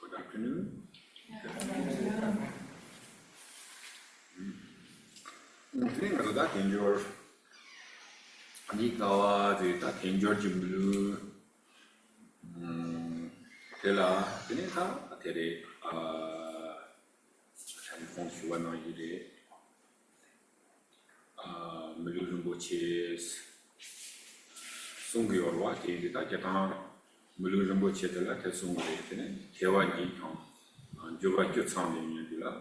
Good afternoon. Today, that in your Nikawa, that in your Jimlu, Tela, Tenita, Tere, Telephone, one on you, Melurumboches, Sungi or what, in the Tajan, Melurumboche, the latter Sungi, Kewaji, and Juba Tucson in Yula.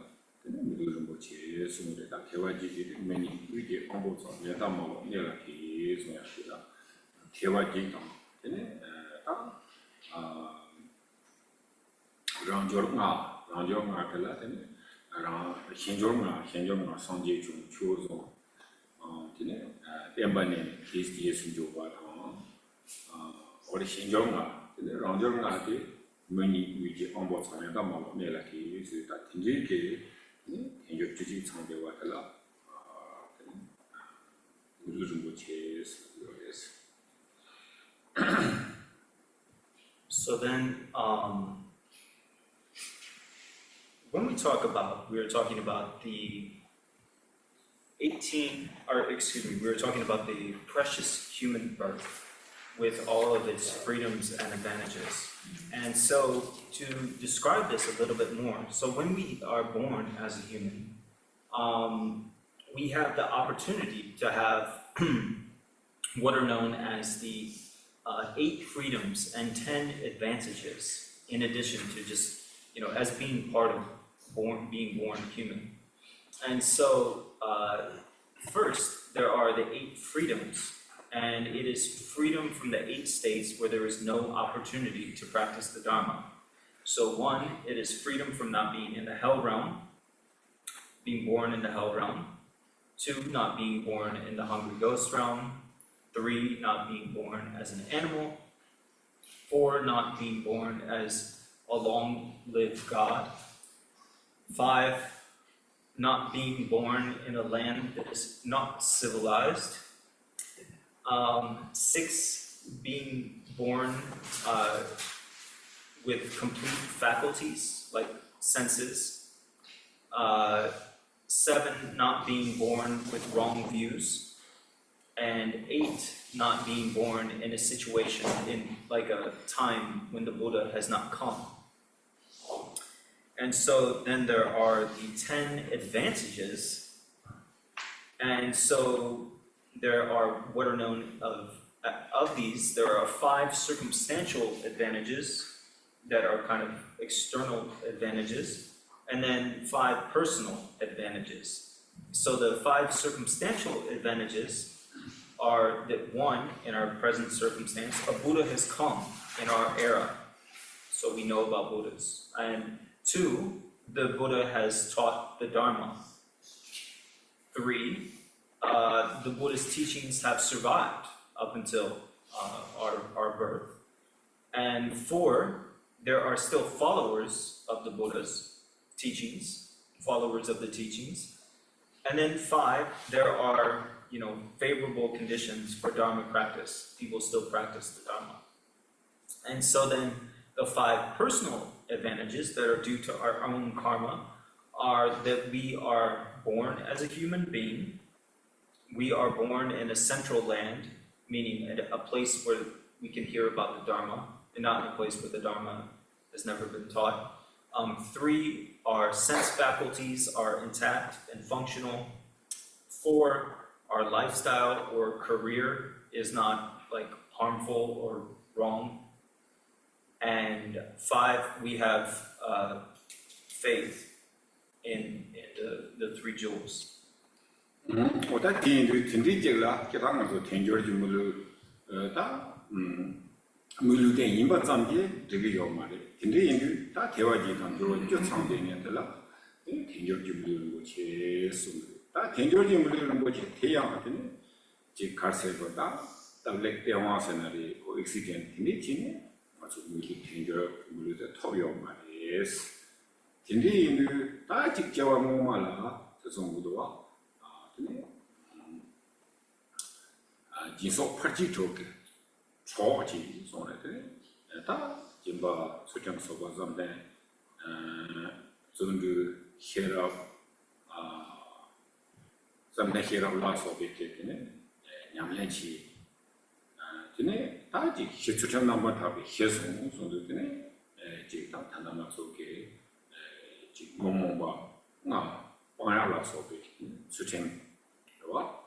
Melurumboche, Sungi, Kewaji, many witty combos on Yatamo, Nelaki, Yashida, Kewaji, round Jorma, Latin, around Shinjorma, Sanjay, Chozo. Embane is the Sinjova or the Shinjonga, the Ranjonga, many which on what's on the Damo, Nelaki, is that in JK, in your Tiji Sunday Watala, which is. So then, when we were talking about the we were talking about the precious human birth with all of its freedoms and advantages. And so to describe this a little bit more, so when we are born as a human, we have the opportunity to have what are known as the 8 freedoms and 10 advantages, in addition to just, as being part of being born human. And so, first, there are the 8 freedoms, and it is freedom from the 8 states where there is no opportunity to practice the Dharma. So one, it is freedom from not being in the hell realm, being born in the hell realm. 2, not being born in the hungry ghost realm. 3, not being born as an animal. 4, not being born as a long-lived God. 5, not being born in a land that is not civilized. 6, being born with complete faculties, like senses. 7, not being born with wrong views. And 8, not being born in a situation in like a time when the Buddha has not come. And so then there are the 10 advantages. And so there are what are known of these, there are 5 circumstantial advantages that are kind of external advantages, and then 5 personal advantages. So the 5 circumstantial advantages are that 1, in our present circumstance, a Buddha has come in our era, so we know about Buddhas. And 2, the Buddha has taught the Dharma. 3, the Buddhist teachings have survived up until our birth. And 4, there are still followers of the Buddha's teachings, followers of the teachings. And then 5, there are, favorable conditions for Dharma practice. People still practice the Dharma. And so then the 5 personal advantages that are due to our own karma are that we are born as a human being. We are born in a central land, meaning a place where we can hear about the Dharma, and not in a place where the Dharma has never been taught. 3, our sense faculties are intact and functional. 4, our lifestyle or career is not harmful or wrong. And 5, we have faith in the 3 jewels. 오다 텐디제라 기타가서 텐저지 물다 물루데 임바잠게 되게 요 말이 텐디인도 다 대화지 단조로 쫓상되는데라 텐저지 물는 거 제수 다 텐저지 물는 거지 태양한테는 지 갈세보다 달렉 대화선이 고 익시겐 텐디지네 아주 물이 텐저 물루데 토요 말이스 텐디인도 다 직접 뭐말라 저송부도와 진속 파지 쪽에 초지 손에들 다 진바 수정 소바 점데 저는 헤랍 점데 헤랍 라소베 때문에 양양치 근데 다지 시추정 넘버 답이 해송 손들네 지금 단단한 속에 지금 뭐뭐 나 방야라소베 수정과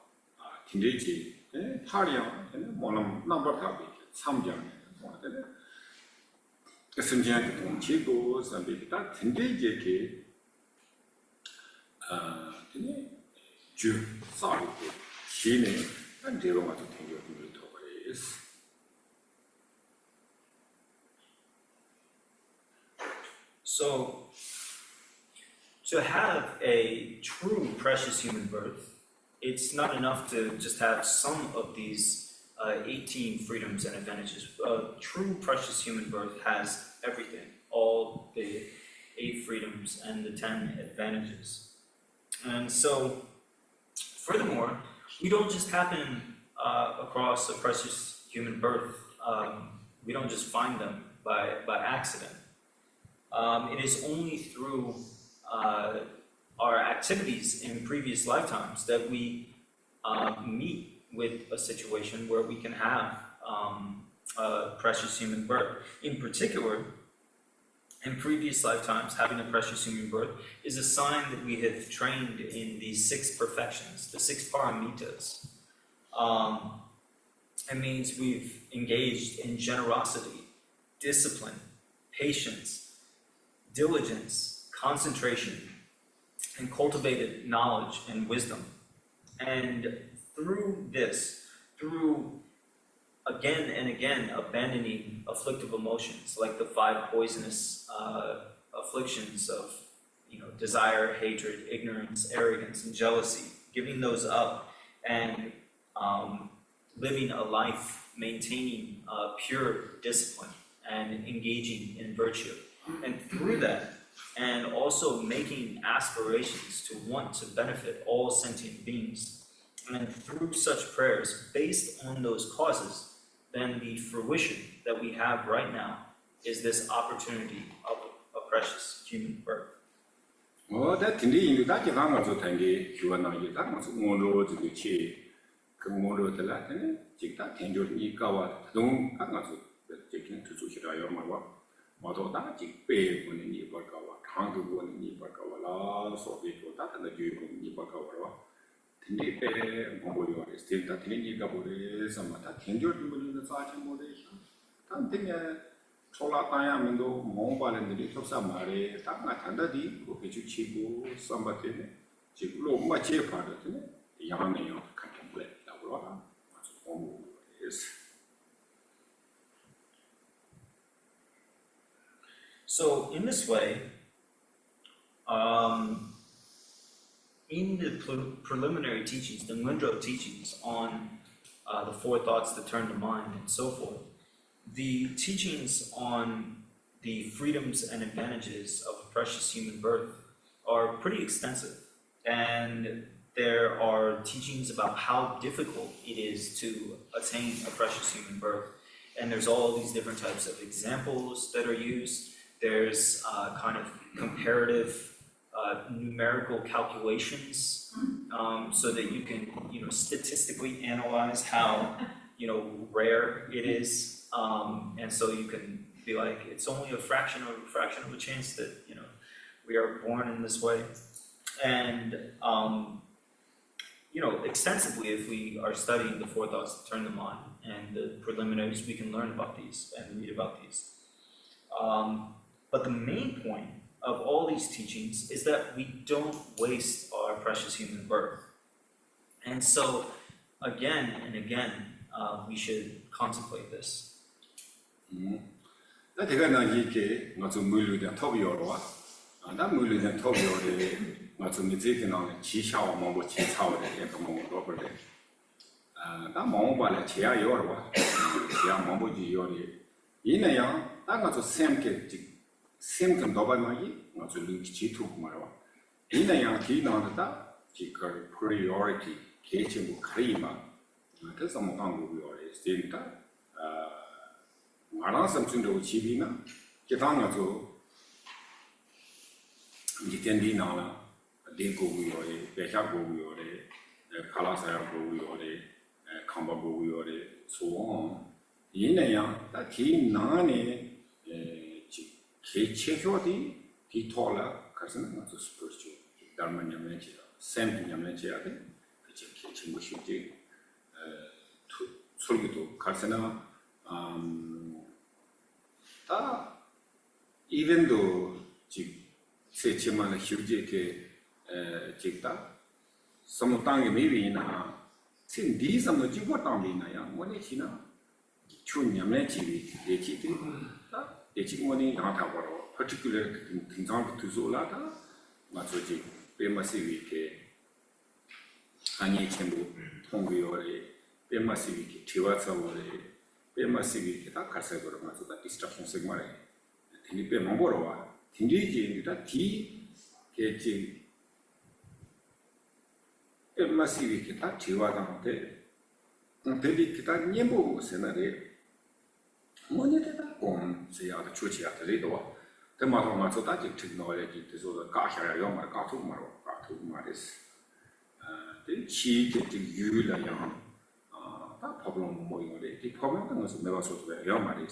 tindeji 타리양 뭐는 넘버 답이 3장 뭐들 그선지한 동치고 선비다 tindeji 근데 주 사고 시내 안제로 가서 tindeji 토바이스 So to have a true precious human birth, it's not enough to just have some of these 18 freedoms and advantages. A true precious human birth has everything, all the 8 freedoms and the 10 advantages. And so, furthermore, we don't just happen across a precious human birth. We don't just find them by accident. It is only through our activities in previous lifetimes that we meet with a situation where we can have a precious human birth. In particular, in previous lifetimes, having a precious human birth is a sign that we have trained in the 6 perfections, the 6 paramitas. It means we've engaged in generosity, discipline, patience, diligence, concentration, and cultivated knowledge and wisdom. And through this, through again and again abandoning afflictive emotions like the 5 poisonous afflictions of desire, hatred, ignorance, arrogance, and jealousy, giving those up and living a life maintaining pure discipline and engaging in virtue. And through that, and also making aspirations to want to benefit all sentient beings. And through such prayers, based on those causes, then the fruition that we have right now is this opportunity of a precious human birth. Oh, that indeed, that you have to thank you and I, that was one road to the chi, come on to the Latin, take that in your Nikawa, don't come out taking to Sushira Mawa, although that you pay when you Nipakawa, Tango when you Nipakawa, so they go that and the Drikung Nipakawa. Tindy pay Mongolia, still that in Nikabore, some that in your sergeant moderation. Something Solataya Mendo, Mobile and the little Samari, Tamatanda di, Chico, somebody, Chico, much part of it, young and contemplate Laura, yes. So, in this way, in the preliminary teachings, the Ngundro teachings on the 4 thoughts that turn the mind and so forth, the teachings on the freedoms and advantages of a precious human birth are pretty extensive. And there are teachings about how difficult it is to attain a precious human birth. And there's all these different types of examples that are used. There's kind of comparative numerical calculations so that you can, statistically analyze how, rare it is. And so you can be like, it's only a fraction of a chance that, we are born in this way. And, extensively, if we are studying the 4 thoughts that turn them on and the preliminaries, we can learn about these and read about these. But the main point of all these teachings is that we don't waste our precious human birth. And so, again and again, we should contemplate this. That is not to move the top your that move the top your not to music on Chisha Mambo Chichao, the Mambo that Mambo Chia Yorwa, Chia Mambo Giori. In a young, that got to same can double my not to link Chitu Marwa. In a young key on that, Chicker priority, Kitchen Krima, that's some Mambo still that. Marang something to Chivina, Kitanga to Jitendina, Dinko Viore, Bechago Viore, Kalasaya Viore, Kamba Viore, so on. In a young, that he nane Chechoti, he taller, cousin, not so spiritual, Dharma Yamachi, Sam Yamachi, Kitchen Mushiti, Sulgito, Karsana. Even though Chema Huge Chita, some tongue maybe in a sin these are the Jibotam in a young one is in a Chunyamachi, the cheating, the chimney not have particular things on to Zolata, Matsoji, Pemasivi, Ani Chembu, Tongiore, Pemasivi, Tivasa. Massive Casagor, that destruction segment. Tinipe Mongorova, Tindiji, that tea, Kitchen, a massive Kita, Chiva, Teddy Kita Niembo, Senare, Moneta, on, say out the church at the Lido. The Matomatotic technology is all the Kasha Yoma, Katu Maris. Then she get the Yula Yam. Problem the problem was never so very young.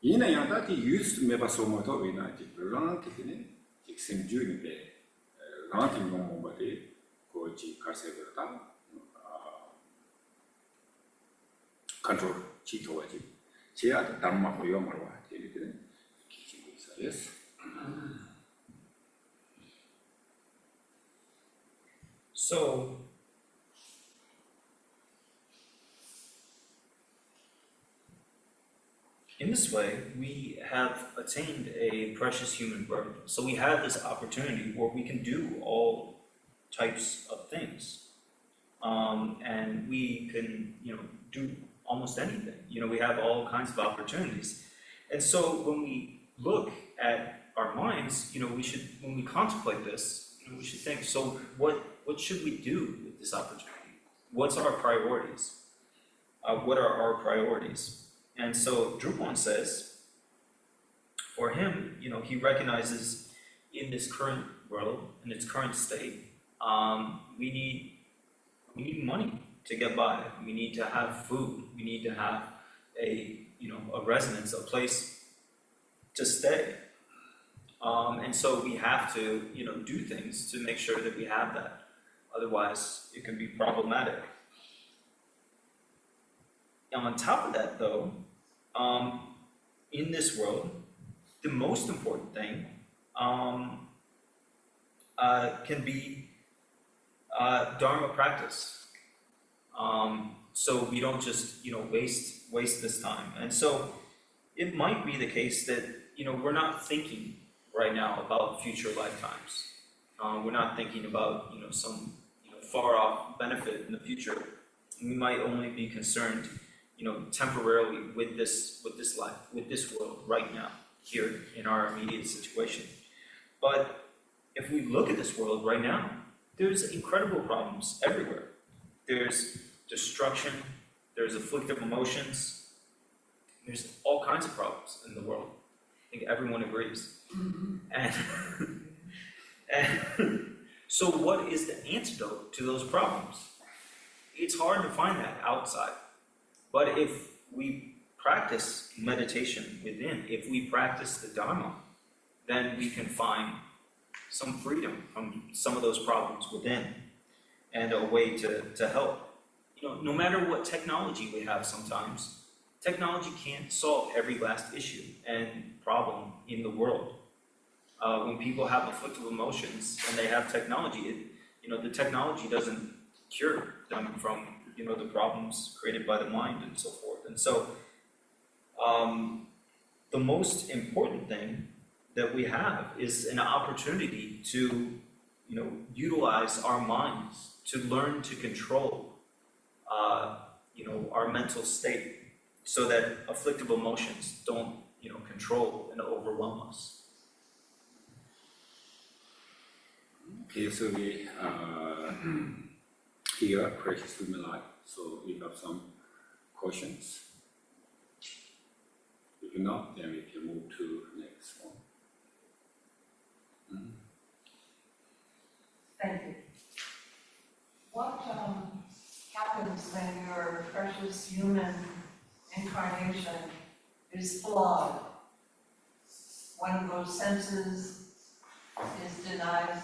In a young that he used to never so much of in a ranking, same during the ranking no more, go G. Carsevera control Chito. She had Dhamma for your Marwa, yes. So, in this way, we have attained a precious human birth. So we have this opportunity where we can do all types of things. And we can, do almost anything. We have all kinds of opportunities. And so when we look at our minds, when we contemplate this, we should think, so what should we do with this opportunity? What's our priorities? What are our priorities? And so Drupon says, for him, he recognizes in this current world, in its current state, we need money to get by. We need to have food. We need to have a residence, a place to stay. And so we have to, do things to make sure that we have that. Otherwise, it can be problematic. And on top of that, though, in this world, the most important thing can be Dharma practice. So we don't just, waste this time. And so it might be the case that, we're not thinking right now about future lifetimes. We're not thinking about, some, far off benefit in the future. We might only be concerned, temporarily with this life, with this world right now, here in our immediate situation. But if we look at this world right now, there's incredible problems everywhere. There's destruction, there's afflictive emotions, there's all kinds of problems in the world. I think everyone agrees. And so what is the antidote to those problems? It's hard to find that outside. But if we practice meditation within, if we practice the Dharma, then we can find some freedom from some of those problems within and a way to help. No matter what technology we have sometimes, technology can't solve every last issue and problem in the world. When people have afflictive emotions and they have technology, the technology doesn't cure them from the problems created by the mind and so forth. And so the most important thing that we have is an opportunity to utilize our minds to learn to control our mental state so that afflictive emotions don't control and overwhelm us. Okay, so we here precious human life. So we have some questions. If not, then we can move to next one. Thank you. What happens when your precious human incarnation is flawed? One of those senses is denied,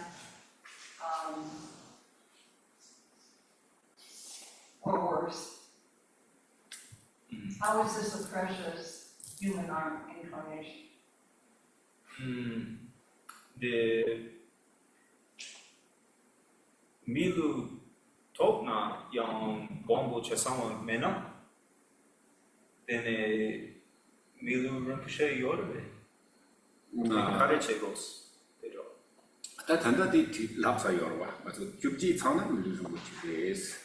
or worse. How is this a precious human incarnation? The milu tokna yang bombo chasama mena dene milu rinpoche yorbe karechegos pero 다 단다디 랍사 요르와 맞아 죽지 창는 미루 좀 지레스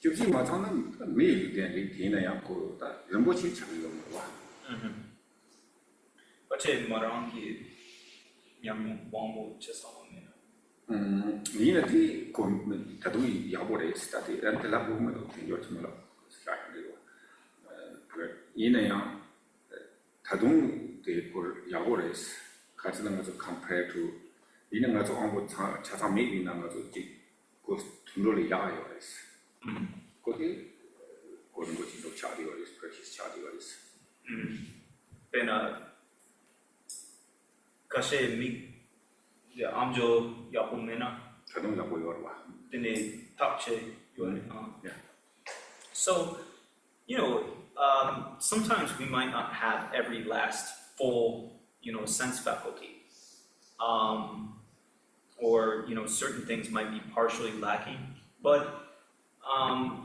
죽지 마 창는 매일 된 되나야 고다 rembochi 창요 와 bache marangi yang bombo chasama mena 니네들이 그 다도이 야보래 스타트 렌트 라보면 요즘으로 시작해요. 그 이내양 다동 대골 야보래 가지는 것을 compare to 이는 가서 아무 자산 매입이 난 가서 그 돈을 야요. 거기 그런 것이 또 차리가 있어, 프랙티스 차리가 있어. pena kashe mi amjo yapumena 다동 야보 요르와. dene tapche yore. Yeah. So, sometimes we might not have every last full, sense faculty. Or, certain things might be partially lacking, but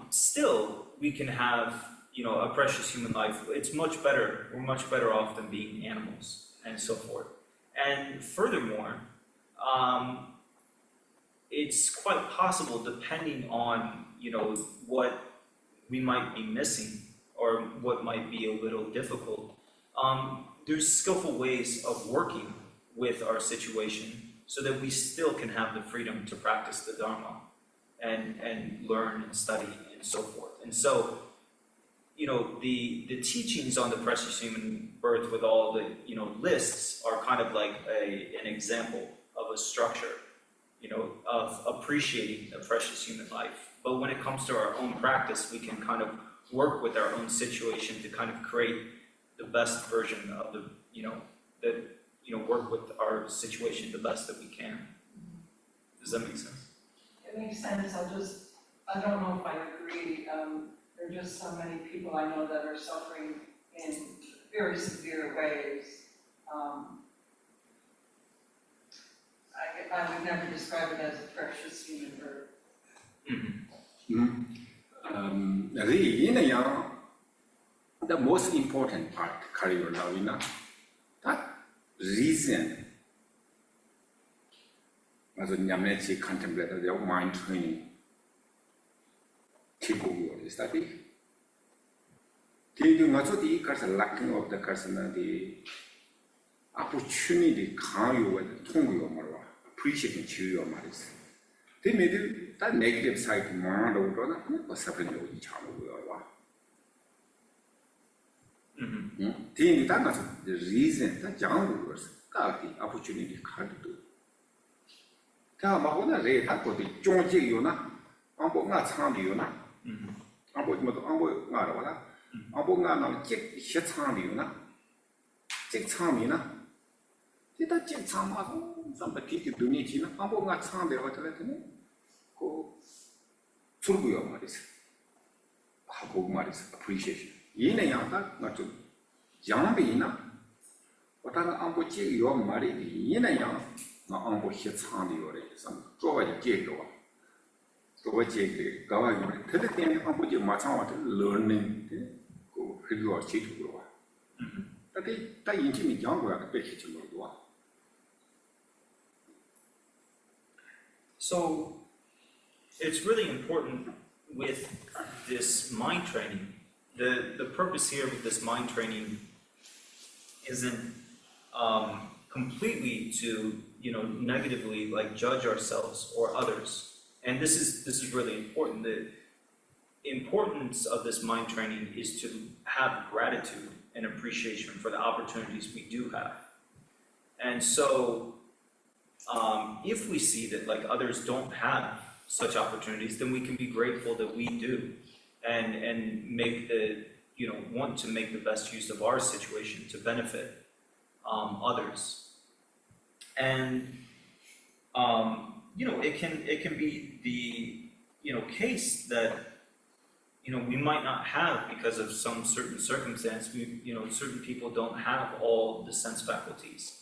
still we can have, a precious human life, it's much better, we're much better off than being animals and so forth. And furthermore, it's quite possible, depending on, what we might be missing or what might be a little difficult, there's skillful ways of working with our situation so that we still can have the freedom to practice the Dharma and learn and study and so forth. And so, the teachings on the precious human birth with all the, lists are kind of like an example of a structure, of appreciating the precious human life. But when it comes to our own practice, we can kind of work with our own situation to kind of create the best version of work with our situation the best that we can. Does that make sense? It makes sense. I don't know if I agree. There are just so many people I know that are suffering in very severe ways. I would never describe it as a precious human birth. The most important part, that reason, as a Nyamnechi contemplated your mind training, Drikung is that it. They do not so the lacking of the person, the opportunity can you with Tongu Mara, appreciating Chirio Maris. They made it that negative side more or suffering of each other. That's the reason that young was got the opportunity card to do. Tamahona rate had got the John J. Yona, Ambo not sound Yona, Ambo Ngara, Ambo Ngana, Jake Shatan Yona, Jake Tamina. Did that Jake Tama, somebody to donate you, Ambo not sound there, what let me go through your Maris. Habo Maris appreciation. Yina Yanta, not to Jambina, but an ambuchi your married Yina Yang, not ambush hits handy or some draw a jago. Draw a jago, go on, tell the thing ambuchi Matama learning, go figure or cheat to grow. But they intimate younger at the kitchen will go. So it's really important with this mind training. The purpose here with this mind training isn't completely to negatively judge ourselves or others, and this is really important. The importance of this mind training is to have gratitude and appreciation for the opportunities we do have. And so if we see that others don't have such opportunities, then we can be grateful that we do. And make want to make the best use of our situation to benefit others. And it can be the case that we might not have because of some certain circumstance. Certain people don't have all the sense faculties,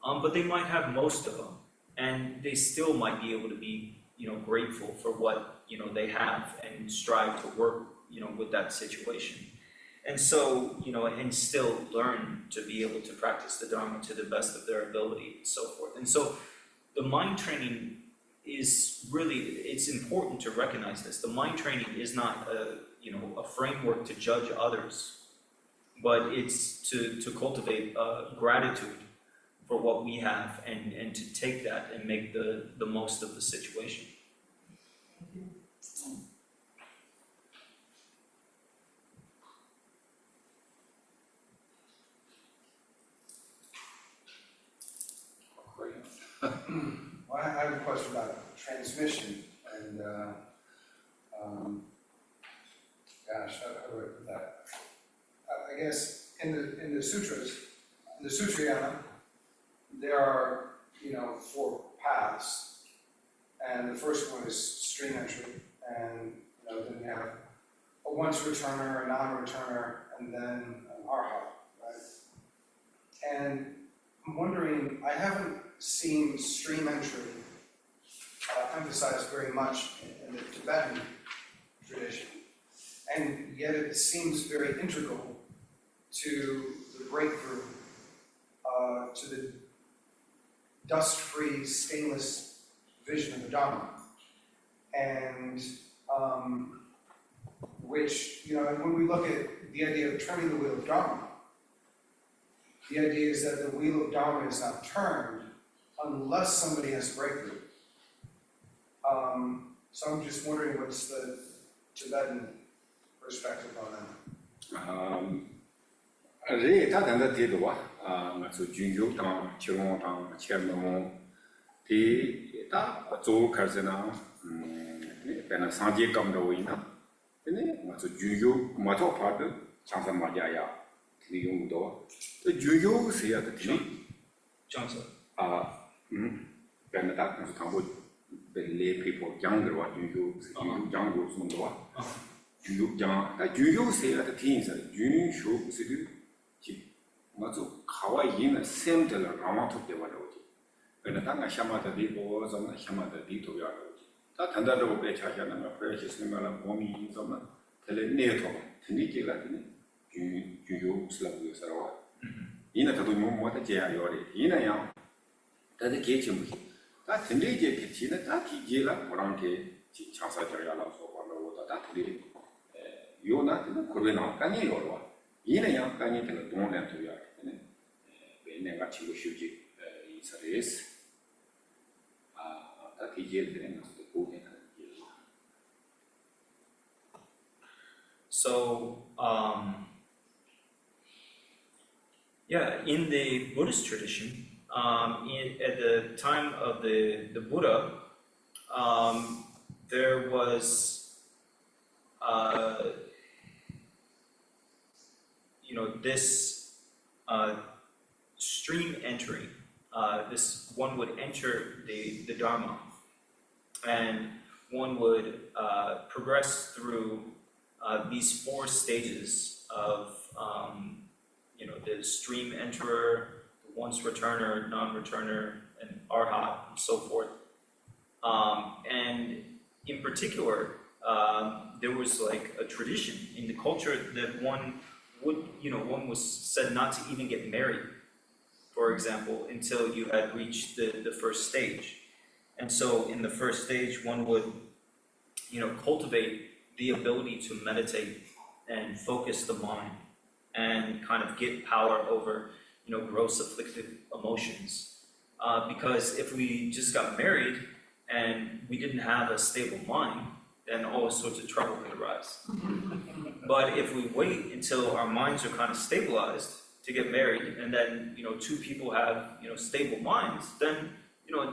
but they might have most of them, and they still might be able to be grateful for what they have and strive to work with that situation. And so and still learn to be able to practice the Dharma to the best of their ability and so forth. And so the mind training is really, it's important to recognize this. The mind training is not a framework to judge others, but it's to cultivate gratitude for what we have and to take that and make the most of the situation. Well, I have a question about transmission, and gosh, how do I put that? I guess in the sutras, in the Sutrayana, there are 4 paths, and the first one is stream entry, and then you have a once returner, a non-returner, and then an arhat, right? And I'm wondering, I haven't seen stream entry emphasized very much in the Tibetan tradition. and yet it seems very integral to the breakthrough, to the dust-free, stainless vision of the Dharma. And which, you know, and when we look at the idea of turning the wheel of Dharma, the idea is that the wheel of Dharma is not turned unless somebody has a breakthrough. So I'm just wondering what's the Tibetan perspective on that. Re ta dan da de do wa nga so jun yu tang chirong tang chen mo ti ta zo kar se na ne pe na sang je kam do yin na ne nga so jun yu ma to pa de chang sa ma ja ya ti yong do de jun yu se ya de ti 这样子。 pe na ta nga so tang bo be le people younger wa jun yu se jun yu yang go so do wa jun yu yang ta jun yu se ya de ti yin sa jun shu se de 맞아 가와이는 샘들 라마토 되버려지 그러나 당가 샤마다 디고 좀나 샤마다 디토야로지 다 단다로 배차잖아 프레시스마라 몸이 좀나 텔레네토 드니기라더니 주요 슬라브여서와 이나 다도 뭐뭐다 제야 요리 이나야 다들 계획이 다 드니게 pithy는 다 기계라 뭐랑게 장사절야라서 와로다 다 드리 요나 되는 고베나 간이 요로 이나야 간이 되는 동네 도야 내가 친구 휴지 이사레스 다 기계들은 또 보게 하는 길. So, yeah, in the Buddhist tradition, at the time of the Buddha, there was, this stream entering. This one would enter the Dharma, and one would progress through these 4 stages of, the stream enterer, the once returner, non-returner, and arhat, and so forth. And in particular, there was like a tradition in the culture that one was said not to even get married, for example, until you had reached the first stage. And so in the first stage, one would, cultivate the ability to meditate and focus the mind and kind of get power over, gross afflictive emotions. Because if we just got married and we didn't have a stable mind, then all sorts of trouble could arise. But if we wait until our minds are kind of stabilized to get married, and then, 2 people have, stable minds, then,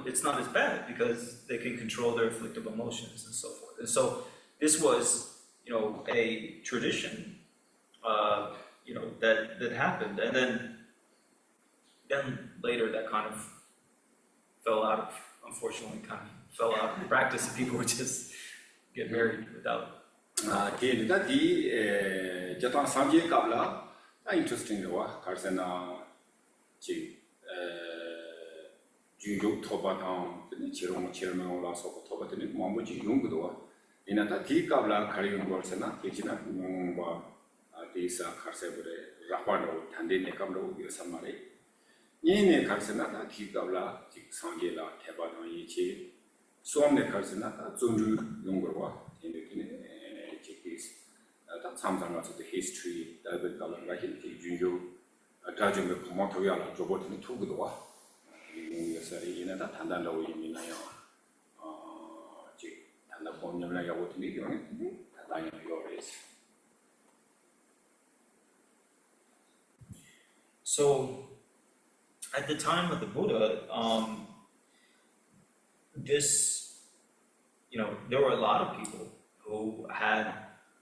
it's not as bad because they can control their afflictive emotions and so forth. And so this was, a tradition, that happened. And then later that kind of fell out of, unfortunately, fell out of practice, and people would just get married without. Jatan Sanjay Kabla, interesting Karsana Jungyuk Tobatan, Chirong Chirmang Las of Tobatin, Mamuji Yungdua. In a Tati Kabla Karyung Gorsana, Kichina, Mumba, Disa Karsebre, Rapano, Tandin Kamro, Yosamari. In a Karsanata, Kikabla, Sanjela, Tabatan Yichi, Somne Karsanata, Zunju Yungwa, in the Chikis. That's something about the history, the color, like in Junju, Tajum, the Komotoyala, Robot in Tugua. In that Tandalo in Minaya, and the Pomula, what you need, Tandaya Yoris. So, at the time of the Buddha, there were a lot of people who had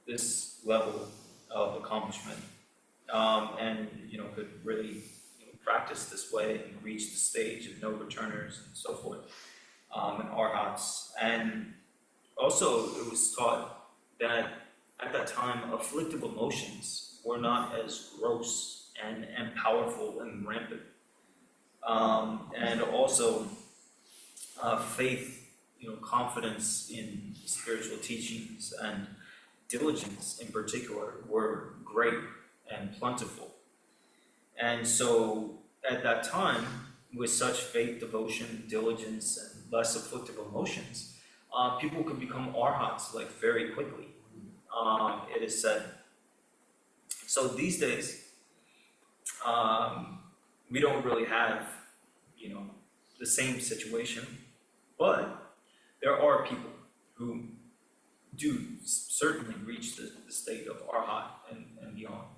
this level of accomplishment, and could really practice this way and reach the stage of no returners and so forth, and arhats. And also, it was taught that at that time, afflictive emotions were not as gross and powerful and rampant. And also, faith, confidence in spiritual teachings and diligence in particular were great and plentiful. And so at that time, with such faith, devotion, diligence, and less afflictive emotions, people could become arhats like very quickly, it is said. So these days, we don't really have, the same situation, but there are people who do certainly reach the state of arhat and beyond.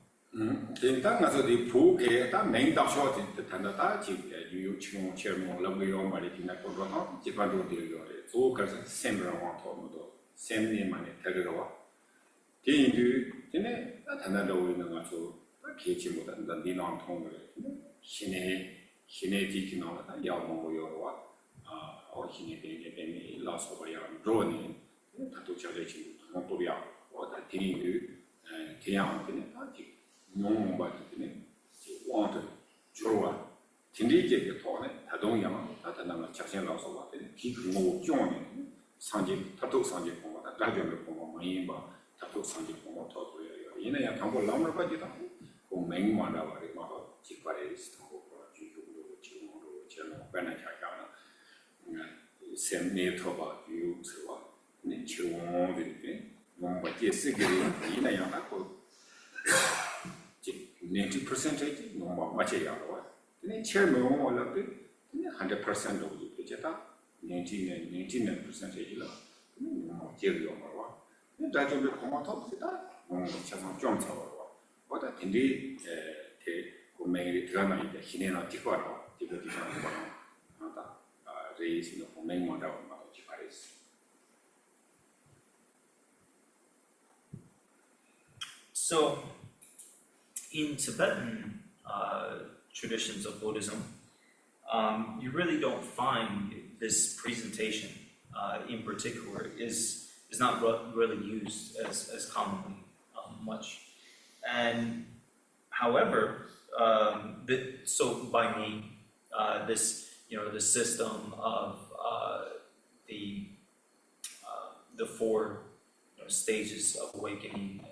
일단 가서 이 부게 다 맹답쇼한테 단다다 지금 유치원 체험 러브요 말이 디나 거도 지반도 되어요. 또 그래서 샘으로 와서도 샘님만에 데려와. 대인들 전에 단다로 있는 가서 계치 못한 니랑 통을 신의 디기나다 야봉고요와 신의 베니 라서버야 로니 다도 저래지 통도야 와다 대인들 대양한테 다 농 받기는 원도 좋아. 진리제게 토네 다동양 다다나 작전라서 받는 기근고 종이 상지 다도 상지 공부다 가정을 공부 많이 봐 다도 상지 공부 더 돌려요. 이내야 당고 라물 받기다. 그 맹만다 말이 막 직발에 있고 주주도 지금으로 저는 배나 자가나 샘네 토바 유스와 네 지원들이 농 받기 쓰기를 이내야 나고 90% no material. Then chairman all of it, 100% of the budget, 99% no material. Then that will come out of that. No, just jump over. What I think they made it run in the Hinena Tikara, raise in the main one of Paris. So, in Tibetan traditions of Buddhism, you really don't find this presentation in particular is not really used as commonly much. And however, so by me, this the system of the four stages of awakening,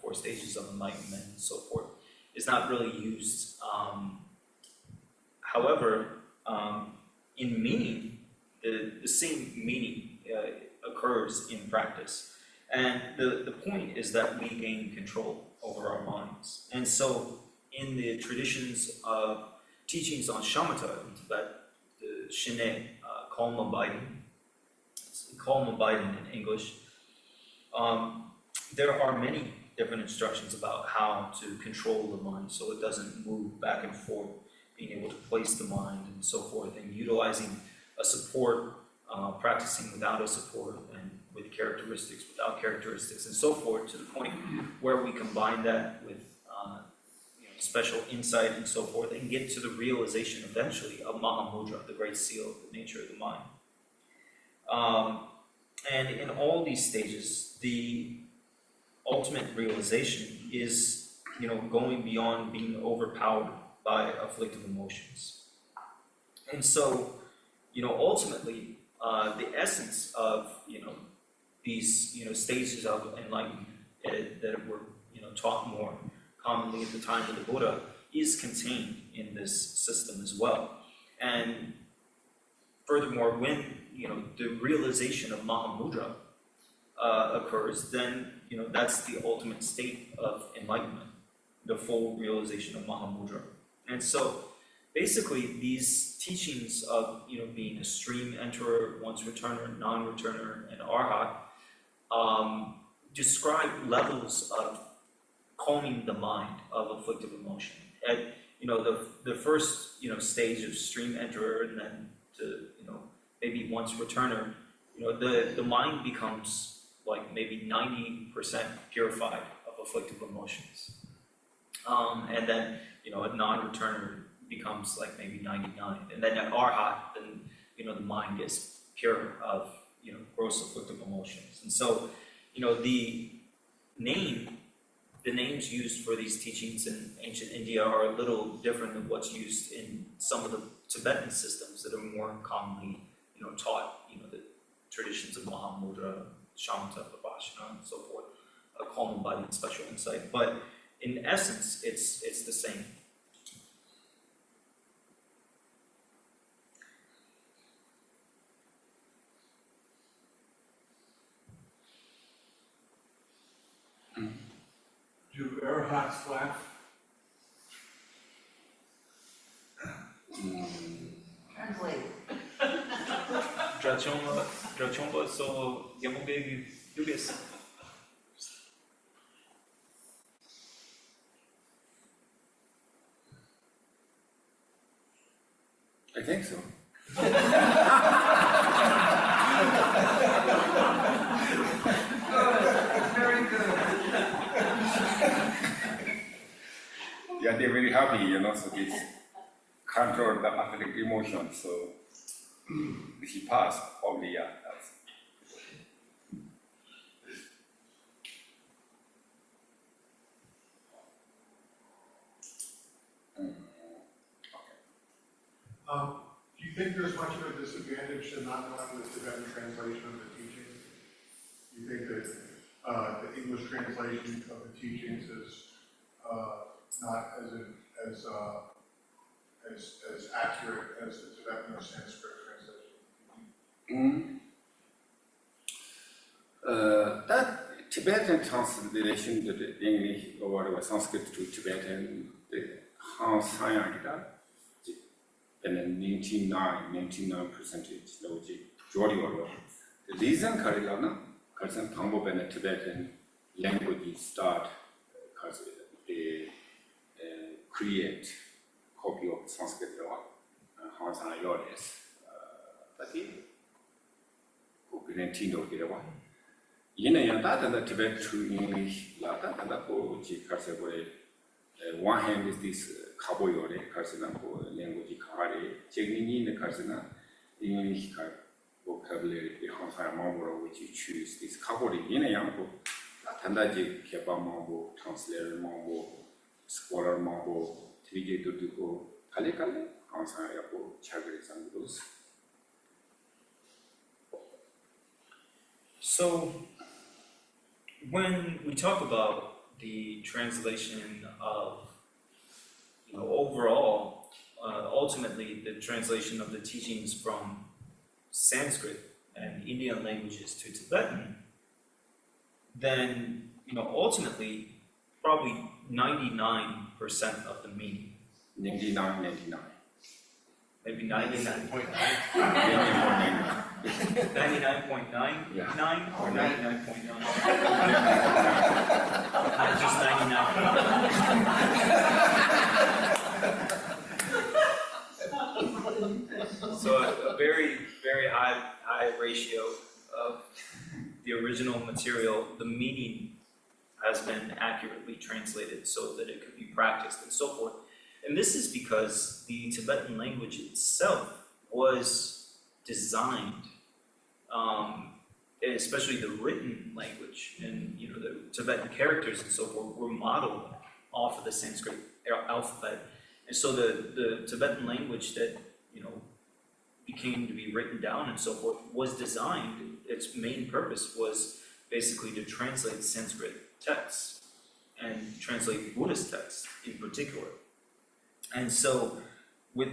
4 stages of enlightenment, and so forth, is not really used. However, in meaning, the same meaning occurs in practice. And the point is that we gain control over our minds. And so, in the traditions of teachings on shamatha in Tibet, the shine, calm abiding in English, there are many different instructions about how to control the mind so it doesn't move back and forth, being able to place the mind and so forth, and utilizing a support, practicing without a support, and with characteristics, without characteristics, and so forth, to the point where we combine that with special insight and so forth, and get to the realization eventually of Mahamudra, the great seal of the nature of the mind. And in all these stages, the ultimate realization is, going beyond being overpowered by afflictive emotions. And so, ultimately, the essence of, these, stages of enlightenment that were, taught more commonly at the time of the Buddha is contained in this system as well. And furthermore, when, the realization of Mahamudra occurs, then, that's the ultimate state of enlightenment, the full realization of Mahamudra. And so, basically, these teachings of, being a stream enterer, once returner, non-returner, and arhat, describe levels of calming the mind of afflictive emotion. At, the first, stage of stream enterer, and then to, maybe once returner, the mind becomes like maybe 90% purified of afflictive emotions. And then, a non-returner becomes like maybe 99. And then at arhat, then, the mind gets pure of, gross afflictive emotions. And so, the names used for these teachings in ancient India are a little different than what's used in some of the Tibetan systems that are more commonly, taught, the traditions of Mahamudra, Shamatha, Vipassana, and so forth. a calm body and special insight. But in essence, it's the same. Do arahats laugh? Translate. Drachomba so Yamogegi Yugis. I think so. Very good. Yeah, they're very happy, so it's control the athletic emotion, so he passed, probably, yeah. Do you think there's much of a disadvantage to not knowing the Tibetan translation of the teachings? Do you think that the English translation of the teachings is not as accurate as the Tibetan or Sanskrit translation? That Tibetan translation to the English or whatever Sanskrit to Tibetan, the Han and 99% logic, Jodi or the reason Karilana, Karsan Pambo and Tibetan language start because they create copy of Sanskrit law, Hansan Yodes, but he Gurentino Girawa. In the Tibet to English, Lata, and the Pochi Karsabore. One hand is this Kaboyore, Karsana language Kare, Chegni, the Karsana, English vocabulary, the Hansa Mambo, which you choose this Kabori in a Yambo, Tandaji, Kepa Mambo, translator Mambo, scholar Mambo, Trije to Duko, Kalekale, Hansa Yapo, Chagris and those. So, when we talk about the translation of, overall, ultimately the translation of the teachings from Sanskrit and Indian languages to Tibetan, then, ultimately, probably 99% of the meaning. 99. Maybe 99.9. 99.99 Yeah. or 99.9? Just 99. So a very, very high ratio of the original material, the meaning has been accurately translated so that it could be practiced and so forth. And this is because the Tibetan language itself was designed, especially the written language and the Tibetan characters and so forth were modeled off of the Sanskrit alphabet. And so the Tibetan language that became to be written down and so forth was designed, its main purpose was basically to translate Sanskrit texts and translate Buddhist texts in particular. And so, with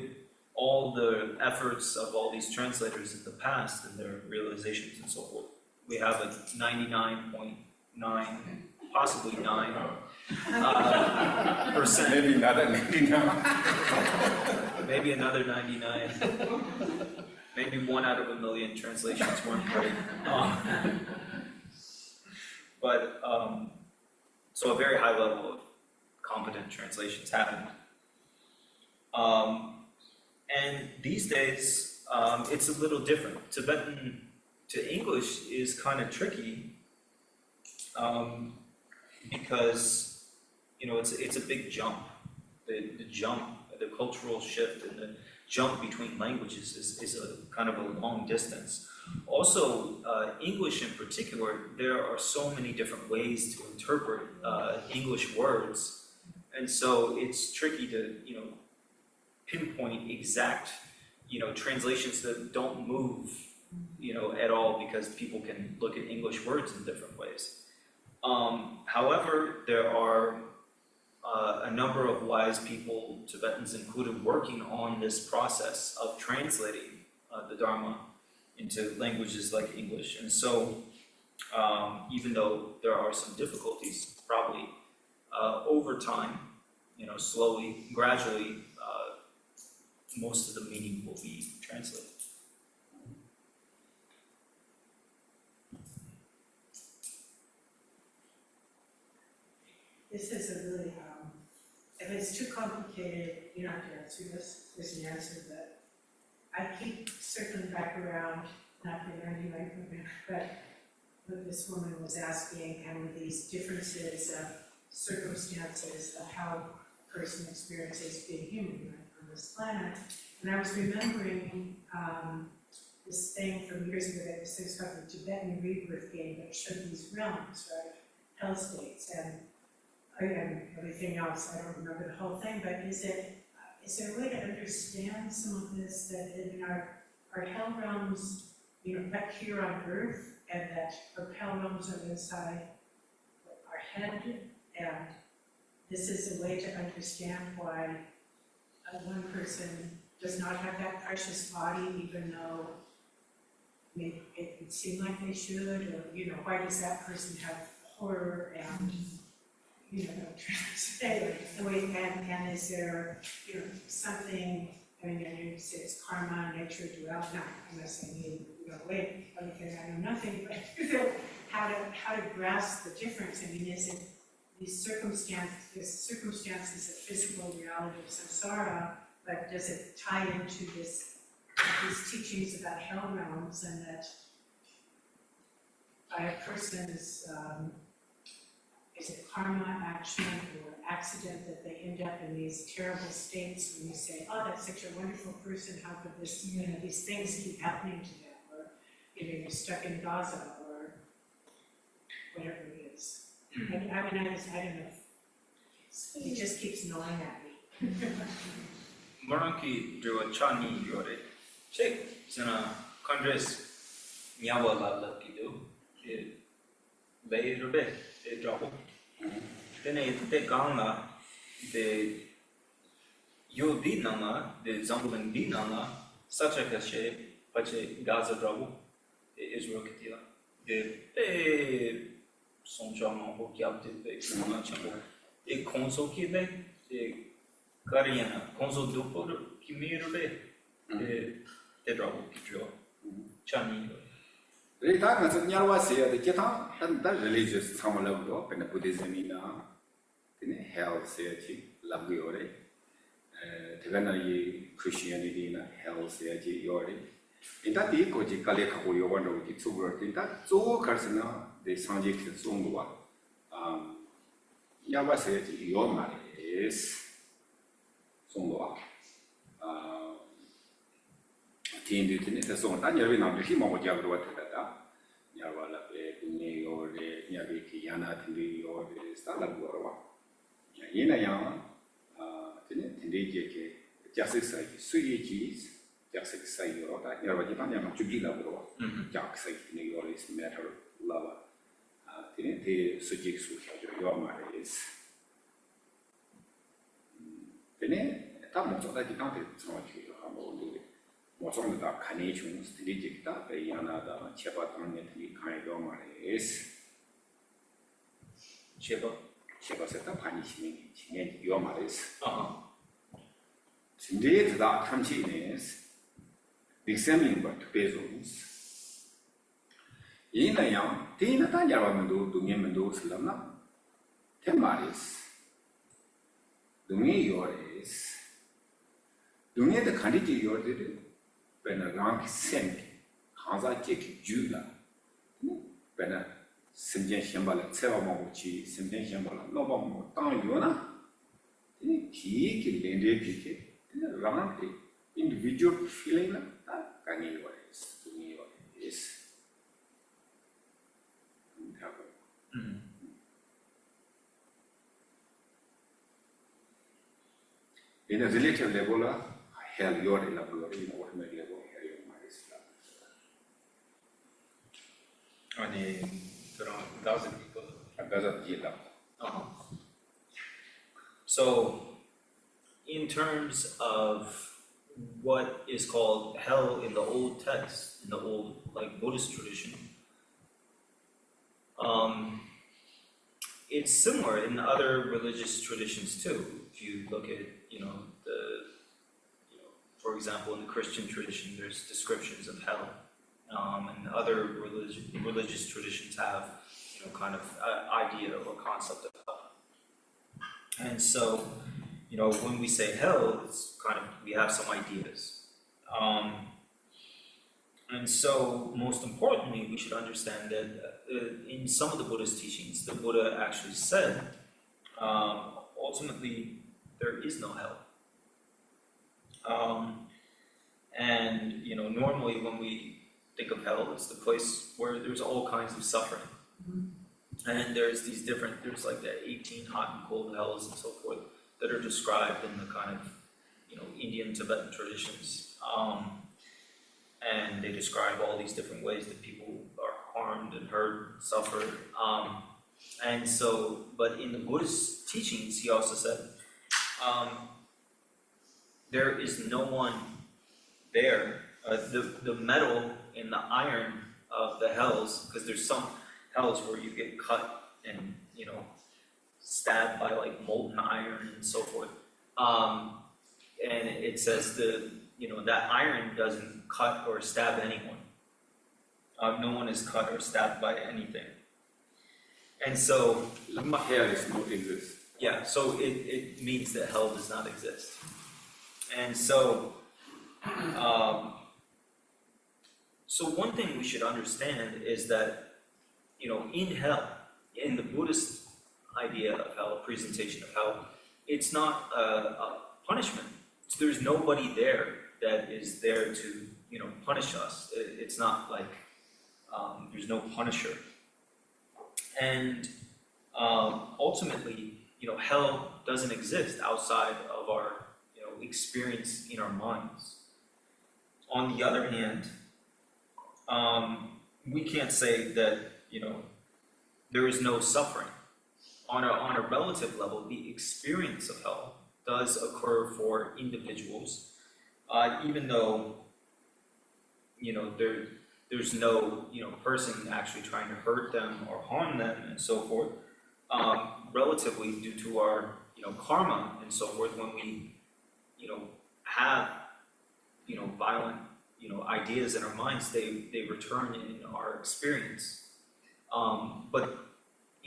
all the efforts of all these translators in the past and their realizations and so forth, we have a 99.9, possibly 9 percent. Maybe another 99. Maybe another 99. Maybe 1 out of a million translations weren't great. So a very high level of competent translations happened. And these days, it's a little different. Tibetan to English is kind of tricky because, it's a big jump. The jump, the cultural shift and the jump between languages is a kind of a long distance. Also, English in particular, there are so many different ways to interpret English words. And so it's tricky to, pinpoint exact, translations that don't move, at all because people can look at English words in different ways. However, there are a number of wise people, Tibetans included, working on this process of translating the Dharma into languages like English. And so, even though there are some difficulties, probably over time, slowly, gradually, most of the meaning will be translated. This is a really, if it's too complicated, you don't have to answer this, there's an answer, but I keep circling back around, not the argument, but what this woman was asking, and with these differences of circumstances of how a person experiences being human on this planet. And I was remembering this thing from years ago that was called the Tibetan rebirth game that showed these realms, right? Hell states and everything else. I don't remember the whole thing, but is there a way to understand some of this, that in our hell realms, back here on Earth, and that our hell realms are inside our head, and this is a way to understand why one person does not have that precious body, even though it would seem like they should, or why does that person have horror and and is there, something, I know you say it's karma, nature, duality, no, I'm not saying wait, okay, I know nothing, but how to grasp the difference. I mean, is it these circumstances of physical reality of samsara, but does it tie into these teachings about hell realms, and that by a person's is it karma, action, or accident that they end up in these terrible states when you say, oh, that's such a wonderful person, how could this, these things keep happening to them, or, you're stuck in Gaza, or whatever it is. I don't know, it just keeps gnawing at me. Moranki drew a chani yore. Check, Zena, Congress, Nyawa la pido, Bay Rube, a drop. Then they ganga, the you did nama, the Zambulan did nama, such a cachet, Pache Gaza drop, the Israel Kitila. The Son John or Captain, the Chamber, the Consul Kibe, the Gariana, Consul Dupo, Kimir, the drop, Chani. Rita has a Yarwa say the Jeta, and that religious Samalab and the Buddhism in hell say Labiore, Tivana Christianity in hell say Yori. In that ecoji Kaleka Yovano with its over in that so Karsana, the Sanjik Sungwa. Yawa said Yoma is Sungwa. Tindit the song, and you're not the him of Jabba. Yavala, Pune, or the Yabiki, Yana, Tindi, or the Stalagua. Yinayama, Tindi, Justice, Sui cheese, Justice say your Yavajipanya to be lavo, Jack say New York is matter lover. The Sujix your mother is. Then, Tamus of that counted so much humble. What's on the carnations, the digita, the Yanada, Chepatan, the kind of is Chepa set up punishing your mothers. Indeed, that continues examining but bezos. In a young, Tina Tanyamando, Dumimando, Slana, Temaris, Dumi yours, Dumi the candidate your did. When a rank sent, Hansa Jake Judah, when a Simjan Shambala, Sevamochi, Simjan Shambala, Nobam, Town Yona, he can lend rank individual feeling that can you to me is. In a relative level, hell your elaborate in what may level. Only around 1,000 people have 가서 이해다. Uh-huh. So, in terms of what is called hell in the old text, in the old like Buddhist tradition, it's similar in other religious traditions too. If you look at, for example, in the Christian tradition, there's descriptions of hell, and other religious traditions have, kind of idea or concept of hell. And so, when we say hell, it's kind of, we have some ideas. And so, most importantly, we should understand that in some of the Buddhist teachings, the Buddha actually said, ultimately, there is no hell. And, normally when we think of hell, it's the place where there's all kinds of suffering. And there's like the 18 hot and cold hells and so forth that are described in the kind of, Indian Tibetan traditions. And they describe all these different ways that people are harmed and hurt, suffer. And so, but in the Buddhist teachings, he also said, there is no one there. The metal and the iron of the hells, because there's some hells where you get cut and, stabbed by like molten iron and so forth. And it says that iron doesn't cut or stab anyone. No one is cut or stabbed by anything. And so, Hell is not exist. yeah, so it means that hell does not exist. And so, so one thing we should understand is that, in hell, in the Buddhist idea of hell, presentation of hell, it's not a punishment. There's nobody there that is there to, punish us. It's not like there's no punisher. And ultimately, hell doesn't exist outside of our, experience in our minds. On the other hand, we can't say that, there is no suffering. On a relative level, the experience of hell does occur for individuals, even though, there's no, person actually trying to hurt them or harm them and so forth. Relatively, due to our, karma and so forth, when we, have, violent, ideas in our minds, they return in our experience. But,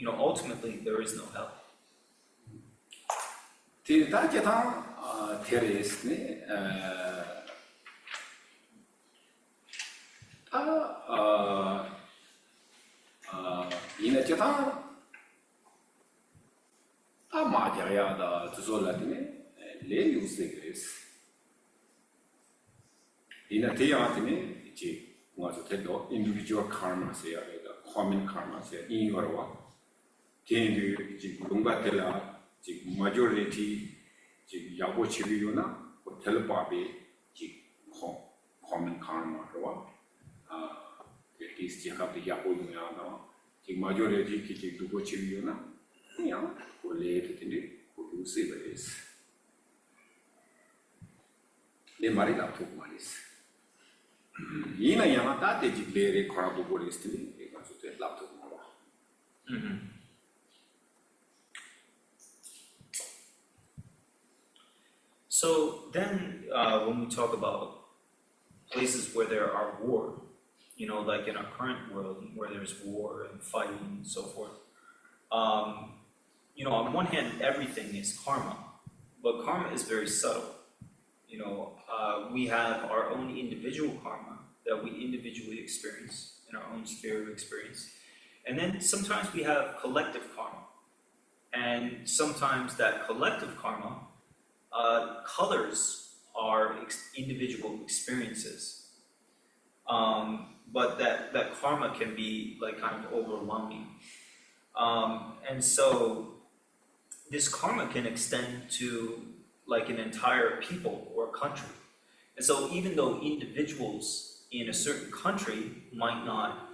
ultimately, there is no hell. Individual karma say, common karma say, in your work. Majority, Yabo Chiviyuna, or Telepabi, common karma, at least Jacob the Yabo Yuna, the majority Kiki Dubo Chiviyuna, who laid in it, who do civilized. They married up to Maris. In a Yamata, they declared a crowd of Buddhist to me, because they love to know. So then, when we talk about places where there are war, like in our current world, where there's war and fighting and so forth, on one hand, everything is karma, but karma is very subtle. We have our own individual karma that we individually experience in our own sphere of experience. And then sometimes we have collective karma. And sometimes that collective karma colors our individual experiences. But that karma can be like kind of overwhelming. And so this karma can extend to like an entire people or country. And so even though individuals in a certain country might not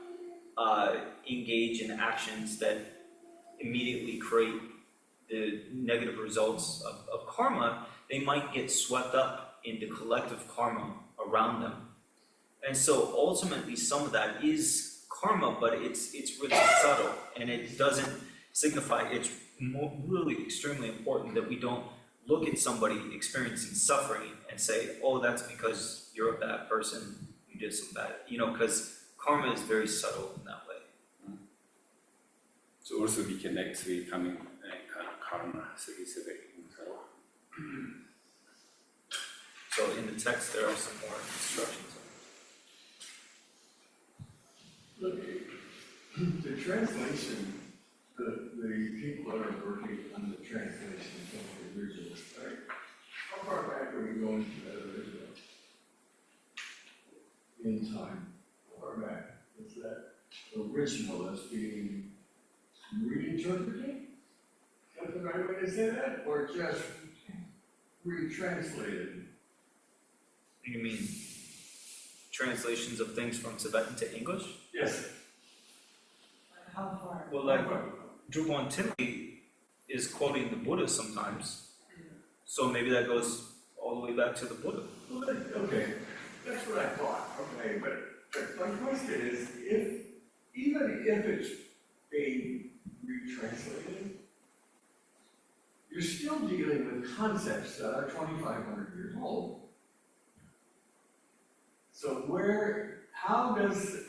engage in actions that immediately create the negative results of karma, they might get swept up in the collective karma around them. And so ultimately some of that is karma, but it's really subtle and it doesn't signify. It's really extremely important that we don't look at somebody experiencing suffering and say, oh, that's because you're a bad person, you did some bad, because karma is very subtle in that way. So also we can actually coming karma, so we say So in the text, there are some more instructions. Look, the translation, the people that are working on the translation of the original, right? How far back are we going to that original? In time, how far back is that original that's being reinterpreted? Is that the right way to say that? Or just retranslated? You mean translations of things from Tibetan to English? Yes. How far? Well, like Drupon Thinley is quoting the Buddha sometimes, so maybe that goes all the way back to the Buddha. Okay, that's what I thought, okay, but my question is, even if it's being retranslated, you're still dealing with concepts that are 2,500 years old. So how does,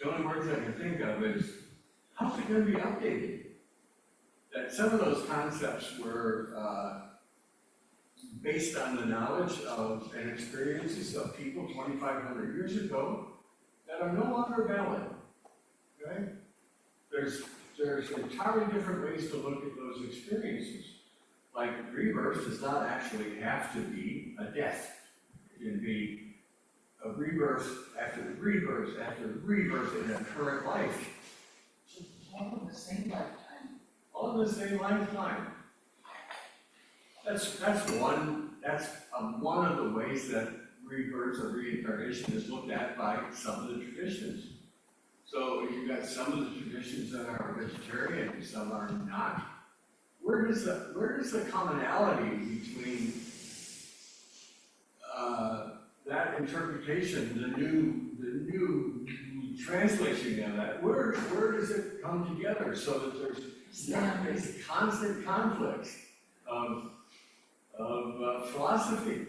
the only words I can think of is, how's it going to be updated? That some of those concepts were based on the knowledge of and experiences of people 2,500 years ago that are no longer valid, okay? There's entirely different ways to look at those experiences. Like rebirth does not actually have to be a death. It can be a rebirth after rebirth after rebirth in a current life. All in the same lifetime. All in the same lifetime. That's one of the ways that rebirth or reincarnation is looked at by some of the traditions. So you've got some of the traditions that are vegetarian and some are not. Where does the commonality between that interpretation, the new translation of that, where does it come together so that there's not these constant conflicts of philosophy?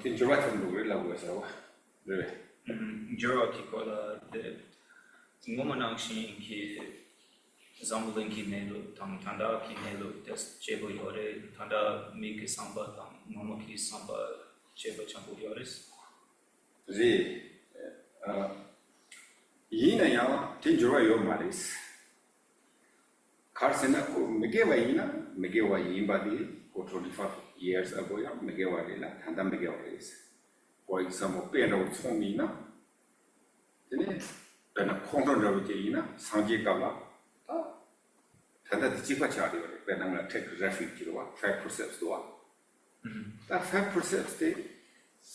Tin chura chun do la go sa wa. De. Jura ki ko la de ngomanang shin ki zambling ki nelo tanda ki nelo des chebo yore tanda mi ki samba tam ngomo ki samba chebo chambu yores. Zi yina ya tin chura yo maris. Karsena ko megewa yimba di ko 25 years ago ya megewa de la tanda megewa is. For example, peno chomi na. Tene pena khongron ro je yina sangje ka la. Tanda de chikwa cha de pena na take refuge ro 5% do wa. That 5% de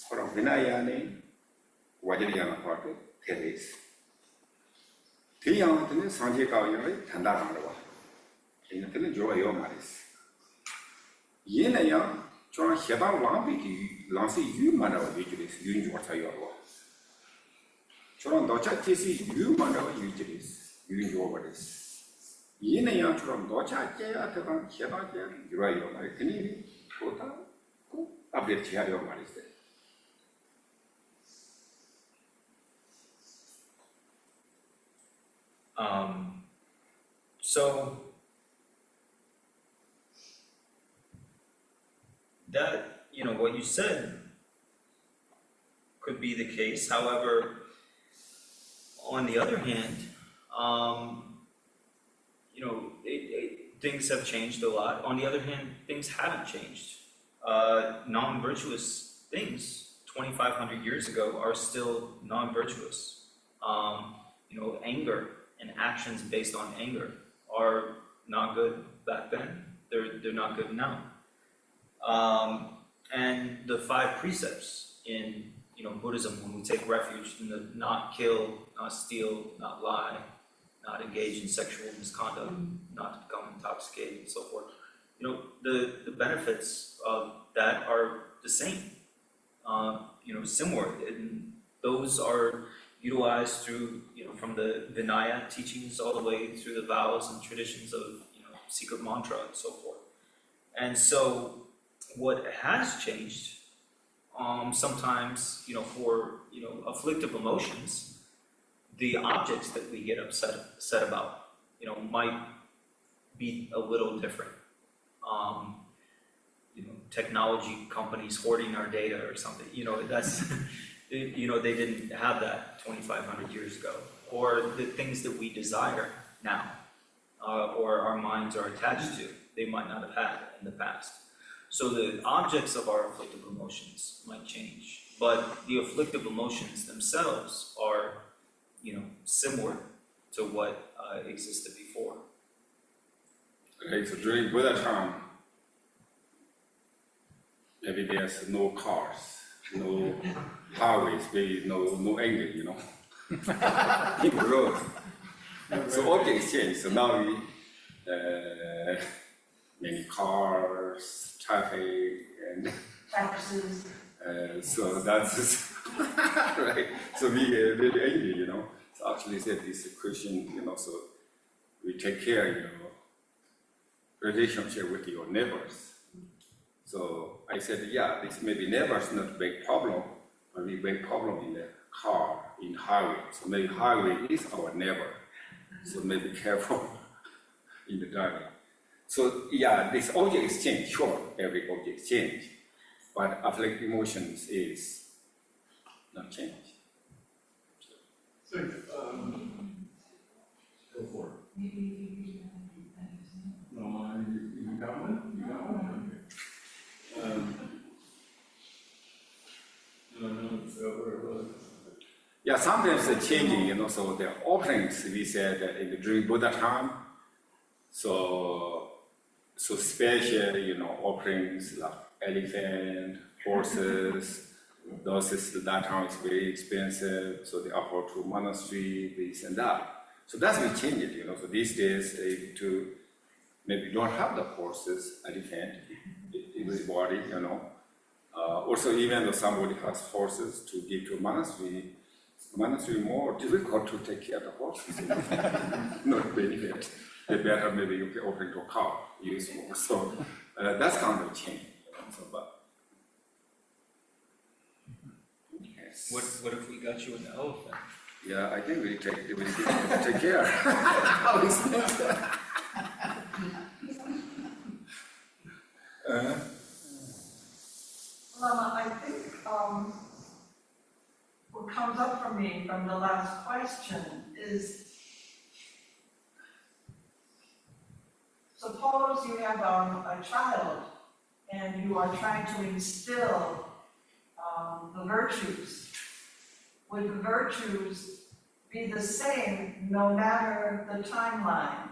from vinaya ne wajriya na part theres. Tiyang tene sangje ka yo tanda ra ro wa. Ina tene jo yo maris. Yina ya chona xeba wangbi ki lansi yu mana wa yujiris yun jo cha yo wa. Chona docha tesi yu mana wa yujiris yun jo wa des. Yina ya chona docha jaya ta ban xeba jaya yura yo ma tini ko ta ko update chiya yo maris de. So that, what you said could be the case. However, on the other hand, things have changed a lot. On the other hand, things haven't changed. Non-virtuous things 2,500 years ago are still non-virtuous. Anger and actions based on anger are not good back then. They're not good now. And the 5 precepts in Buddhism, when we take refuge in the not kill, not steal, not lie, not engage in sexual misconduct, not become intoxicated, and so forth. The benefits of that are the same, similar, and those are utilized through, from the Vinaya teachings all the way through the vows and traditions of, secret mantra and so forth. And so what has changed, sometimes, for, afflictive emotions, the objects that we get upset about, might be a little different. Technology companies hoarding our data or something, that's, they didn't have that 2,500 years ago. Or the things that we desire now, or our minds are attached to, they might not have had in the past. So the objects of our afflictive emotions might change, but the afflictive emotions themselves are, similar to what existed before. Okay, so during Buddha time, maybe there's no cars, no highways, maybe no engine, in the road. So objects change. So now we many cars, traffic, and Taxes. so that's right. So we get really angry, So actually said this question, so we take care, relationship with your neighbors. So I said, yeah, this maybe neighbors not a big problem, but we big problem in the car, in highway. So maybe highway is our neighbor. So maybe careful in the driving. So yeah, this object exchange, sure, every object change, but afflictive emotions is not change. So, go for it. No, you got one? You got one? Okay. No, where it was. Yeah, sometimes they're changing, so the openings we said during Buddha time, so special, offerings like elephant, horses, those is that time is very expensive, so they offer to monastery, this and that. So that's we change it, so these days to maybe don't have the horses, elephant, everybody, also even though somebody has horses to give to monastery more difficult to take care of the horses, not benefit. They better maybe you can open to a car, useful. So that's kind of change. But yes. What if we got you an elephant? Yeah, I think we take care. How is that? I think what comes up for me from the last question is, suppose you have a child and you are trying to instill the virtues. Would the virtues be the same no matter the timeline?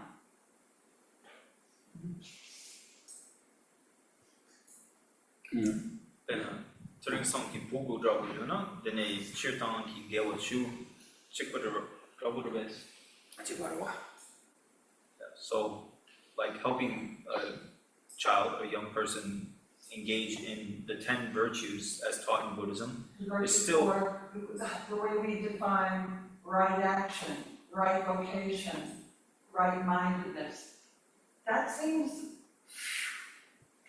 Tradição que pouco jogo não, dene certain que gelo chu, chico de jogo de vez. So, like helping a child, a young person, engage in the 10 virtues as taught in Buddhism. The virtues still- for the way we define right action, right vocation, right-mindedness. That seems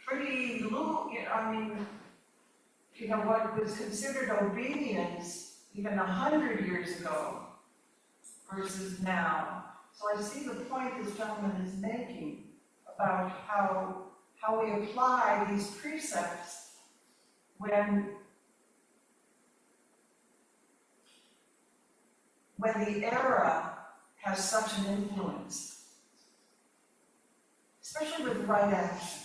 pretty low, what was considered obedience even 100 years ago versus now. So I see the point this gentleman is making about how we apply these precepts when the era has such an influence, especially with right action.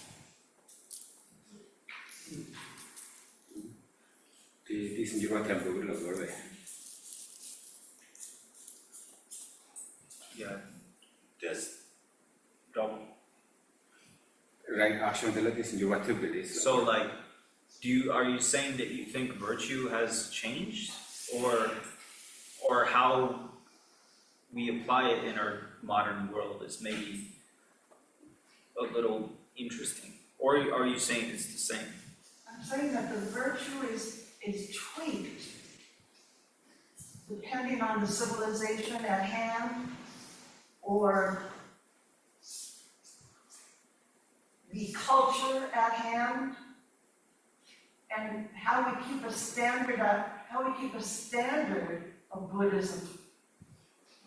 This is what I'm doing. Yeah, there's double. Right action, this is what I'm doing. So like, are you saying that you think virtue has changed, or how we apply it in our modern world is maybe a little interesting? Or are you saying it's the same? I'm saying that the virtue is tweaked depending on the civilization at hand or the culture at hand, and how we keep a standard of Buddhism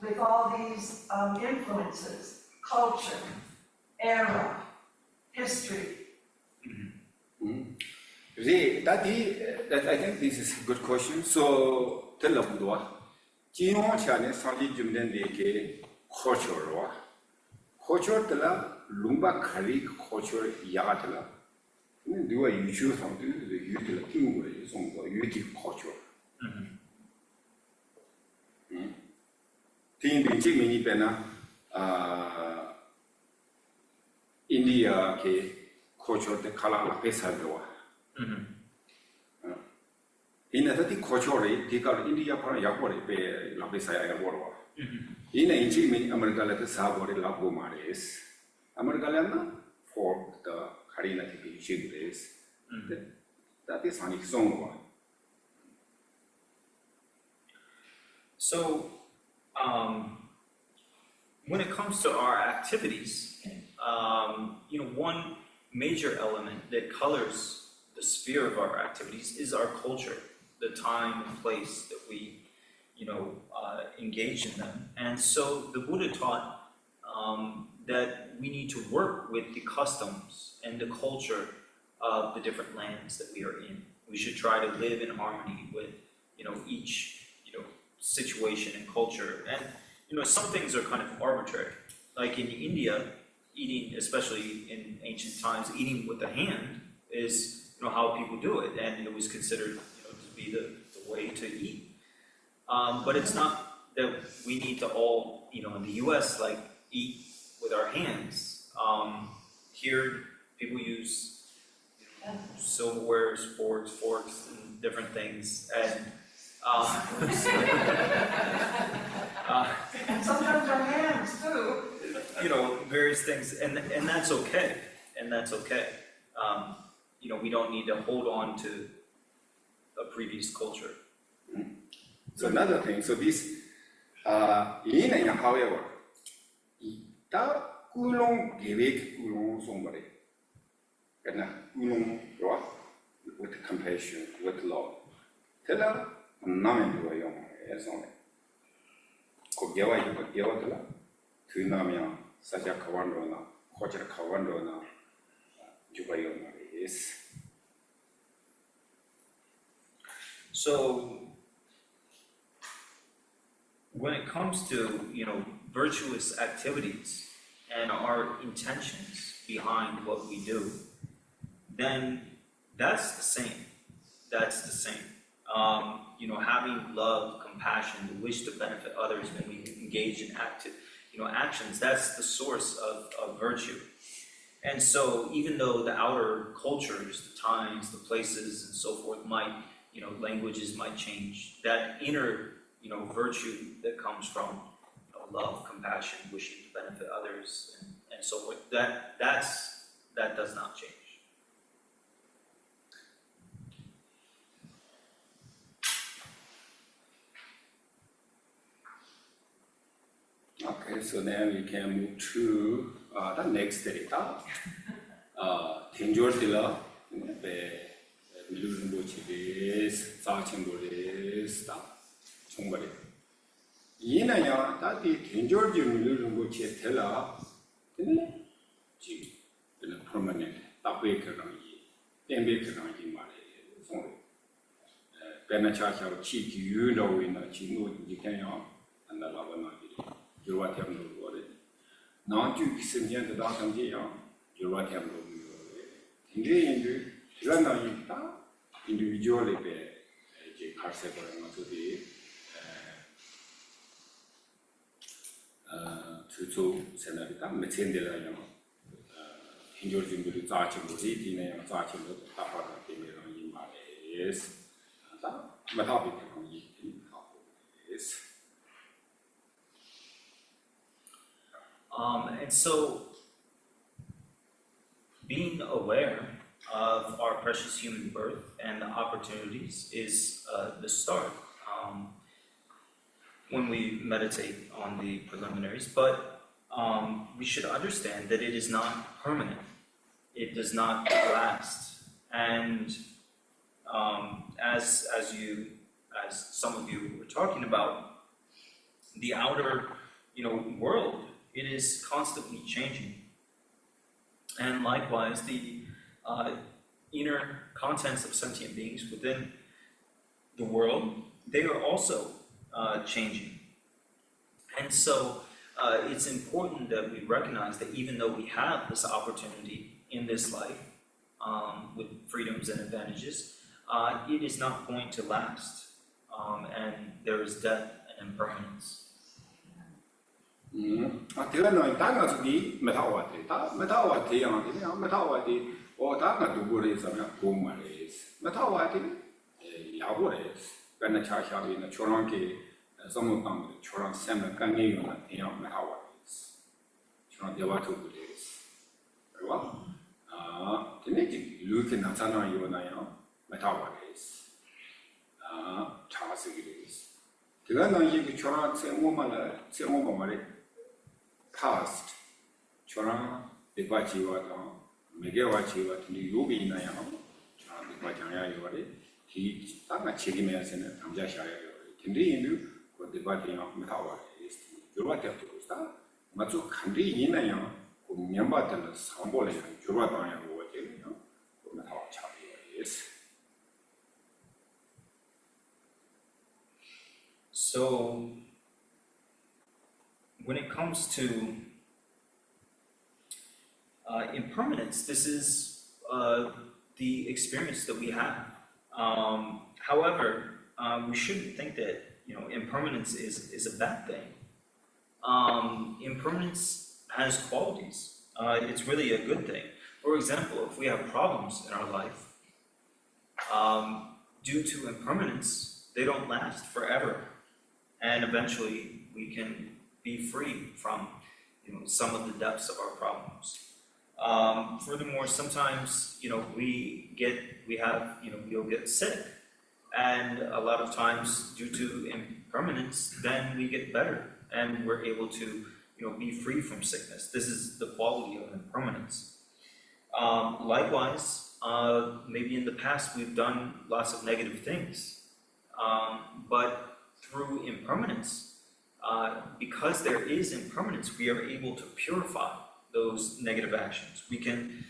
with all these influences, culture, era, history. That I think this is a good question. So, tell us what. Jino chane sanji jumden deke culture wa. Culture tela lumba khari culture yagatela. Do a YouTube something the YouTube English some YouTube culture. Tin binchi mini pena India ke culture the kala la pesa doa. In a culture, take out India for a yakori pay la pesa yawa. In a inchi mini America let us have what a labo mares. America for the Karina TV Shigres. That is on its own one. So, when it comes to our activities, one major element that colors the sphere of our activities is our culture, the time and place that we, engage in them. And so the Buddha taught that we need to work with the customs and the culture of the different lands that we are in. We should try to live in harmony with, each, situation and culture. And, some things are kind of arbitrary. Like in India, eating, especially in ancient times, eating with the hand is, how people do it. And it was considered, to be the way to eat. But it's not that we need to all, in the US, like, eat with our hands. Here, people use silverware, forks, and different things. And And sometimes our hands too. various things, and that's okay. And that's okay. We don't need to hold on to a previous culture. So another thing, so this in however, the kulong givik kulong somebody. Kulong with compassion, with love. Tell her, namin do young as only. Kogawa Yotala, Tunamia, Saja Kawandona, Kocha Kawandona, Jubayona is. So, when it comes to, virtuous activities and our intentions behind what we do, then that's the same. That's the same. Having love, compassion, the wish to benefit others when we engage in actions, that's the source of virtue. And so, even though the outer cultures, the times, the places, and so forth might, languages might change, that inner, virtue that comes from love, compassion, wishing to benefit others, and so forth, that does not change. Okay, so then we can move to the next data. Tenjordila, Milumbochis, Sachimbolis, Chumbari. Yinaya, that the Tenjordi Milumbochi tella, permanent, Tabekangi, Tembekangi Mari, Benachacha, Chiki, in a Chino, Jikanya, and the Lavana. You what have no worry. Now you send the Datan Jia, you what have no worry. Indeed, individually, a carceral to the Tucson Senator, Metendela, enjoy the Zachi, eating and Zachi, Tapa, in my days. But how become eating is. And so, being aware of our precious human birth and the opportunities is the start when we meditate on the preliminaries, but we should understand that it is not permanent. It does not last. And as some of you were talking about, the outer, world, it is constantly changing. And likewise, the inner contents of sentient beings within the world, they are also changing. And so it's important that we recognize that even though we have this opportunity in this life with freedoms and advantages, it is not going to last. And there is death and impermanence. Tiranoi Tanga to be Metawati, Metawati, Metawati, or Tanga to Buddhism, Pumaris, Metawati, Yaburis, Benachacha in the Choranki, some of them, Choran Sam Kangi, Metawatis, Choran Devatu Buddhist. Very well. Kinetic, looking at Sana Yonaya, Metawatis, Charasigiris. Tiranoi Choran, same woman, past Choran, the Bachiwata, Megawachiwa, Yubi Nayam, Choran, the Bachaya, he Tanga Chigimas and Tamjashaya, Kindi, what the Bachi of Metawa is Jurata to start, Matsu Kandi Inayam, who Nyambatan, Sambole, Jurata, or Metawa Chabi is. So, when it comes to impermanence, this is the experience that we have. However, we shouldn't think that impermanence is a bad thing. Impermanence has qualities. It's really a good thing. For example, if we have problems in our life, due to impermanence, they don't last forever, and eventually we can be free from some of the depths of our problems. Furthermore, sometimes we'll get sick, and a lot of times due to impermanence, then we get better and we're able to be free from sickness. This is the quality of impermanence. Likewise, maybe in the past we've done lots of negative things, but through impermanence, because there is impermanence, we are able to purify those negative actions. We can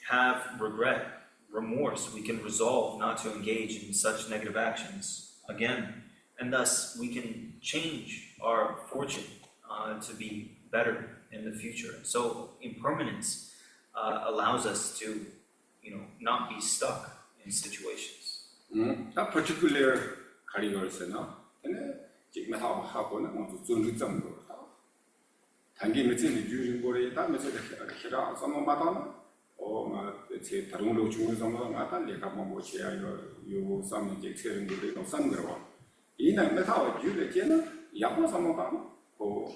have regret, remorse. We can resolve not to engage in such negative actions again, and thus we can change our fortune to be better in the future. So impermanence allows us to, not be stuck in situations. A particular category, no? Jigmetawa Hakona, want to Zunzum. Tangi Metin, using Boreta, Hira, some Madonna, or let's say Taruno Chumizama, Lekamochia, you some excelling the Sandra. In a Metawa, Julia Jenna, Yama Samobama, or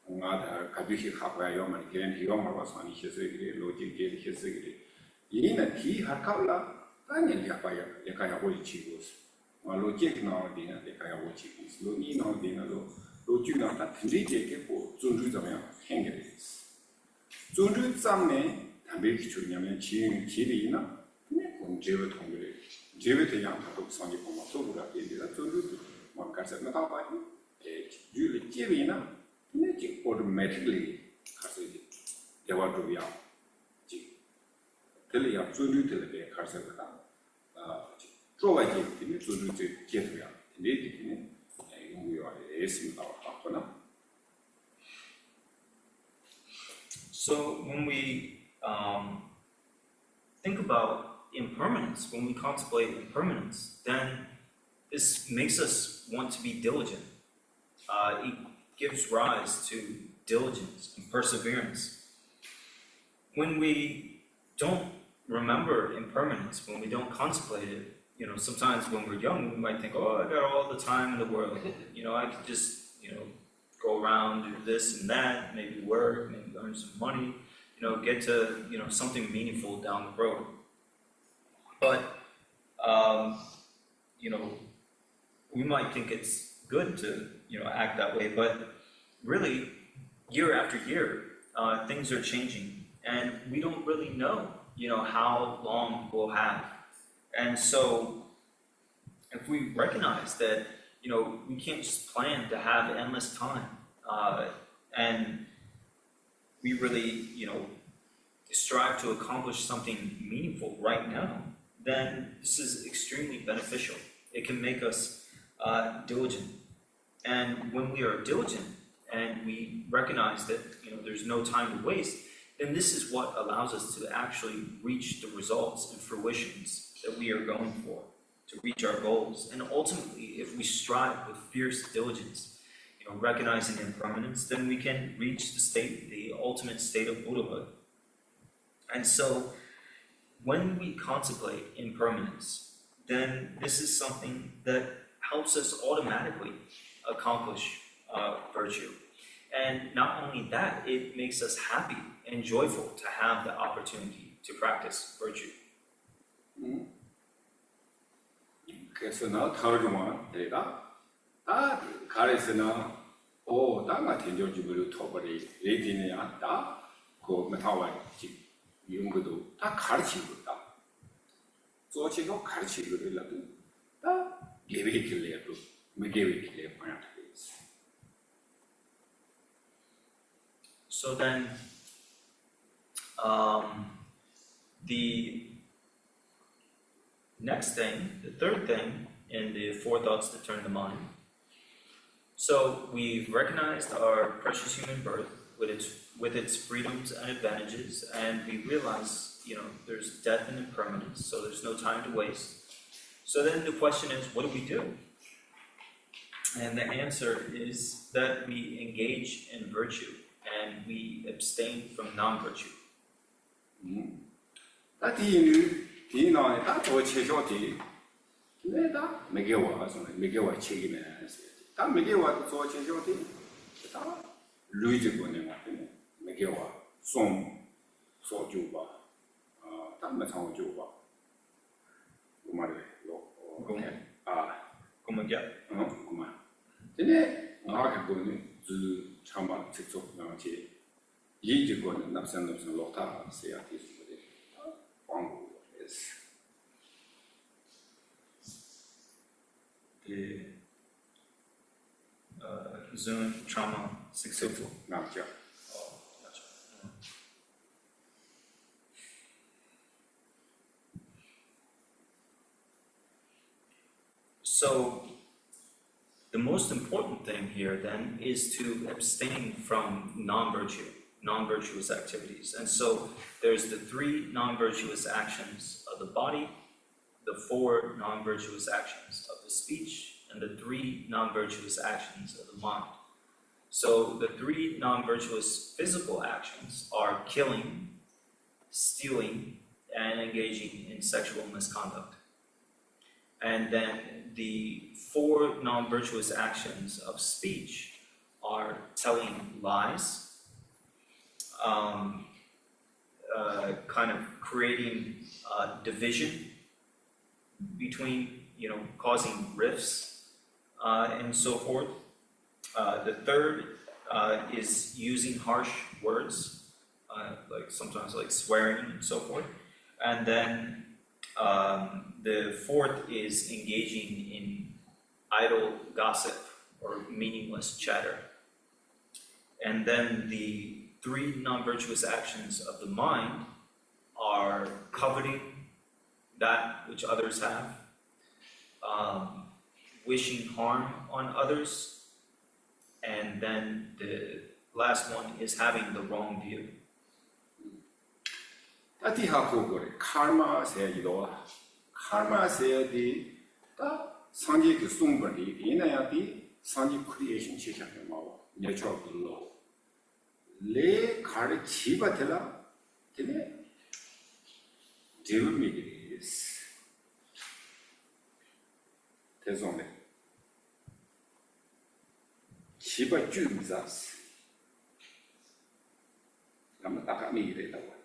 another Kabishi Hapayom and again, Hioma was on his logic gave his secretary. In a tea, Hakala, Daniel Yapaya, Yakaya Chigos. Logic now, dinner, the Kayawachi, Loni now, dinner, Lojuna, that Reject for Zunjuzam, Hengaris. Zunju Zamne, Tabik Chunyam, Chilina, Javet Hungary, Javet Young, Sonny Pomato, Zunju, one cassette Metapa, Julie Chivina, making automatically Cassette, Devadovia, Telia, Zunju Tele, Cassette. So when we think about impermanence, when we contemplate impermanence, then this makes us want to be diligent. It gives rise to diligence and perseverance. when we don't remember impermanence, when we don't contemplate it, sometimes when we're young, we might think, oh, I got all the time in the world. I could just, go around, do this and that, maybe work, maybe earn some money, get to, something meaningful down the road. But, we might think it's good to, act that way, but really, year after year, things are changing, and we don't really know, how long we'll have. And so, if we recognize that, we can't just plan to have endless time, and we really, strive to accomplish something meaningful right now, then this is extremely beneficial. It can make us diligent. And when we are diligent and we recognize that, there's no time to waste, then this is what allows us to actually reach the results and fruitions that we are going for, to reach our goals. And ultimately, if we strive with fierce diligence, recognizing impermanence, then we can reach the ultimate state of Buddhahood. And so, when we contemplate impermanence, then this is something that helps us automatically accomplish virtue. And not only that, it makes us happy and joyful to have the opportunity to practice virtue. 그래서 나 더주만 내가 다 가르스나 오 다가 텐조지불로 토버리 레디네야 다그 메타와지 이런 것도 다 가르치고 있다. 조치도 가르치고 있라도 다 예배길래도 매개회길래 봐야 돼. So then, the next thing, the third thing in the four thoughts that turn the mind. So we've recognized our precious human birth with its freedoms and advantages, and we realize, there's death and impermanence, so there's no time to waste. So then the question is, what do we do? And the answer is that we engage in virtue and we abstain from non-virtue. 디나에 다 조치셔지 내가 매개와 책임에 다 매개와 조치셔지 다 루이즈 보내는 거네 매개와 송 소주바 다 매상 주바 그 말에 Namgyal. 그만 근데 나가 보니 주 참아 직접 나지 이제거는 납산 로타 세야 되는 광고 The Zun trauma successful. 남자 Oh, gotcha. So the most important thing here then is to abstain from non-virtuous activities. And so there's the 3 non-virtuous actions of the body, the 4 non-virtuous actions of the speech, and the 3 non-virtuous actions of the mind. So the 3 non-virtuous physical actions are killing, stealing, and engaging in sexual misconduct. And then the 4 non-virtuous actions of speech are telling lies, kind of creating division between, causing rifts and so forth. The third is using harsh words, sometimes like swearing and so forth. And then the fourth is engaging in idle gossip or meaningless chatter. And then the 3 non-virtuous actions of the mind are coveting that which others have, wishing harm on others, and then the last one is having the wrong view. 따티하고 그래 카르마 세야기도 카르마 세야디 다 상지 그 송벌이 이나야디 상지 크리에이션 시작해 마오 내처블로 레 가르치바텔라 되네. 제음이기리스. 대성네. 시바 쭈미자스. 아마 딱아미 이래다고.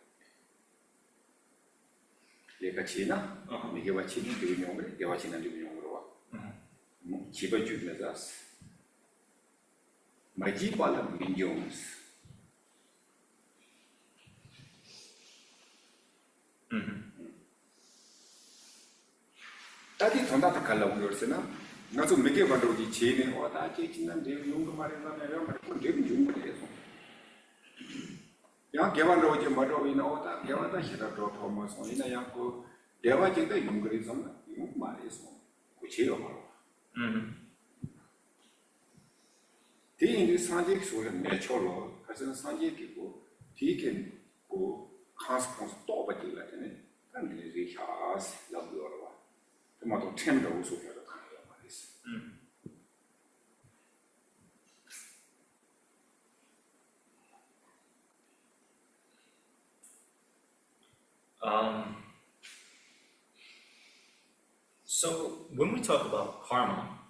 얘가 지나? 이게 와치는 리뷰용으로, 얘가 지나 리뷰용으로 와. 시바 쭈미자스. 마지발라 민종스. 다디 돈다도 갈라고 그러세나? 나도 몇개 받아오지 제네 와다 제치는 내 용도 말이나 내가 말고 내가 용도 해서. 야 개발로 이제 말로 이나 오다 개발다 싫어도 도모서 이나 야고 대화 제도 용거리서 용 말해서 구체로 말로. 대인의 상직 속에 내초로 가서 상직이고 뒤에 그 컨스퀀스 또 받을라 되네. 근데 이제 하스 라고요. 그만도 텐더 우소해도 가능해요 말이지. So when we talk about karma,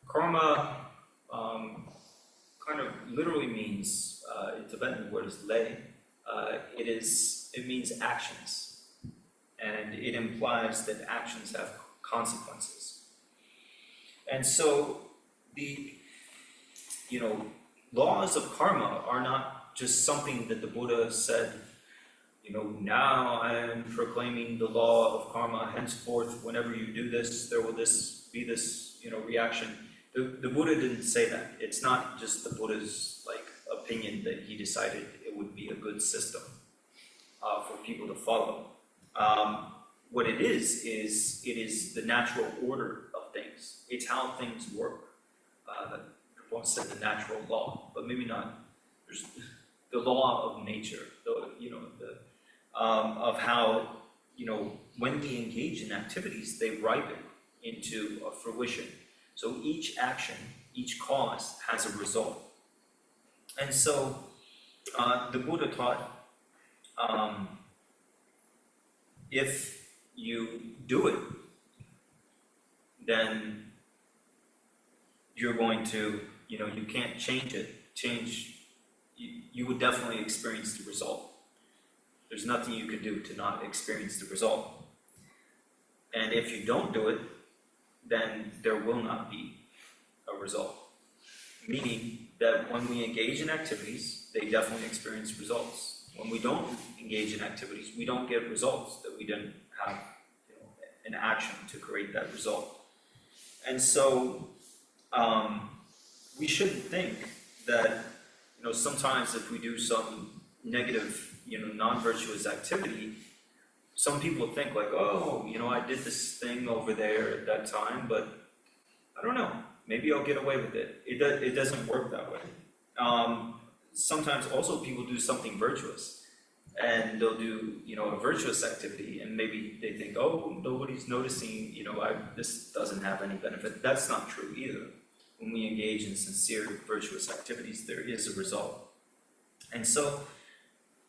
karma kind of literally means, in Tibetan the word is lei, it means actions, and it implies that actions have consequences. And so the, laws of karma are not just something that the Buddha said, now I am proclaiming the law of karma, henceforth, whenever you do this, there will be this, reaction. The Buddha didn't say that. It's not just the Buddha's, opinion that he decided it would be a good system for people to follow. What it is the natural order of things. It's how things work. Drupon said the natural law, but maybe not. There's the law of nature, of how, when we engage in activities, they ripen into a fruition. So each action, each cause has a result. And so the Buddha taught, if you do it, then you're going to, you can't change it. You would definitely experience the result. There's nothing you can do to not experience the result. And if you don't do it, then there will not be a result. Meaning that when we engage in activities, they definitely experience results. When we don't engage in activities, we don't get results, that we didn't have an action to create that result. And so we shouldn't think that sometimes if we do some negative, non-virtuous activity, some people think like, oh, I did this thing over there at that time, but I don't know, maybe I'll get away with it. It doesn't work that way. Sometimes also people do something virtuous, and they'll do, a virtuous activity, and maybe they think, oh, nobody's noticing, this doesn't have any benefit. That's not true either. When we engage in sincere virtuous activities, there is a result. And so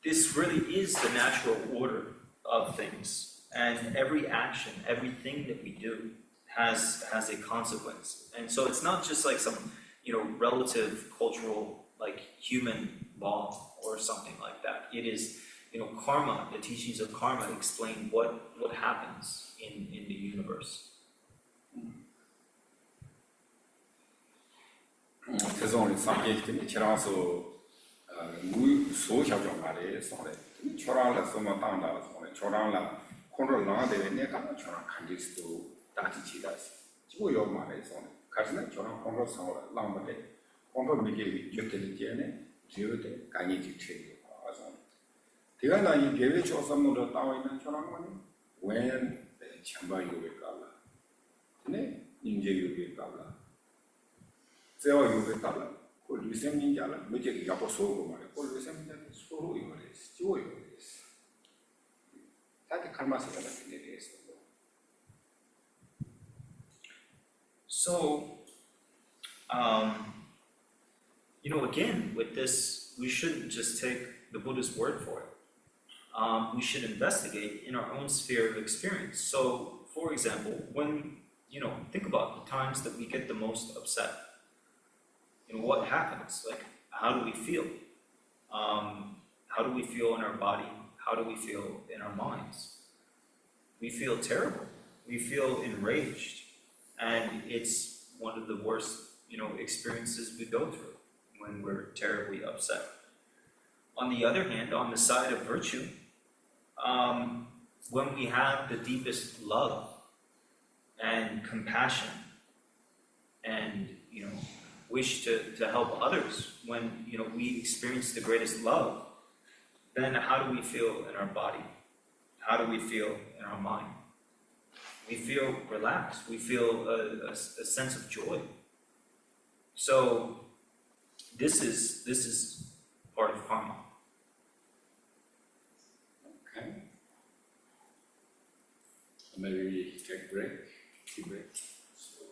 this really is the natural order of things, and every action, everything that we do has a consequence. And so it's not just like some, relative cultural, human law or something like that. It is, karma, the teachings of karma explain what happens in the universe. 대성을 상계했더니 지나서 소샤정 말에 소래 초랑라 소마 땅다 소래 초랑라 콘로 나데 내가 초랑 간지스도 다지치다스 지고요 말에 소래 가스는 초랑 콘로 상어 랑바데 콘로 미게 옆에 제네 지어데 간이지 체리 와서 대가 나이 개회 조선으로 따와 있는 초랑만이 웬 참바 요백깔라 네 인제 요백깔라 제와 요백깔라 그 루셈민자라 뭐지 야고 소고 말에 그 루셈민자는 소로 이거레스 지고 이거레스 다들 칼마스가 같은 데에서 So, again, with this, we shouldn't just take the Buddhist word for it. We should investigate in our own sphere of experience. So, for example, when, think about the times that we get the most upset. What happens? Like, how do we feel? How do we feel in our body? How do we feel in our minds? We feel terrible. We feel enraged. And it's one of the worst, experiences we go through when we're terribly upset. On the other hand, on the side of virtue, when we have the deepest love and compassion and, wish to help others, when, we experience the greatest love, then how do we feel in our body? How do we feel in our mind? We feel relaxed. We feel a sense of joy. So this is part of karma. Okay. Maybe we take break. Tea break. So,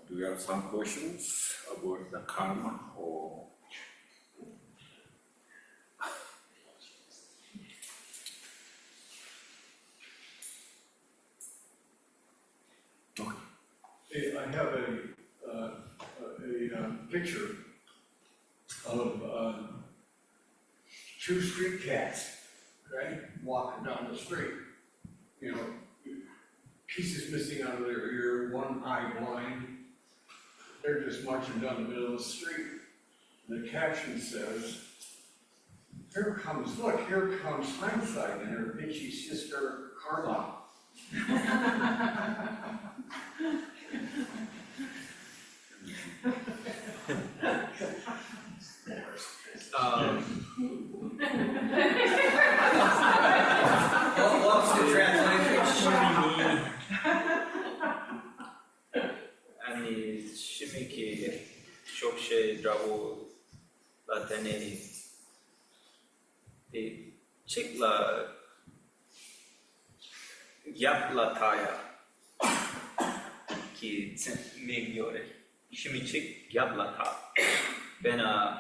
do you have some questions about the karma or? Hey, I have a picture of two street cats, right, walking down the street. Pieces missing out of their ear, one eye blind. They're just marching down the middle of the street. The caption says, here comes hindsight and her bitchy sister Karma. What's the translation? 아니 심히게 쇼셰라고 라테네 이 칙라 얍라타야 기 미교레 심히칙 얍라타 베나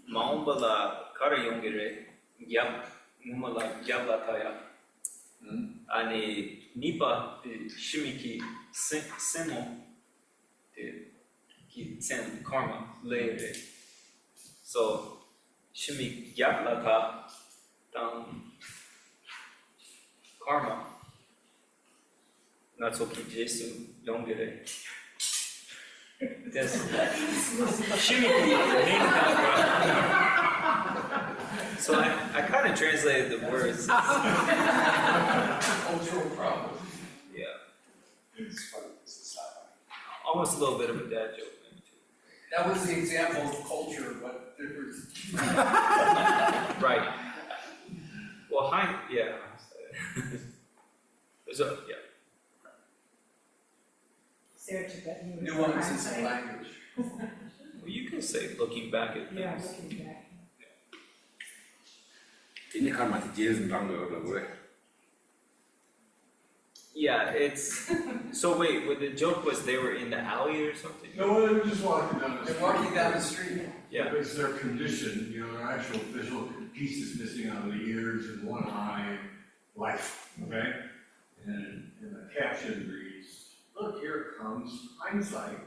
마음발라 카라 용게레 얍 무말라 얍라타야 아니 니파 심히키 세모 ki sen karma later. So shimmy yaplata down karma. Not so ki Jesu younger. That's shimmy So I kind of translated the words. Cultural problem. Yeah. It's funny, this is Almost a little bit of a dad joke. That was the example of culture, but there was. Right. Well, yeah. So, yeah. Is there a Tibetan word for Nuances hindsight? in language. Well, you can say looking back at Yeah, things. looking back. Ini karma Jesu dangga orang. Yeah, it's. So wait, the joke was they were in the alley or something? No, they were just walking down the street. They're walking down the street. Yeah. It's their condition, their actual visual pieces missing out of the ears and one eye, life, okay? And the caption reads, look, here comes hindsight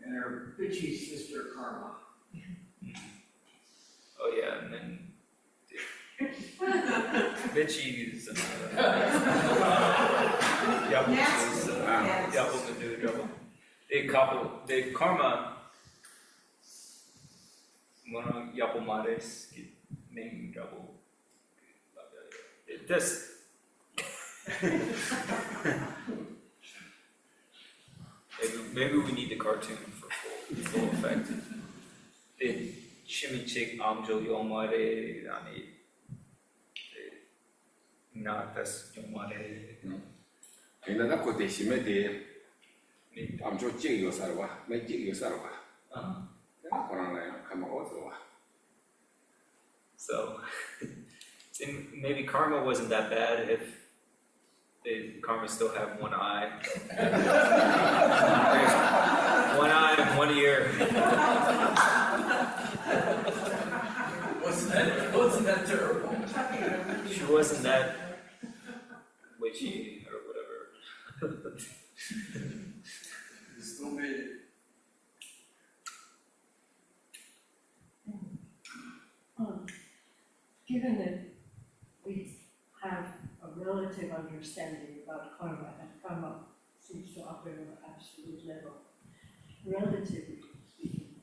and her bitchy sister Karma. Oh yeah, and then. Bitchy is the karma mono yapomares name double. This maybe we need the cartoon for full effect. The chimichik amjo yomare ani natas yomare. Kena nak kote sime de amjo cik yo sarwa, mai cik yo sarwa. Kena orang lain kama otro. So maybe karma wasn't that bad if karma still had one eye. One eye and one ear. Wasn't that terrible? She wasn't that witchy or whatever. You still made it. Given that we have a relative understanding about karma, and karma seems to operate on an absolute level, relatively speaking,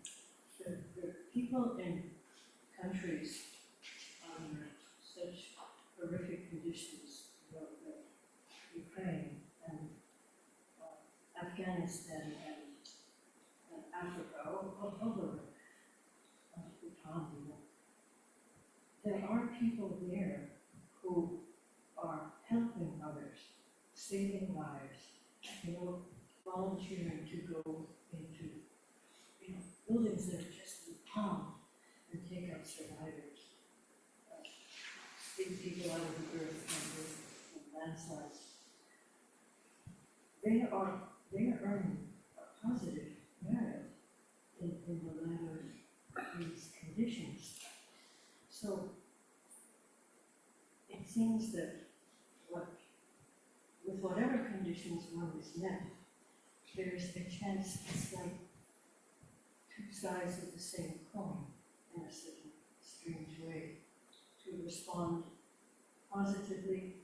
the people in countries under such horrific conditions, like Ukraine and Afghanistan and Africa, all over Bhutan, there are people there who are helping others, saving lives, volunteering to go into, buildings that are just bombed and take out survivors, dig people out of the earth and landslides. They are earning a positive merit in the light of these conditions. So it seems that with whatever conditions one is met, there is a chance, it's like two sides of the same coin in a certain strange way, to respond positively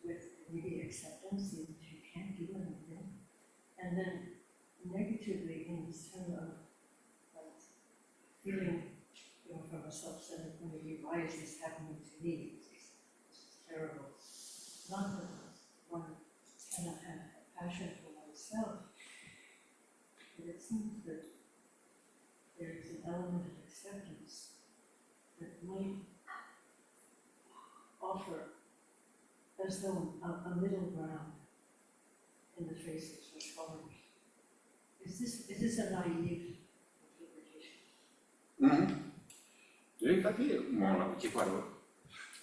with maybe acceptance that you can't do anything, and then negatively in this term of feeling, from a self-centered point of view, why is this happening to me? This is terrible. Not that one cannot have a passion for oneself, but it seems that there is an element of acceptance that might offer as though a middle ground in the face of such horrors. Is this a naive interpretation? 여기까지 뭐라고 기파로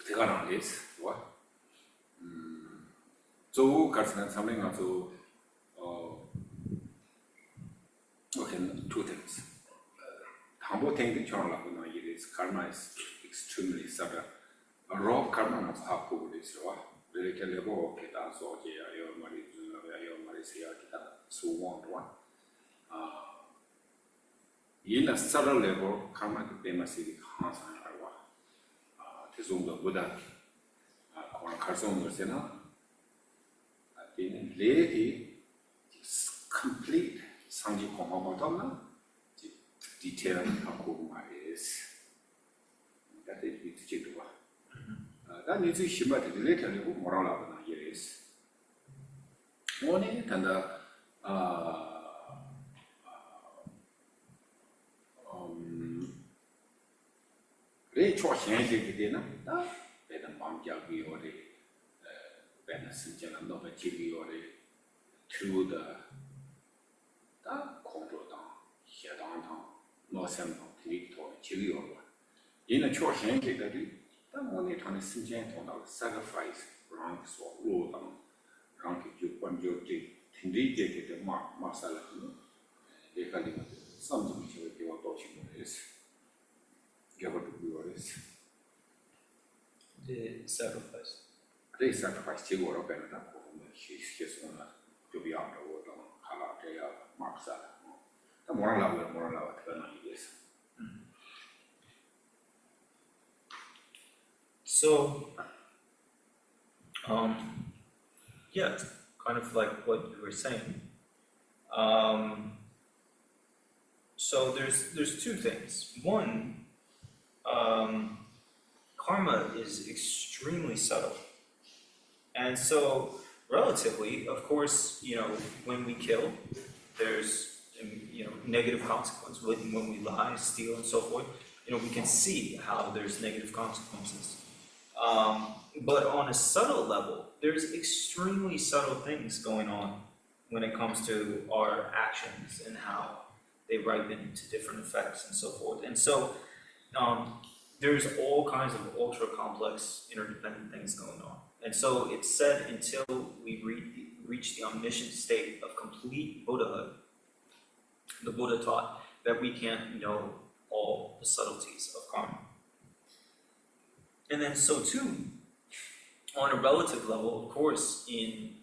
대가랑 레스 와. 저 같은 사람은 저 okay, two things. 한번 탱king 처럼라고 나 이래서 karma is extremely subtle. raw karma 나 하고 그래서 와. 이렇게 레고 기타 소지야 말이 주나요 말이 세야 기타 so on 와. in a subtle level, karma is famous in Hans and Arwa. Tizum the Buddha, Karson was in a lady complete Sanji Komamatona, detailed Hakuma is. That is with Chidua. That needs to shimmer the later Morala years. One and Ray Choshan did na, then a Namgyal or a Venison and not a chili or a through the control down, here downtown, no send to chili or one. In a Choshan did that only ton is Sinjan on our sacrifice, ranks or low down, rank you one your day, Tindri the Marsala, they can do something which you are talking is. The sacrifice. They sacrifice to go up and up his own to be out of water, Hala, Marksala. The more love, yes. So, yeah, kind of like what you were saying. So there's two things. One, karma is extremely subtle. And so, relatively, of course, when we kill, there's, negative consequences. When we lie, steal, and so forth, we can see how there's negative consequences. But on a subtle level, there's extremely subtle things going on when it comes to our actions and how they ripen into different effects and so forth. And so, there's all kinds of ultra complex interdependent things going on. And so it's said until we reach the omniscient state of complete Buddhahood, the Buddha taught that we can't know all the subtleties of karma. And then so too, on a relative level, of course, in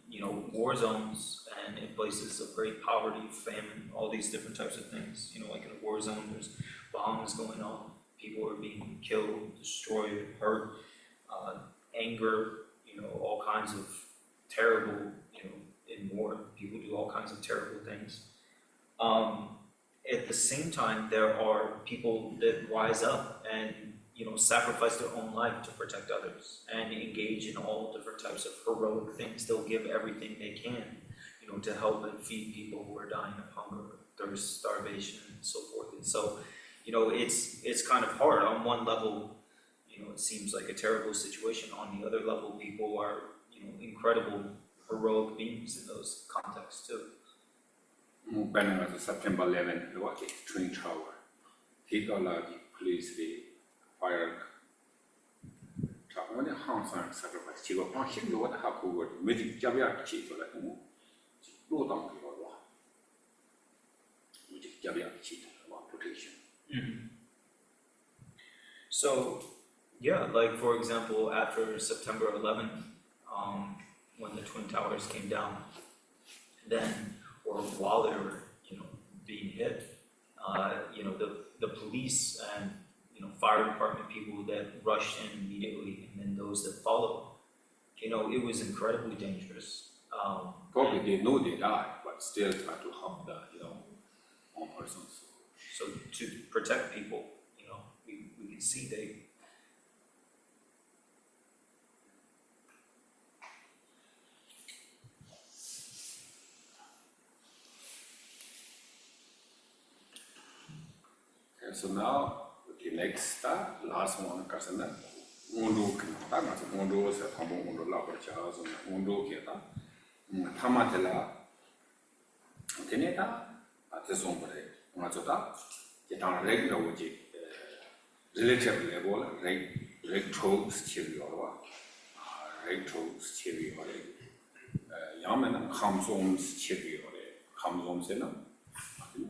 war zones and in places of great poverty, famine, all these different types of things. Like in a war zone, there's bombs going on, people are being killed, destroyed, hurt, anger, all kinds of terrible, in war, people do all kinds of terrible things. At the same time, there are people that rise up and sacrifice their own life to protect others and engage in all different types of heroic things. They'll give everything they can, to help and feed people who are dying of hunger, thirst, starvation, and so forth. And so, it's kind of hard. On one level, it seems like a terrible situation. On the other level, people are, incredible heroic beings in those contexts too. Banning as September 11th, the Twin Tower. Hitola, police, the fire. When the house and sacrifice, she was not him, what happened with magic Javia chief, like low down people. Magic Javia chief about protection. So, yeah, like for example, after September 11th, when the Twin Towers came down, then, or while they were, being hit, the police and, fire department people that rushed in immediately, and then those that followed, it was incredibly dangerous. Probably they know they died, but still try to help the, one person. So to protect people, we can see they. Okay, so now the next last one, person that Mundu can Mundu is a common Mundu Labarchas and Mundu Keta, Tamatela, Teneta, at the Sombre, Mazota, get on regular with relative level, retros chiliora, retros chiliore, Yaman, Hamsons chiliore, Hamsons in them,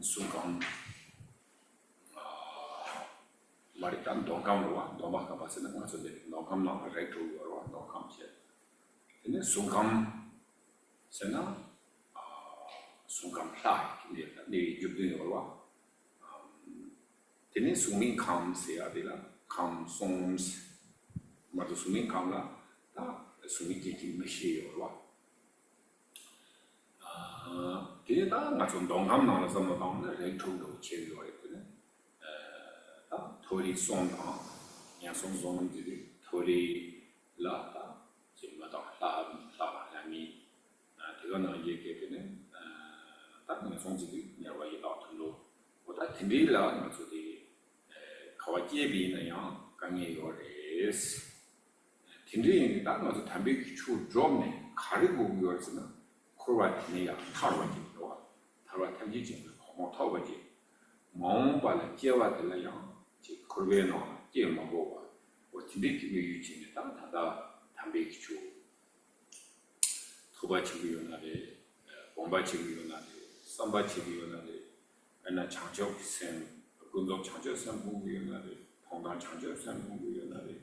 Sukan. Maritan don't come to one, don't back up as in the ones of the no come now, right to your one, don't come yet. Then soon come Sena, soon come fly, the Jupin or one. Then soon comes the Adila, come songs, Matusumi come la, Sumi taking machine or one. Data, not on don't come now, some of them, right to the cherry or Tori song, Yansong song, Tori la, Jimata, Lami, Tigana Yake, that in songs never out to know. What I can do to the Kawaji in a young, Gangi or is Tindri, that was a Tambik true drum, Karibu yours, Kurat, Tarwati, Taratamji, Motawaji, Mamba, Java de la Young. Koreano, dear Magoa, or Tibet using it, Tambik Chu, Tubachi Yunade, Bombachi Yunade, Sambachi Yunade, and a Chanjo Sam, Gundo Chanjo Sam Bungu Yunade, Pondan Chanjo Sam Bungu Yunade,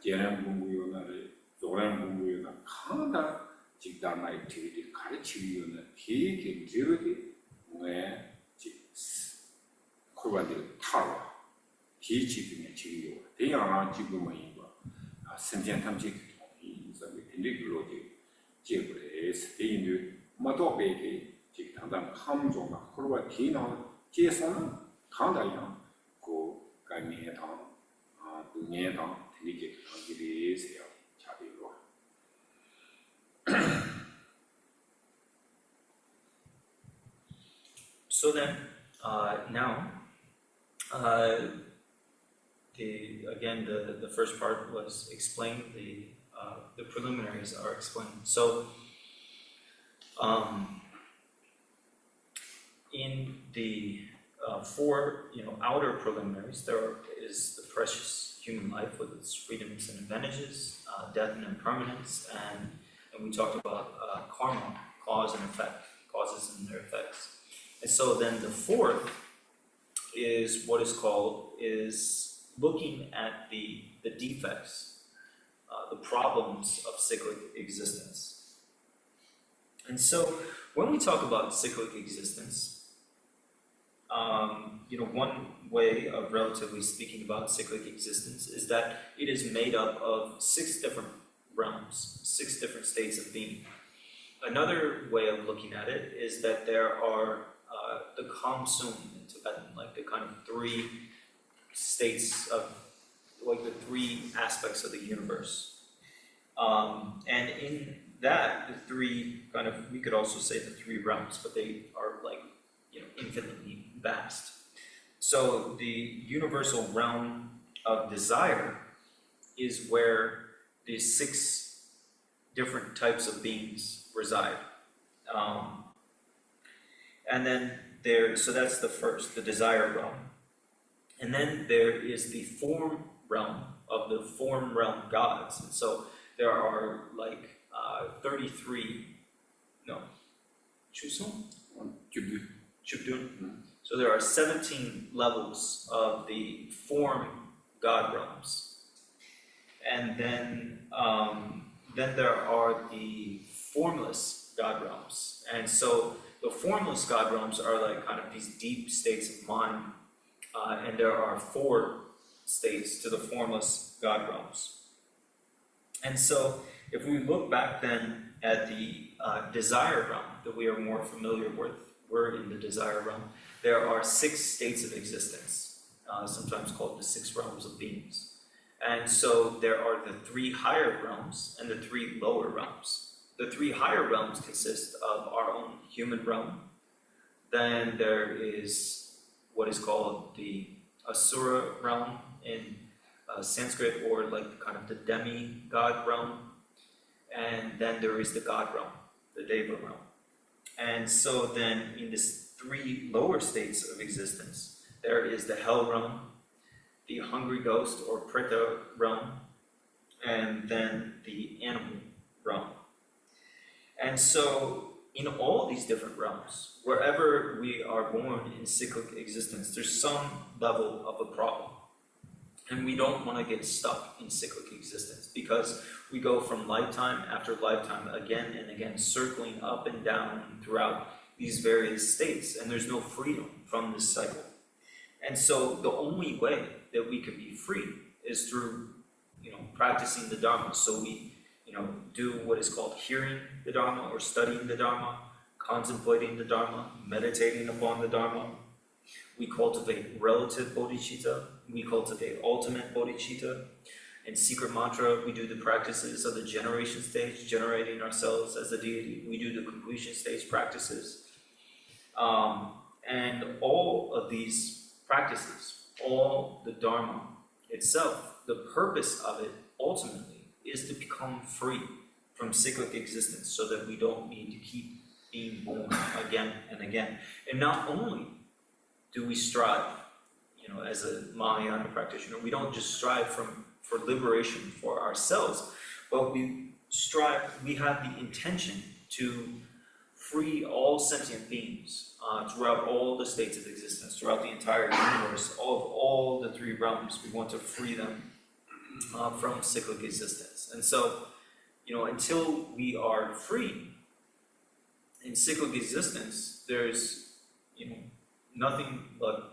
Jeram Bungu Yunade, Zoram Bungu Yunade, Kanda, Jigdana activity, Karachi Yunade, he can do it where Korean Tower. Teaching a chill, they are not Jiguma, Sentian Tamjik, is a Pindiculogy, Jibres, they knew Mato Baby, Jigtandam, Hamzona, Kurwatina, Jason, Kandayan, go Ganietan, Dunietan, Ticket, it is here, Chabiro. So then, now, the first part was explained, the preliminaries are explained. So, in the four, outer preliminaries, there is the precious human life with its freedoms and advantages, death and impermanence, and we talked about karma, cause and effect, causes and their effects. And so then the fourth is what is looking at the defects, the problems of cyclic existence. And so when we talk about cyclic existence, one way of relatively speaking about cyclic existence is that it is made up of 6 different realms, 6 different states of being. Another way of looking at it is that there are the Kamsun in Tibetan, like the kind of 3 states of, like the 3 aspects of the universe. And in that, the 3 kind of, we could also say the 3 realms, but they are like, infinitely vast. So the universal realm of desire is where the 6 different types of beings reside. And then so that's the first, the desire realm. And then there is the form realm of the form realm gods. And so there are like 33, no, Tucson? Chubdun. So there are 17 levels of the form god realms. And then there are the formless god realms. And so the formless god realms are like kind of these deep states of mind. And there are 4 states to the formless god realms. And so if we look back then at the desire realm that we are more familiar with, we're in the desire realm, there are 6 states of existence, sometimes called the 6 realms of beings. And so there are the 3 higher realms and the 3 lower realms. The 3 higher realms consist of our own human realm. Then there is what is called the Asura realm in Sanskrit, or like kind of the demi-god realm. And then there is the god realm, the Deva realm. And so then in these 3 lower states of existence, there is the hell realm, the hungry ghost or preta realm, and then the animal realm. And so in all these different realms, wherever we are born in cyclic existence, there's some level of a problem. And we don't want to get stuck in cyclic existence, because we go from lifetime after lifetime again and again, circling up and down throughout these various states, and there's no freedom from this cycle. And so the only way that we can be free is through, practicing the Dharma. So we, do what is called hearing the Dharma, or studying the Dharma, contemplating the Dharma, meditating upon the Dharma. We cultivate relative bodhichitta, we cultivate ultimate bodhichitta. In secret mantra, we do the practices of the generation stage, generating ourselves as the deity. We do the completion stage practices. And all of these practices, all the Dharma itself, the purpose of it ultimately is to become free from cyclic existence, so that we don't need to keep being born again and again. And not only do we strive, as a Mahayana practitioner, we don't just strive for liberation for ourselves, but we have the intention to free all sentient beings throughout all the states of existence, throughout the entire universe, of all the 3 realms. We want to free them from cyclic existence. And so, until we are free in cyclic existence, there's, nothing but,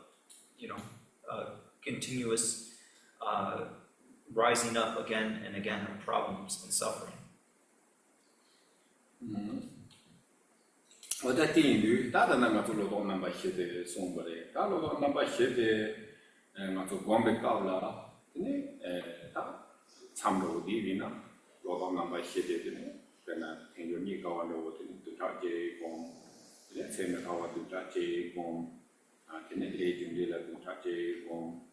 continuous rising up again and again of problems and suffering. 我在电影里，大的那个做劳动那么写的送过来，大劳动那么写的，我做光被搞了，呢，他参谋的里呢，劳动那么写的呢，可能很多你搞完了，我的都找这工，呢，才能搞完都找这工，可能累进来了都找这工，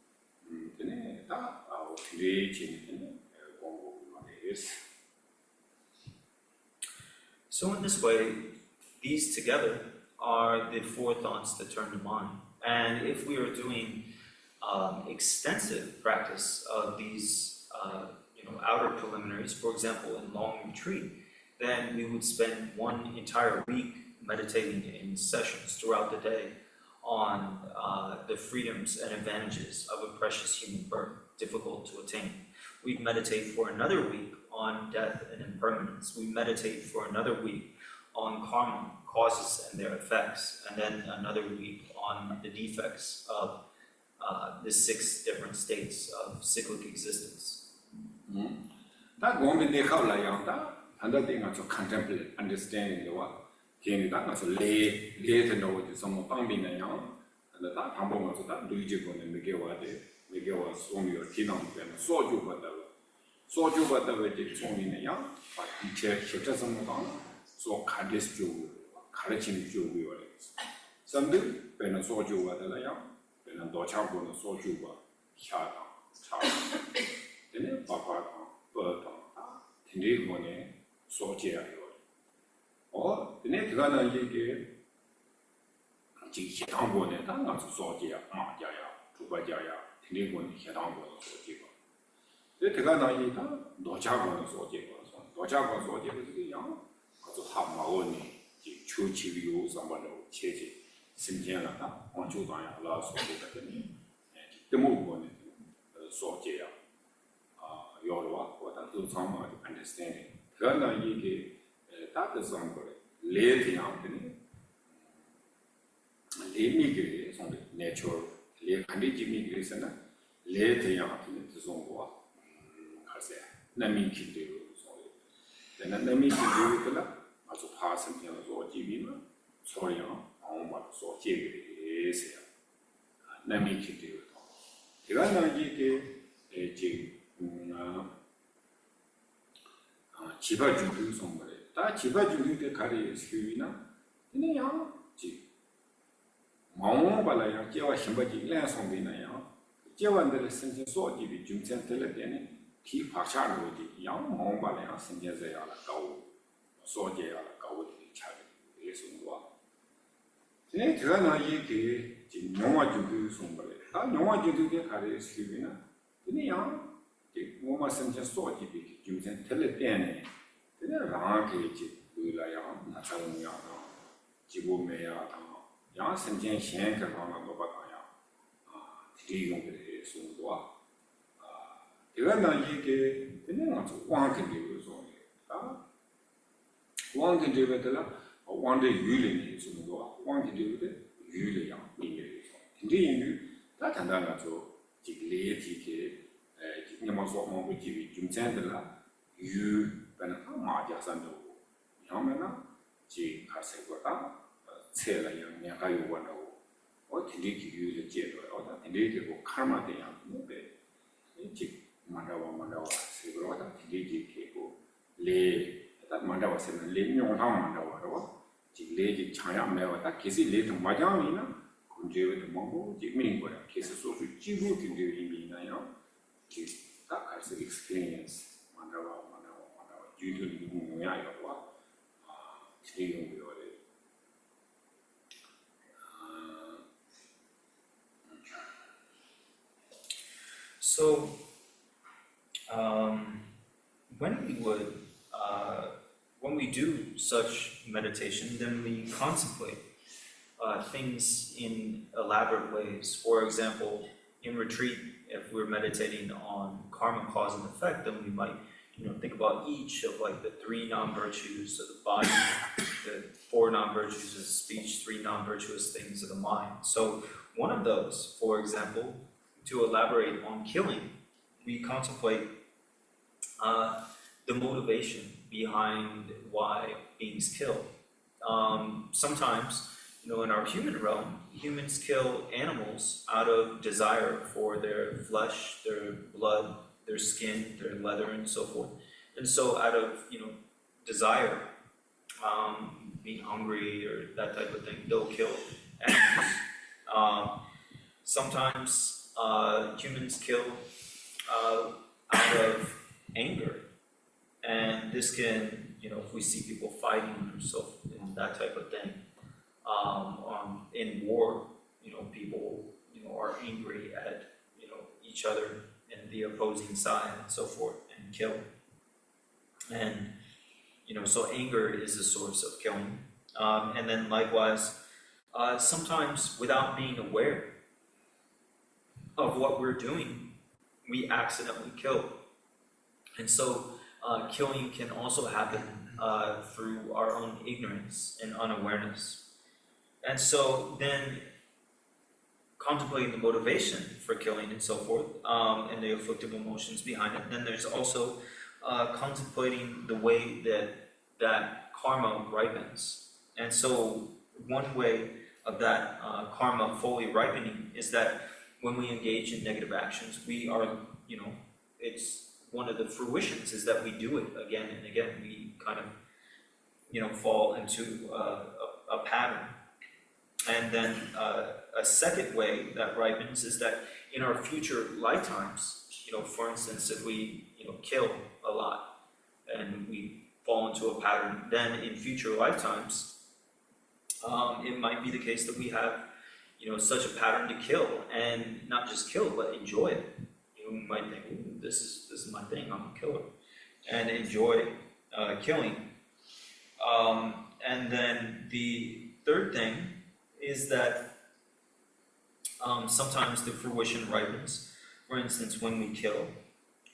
可能他累进可能工我也是。 So in this way, these together are the 4 thoughts that turn the mind. And if we are doing extensive practice of these, outer preliminaries, for example, in long retreat, then we would spend 1 entire week meditating in sessions throughout the day on the freedoms and advantages of a precious human birth, difficult to attain. We meditate for another week on death and impermanence. We meditate for another week on karma, causes and their effects, and then another week on the defects of the 6 different states of cyclic existence. That woman they call like that, another thing also contemplate, understanding the what. Can that also lay to know the some of in a young, and the that humble also that Luigi and Miguel was only a tin on them, so you but the way it's only in a young, but he checked some of them, so Kadis Jew, Karachin Jew, we were. Someday, when I saw you at the young, when I thought I was so you were, Chad, then Papa, Bird, Tindy, so cheer. Or the next Gana Yigi Chitango, and not so dear, Majaya, Tubajaya, Tindigon, Hitango, so dear. The Tagana Yita, Dochago, so dear, Dochago, so dear, the young, also have my own, Chu Chivu, someone of Chechi, Sinjana, on Chudaya, last of the move on so dear. Yorwa, what I do some understanding. Gana Yigi. That is on the late young, late migration, on the natural, late condition migration, late young, the zone war. Nami can do then let me do it as a person or Jimmy, sorry, on what so is here. Nami can do it. The Gana Yigi, a Jim Chiba Judu somebody. 다 지바 중국의 가리 수위나 그냥 지 마음 발라야 제와 심바지 랜송되나요 제와들 생진 소지비 중cent들 때는 티 파샤로지 양 마음 발라야 생진자야 가오 소제야 가오의 차이 예수와 네 들어나 이게 지 영화 중국 송발에 다 영화 중국의 가리 수위나 그냥 이 뭐마 생진 소지비 중cent들 때는 그냥 랑게지 의라야 나타나야 지고매야 양 생전 현행가나 도바다야 드리용들의 송도와 이거는 이게 그냥 아주 왕근되고 소리다 왕근되면들라 왕의 유리니 송도와 왕근되고 유리야 이게 근데 이 다 단단하죠 지레티게 그냥 뭐 지비 좀 챈들라 유 when a Maja Sando, Yamana, G. Carsegota, Sela Yang Yakayu Wano, or Tindiki use a jet or that Tindiki Karma de Yang, Mandawa, Segota, Tindiki Kiko, Lay, that Mandawa said, Ling Yong Mandawa, Lady China Mel, that Kissy later Majamina, conjure with Mongo, Jimmy, where cases so Jibu can do in Mina, that has experience, Mandawa. Usually, we are what today we are. So, when we do such meditation, then we contemplate things in elaborate ways. For example, in retreat, if we're meditating on karma, cause, and effect, then we might think about each of like the 3 non-virtues of the body, the 4 non-virtues of speech, 3 non-virtuous things of the mind. So one of those, for example, to elaborate on killing, we contemplate the motivation behind why beings kill. Sometimes, in our human realm, humans kill animals out of desire for their flesh, their blood, their skin, their leather, and so forth. And so out of, desire, being hungry or that type of thing, they'll kill animals. Sometimes humans kill out of anger. And this can, if we see people fighting or so, and that type of thing. In war, people, are angry at, each other and the opposing side and so forth, and kill. And, so anger is a source of killing. And then likewise, sometimes without being aware of what we're doing, we accidentally kill. And so killing can also happen through our own ignorance and unawareness. And so then contemplating the motivation for killing and so forth, and the afflictive emotions behind it, then there's also contemplating the way that karma ripens. And so one way of that karma fully ripening is that when we engage in negative actions, we are, it's one of the fruitions is that we do it again and again. We kind of, fall into a pattern. And then a second way that ripens is that in our future lifetimes, for instance, if we, kill a lot and we fall into a pattern, then in future lifetimes, it might be the case that we have, such a pattern to kill, and not just kill, but enjoy it. You might think, ooh, this is my thing, I'm a killer, and enjoy killing. And then the third thing is that sometimes the fruition ripens, for instance, when we kill,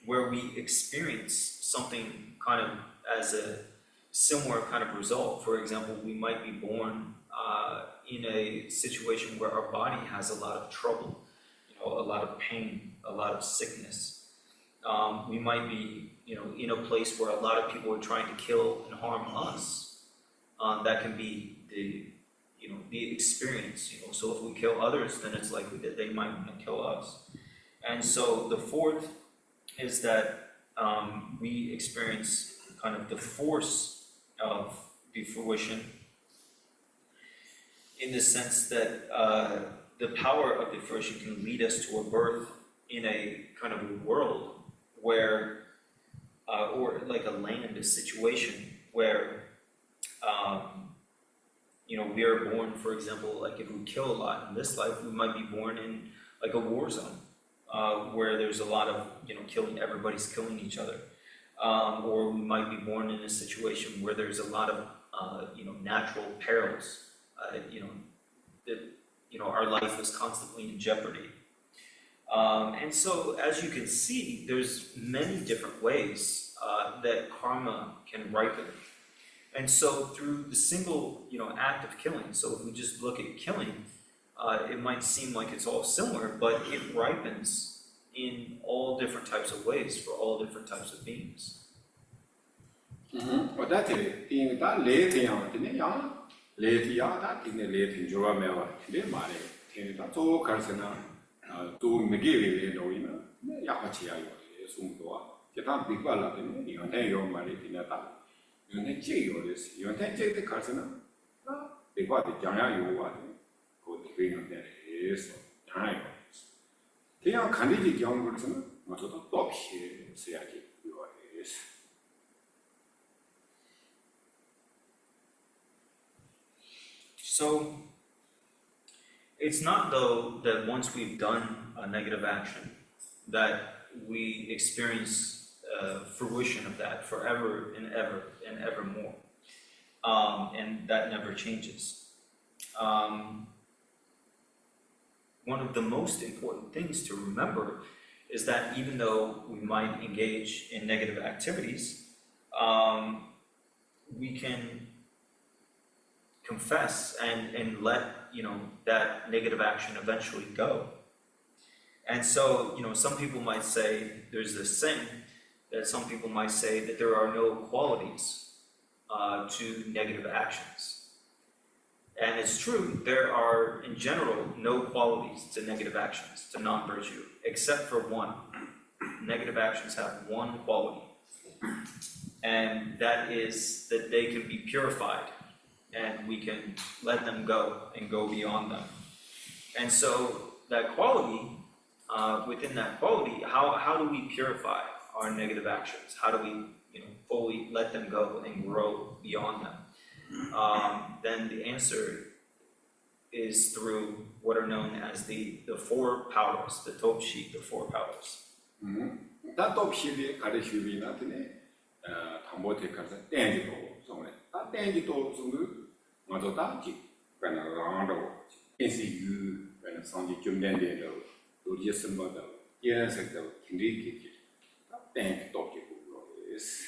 where we experience something kind of as a similar kind of result. For example, we might be born in a situation where our body has a lot of trouble, a lot of pain, a lot of sickness. We might be, in a place where a lot of people are trying to kill and harm us. That can be the experience, So if we kill others, then it's likely that they might want to kill us. And so the fourth is that we experience kind of the force of the fruition, in the sense that the power of the fruition can lead us to a birth in a kind of a world where, or like a land, a situation where, we are born, for example, like if we kill a lot in this life, we might be born in like a war zone, where there's a lot of, killing, everybody's killing each other. Or we might be born in a situation where there's a lot of, natural perils, that, our life is constantly in jeopardy. And so, as you can see, there's many different ways that karma can ripen. And so, through the single, act of killing, so if we just look at killing, it might seem like it's all similar, but it ripens in all different types of ways for all different types of beings. That's it. In that late young, late young, that in the late Jova, the Mare, to Carsena, to Miguel, Yapachia, Sumdoa, Japan Big Balla, you take your money in a time. You take this, you take the Carsena, because the Jana you want, go to bring on there is time. They are candidate young person, not to top here, say I give you is. So, it's not though that once we've done a negative action that we experience fruition of that forever and ever and evermore, and that never changes. One of the most important things to remember is that even though we might engage in negative activities, we can confess and let that negative action eventually go. And so some people might say, there's this saying that some people might say that there are no qualities to negative actions. And it's true, there are in general no qualities to negative actions, to non-virtue, except for one. Negative actions have one quality, and that is that they can be purified, and we can let them go and go beyond them. And so that quality, within that quality, how do we purify our negative actions? How do we fully let them go and grow beyond them? Then the answer is through what are known as the four powers, the topshi, the four powers. That topshi 가르치기 나한테 담보테 가서 땡기도 somewhere. 다 땡기도 somewhere. 맞아 다 지. kind of around NCU, kind of Sanji Jumden, or just some other, yes, like the Hindi, thank Dr. Yes.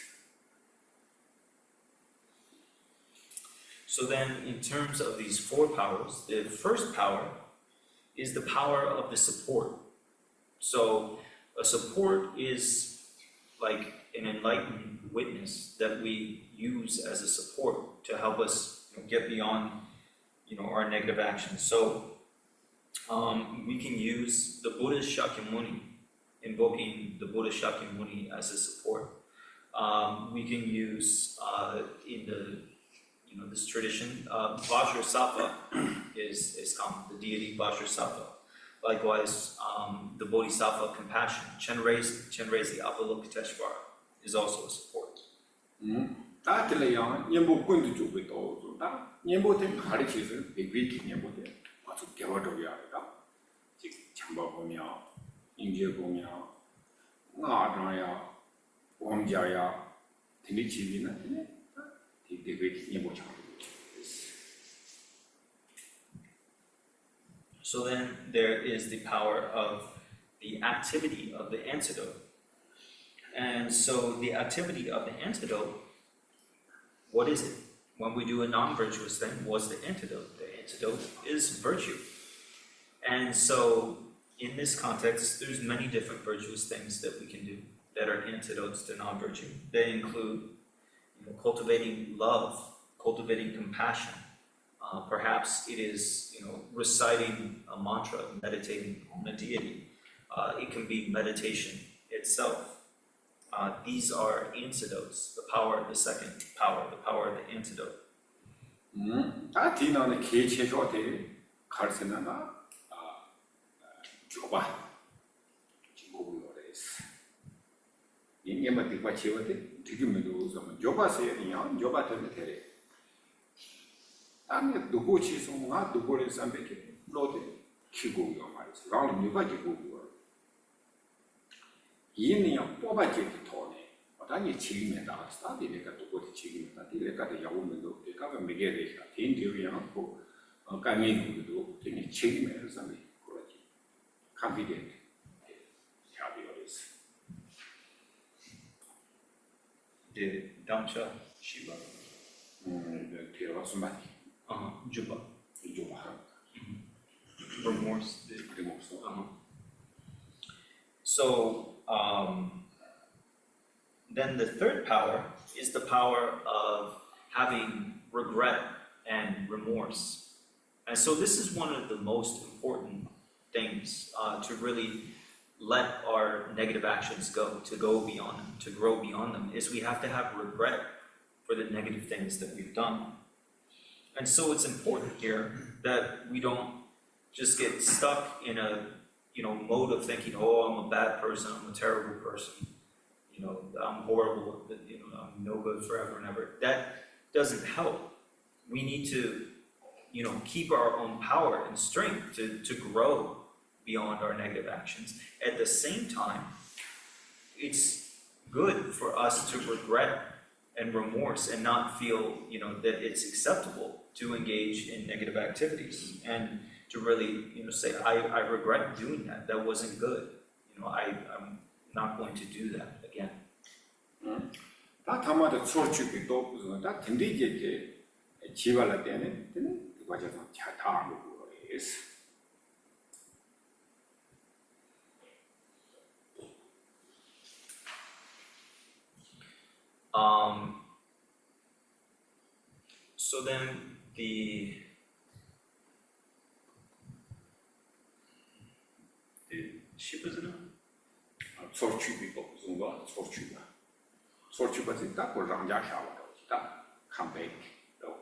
So then, in terms of these 4 powers, the first power is the power of the support. So a support is like an enlightened witness that we use as a support to help us get beyond our negative actions. So we can use the Buddhist Shakyamuni, invoking the Buddhist Shakyamuni as a support. We can use in the this tradition, Vajrasattva is common, the deity Vajrasattva. Likewise, the Bodhisattva compassion, Chenrezig Avalokiteshvara, is also a support. 다 들려요. 연보권도 주고 또 다. 연보된 가르치는 비비기 연보된 아주 개화적이야. 즉 참바보냐, 인제보냐, 나라야, 왕자야, 등리치기는 비비기 연보죠. So then there is the power of the activity of the antidote. And so the activity of the antidote, what is it? When we do a non-virtuous thing, what's the antidote? The antidote is virtue. And so in this context, there's many different virtuous things that we can do that are antidotes to non-virtue. They include cultivating love, cultivating compassion. Perhaps it is reciting a mantra, meditating on a deity. It can be meditation itself. These are antidotes, the power of the second power, the power of the antidote. 다 뒤나는 개체조대 가르치나가 줘봐 지고를 그랬어. 인간만 되고 치워대 지금도 좀 줘봐서요. 줘봐 되면 돼. 아니 누구 치송아 누구를 삼백해 로데 키고요 말이지. 라는 누가 키고요. 이는요 뽑아지기 돈에 어단이 책임에 나가서 내가 누구한테 책임을 다 내가 야구면도 내가 매게 되니까 개인적으로 고 강의도 되게 책임을 해서 그렇지 컨피던트 자비로스 The Damcha Shiva. 대화 수마디 Juba. 이조하 Remorse. remorse So then the third power is the power of having regret and remorse. And so this is one of the most important things to really let our negative actions go, to go beyond them, to grow beyond them, is we have to have regret for the negative things that we've done. And so it's important here that we don't just get stuck in a mode of thinking, oh, I'm a bad person, I'm a terrible person, I'm horrible, I'm no good forever and ever. That doesn't help. We need to, keep our own power and strength to grow beyond our negative actions. At the same time, it's good for us to regret and remorse and not feel, that it's acceptable to engage in negative activities and to really, say, I regret doing that. That wasn't good. I'm not going to do that again. 다 담아도 소축이 또 무슨 다 든디게 지발할 때는 그거죠. 다 알고 있어. So then the Shibazana? 소축이 또 무슨 거 소축이 소축이 딱 고랑자 샤워로 딱 컴백 또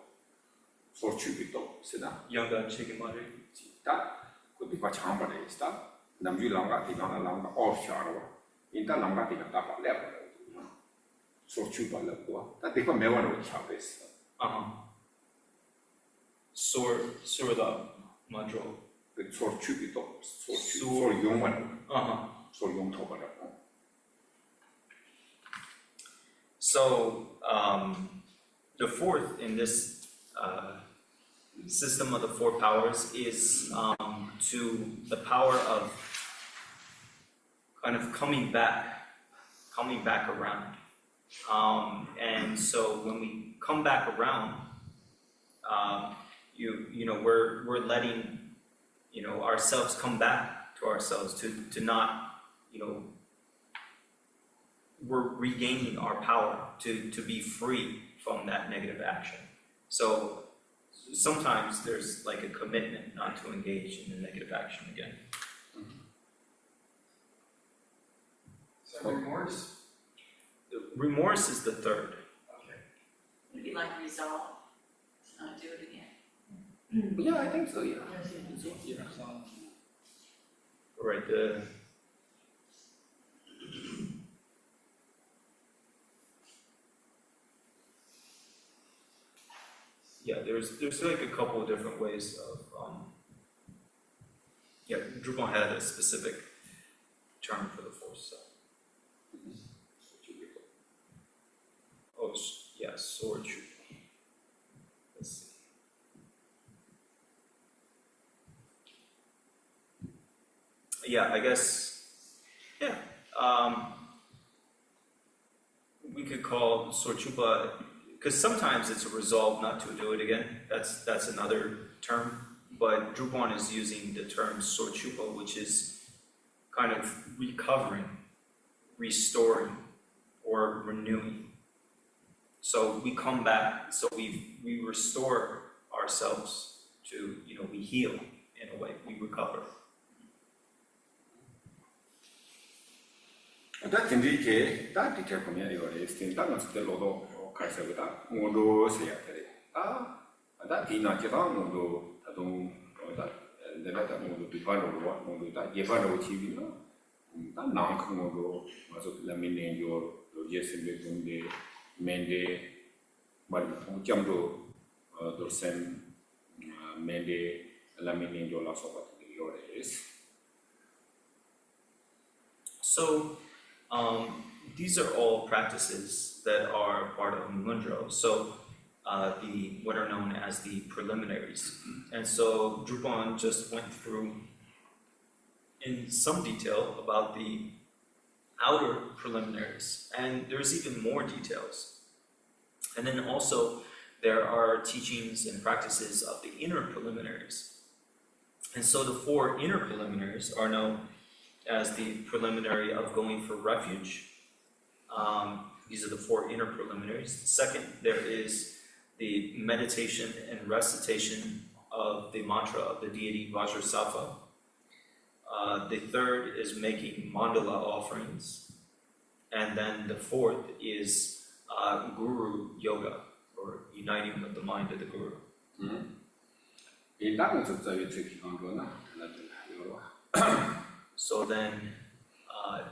소축이 또 쓰다 Yanga Chigimari. 딱 그디가 참바래 있다 남주랑가 디가나 랑가 오프샤로 인다 랑가 디가 딱 발레버려 소축이 발레고 딱 디가 매원으로 샤베스 Surda Madro. 그 소축이 또 소축 용만 소용 토바라고. So the fourth in this system of the four powers is to the power of kind of coming back around. And so when we come back around, we're letting, ourselves come back to ourselves, to not, we're regaining our power to be free from that negative action. So sometimes there's like a commitment not to engage in the negative action again. So remorse? Remorse is the third. Okay. Maybe like resolve to not do it again. Yeah, I think so, yeah. Right, there's like a couple of different ways of, Drupon had a specific term for the force, so. Oh, sword chupa. Let's see. Yeah, I guess, we could call sword chupa, because sometimes it's a resolve not to do it again. That's another term. But Drupon is using the term sword chupa, which is kind of recovering, restoring, or renewing. So we come back, so we restore ourselves to, we heal in a way, we recover. That indicate that the community or is in that the Lodo or Kaisavita, Modo Sayakari. That in Nakita Modo, Adon, or that the letter Modo Pipano, Modo that Yevano Chivino, that Nank Modo, was of Lamine, your Jason Betunde, Mende, but Jamdo, Dorsen, Mende, Lamine, your loss of what the is. So, these are all practices that are part of Mundro. So, what are known as the preliminaries. And so Drupon just went through in some detail about the outer preliminaries, and there's even more details. And then also there are teachings and practices of the inner preliminaries. And so the four inner preliminaries are known as the preliminary of going for refuge. These are the four inner preliminaries. Second, there is the meditation and recitation of the mantra of the deity Vajrasattva. The third is making mandala offerings. And then the fourth is guru yoga, or uniting with the mind of the guru. So then,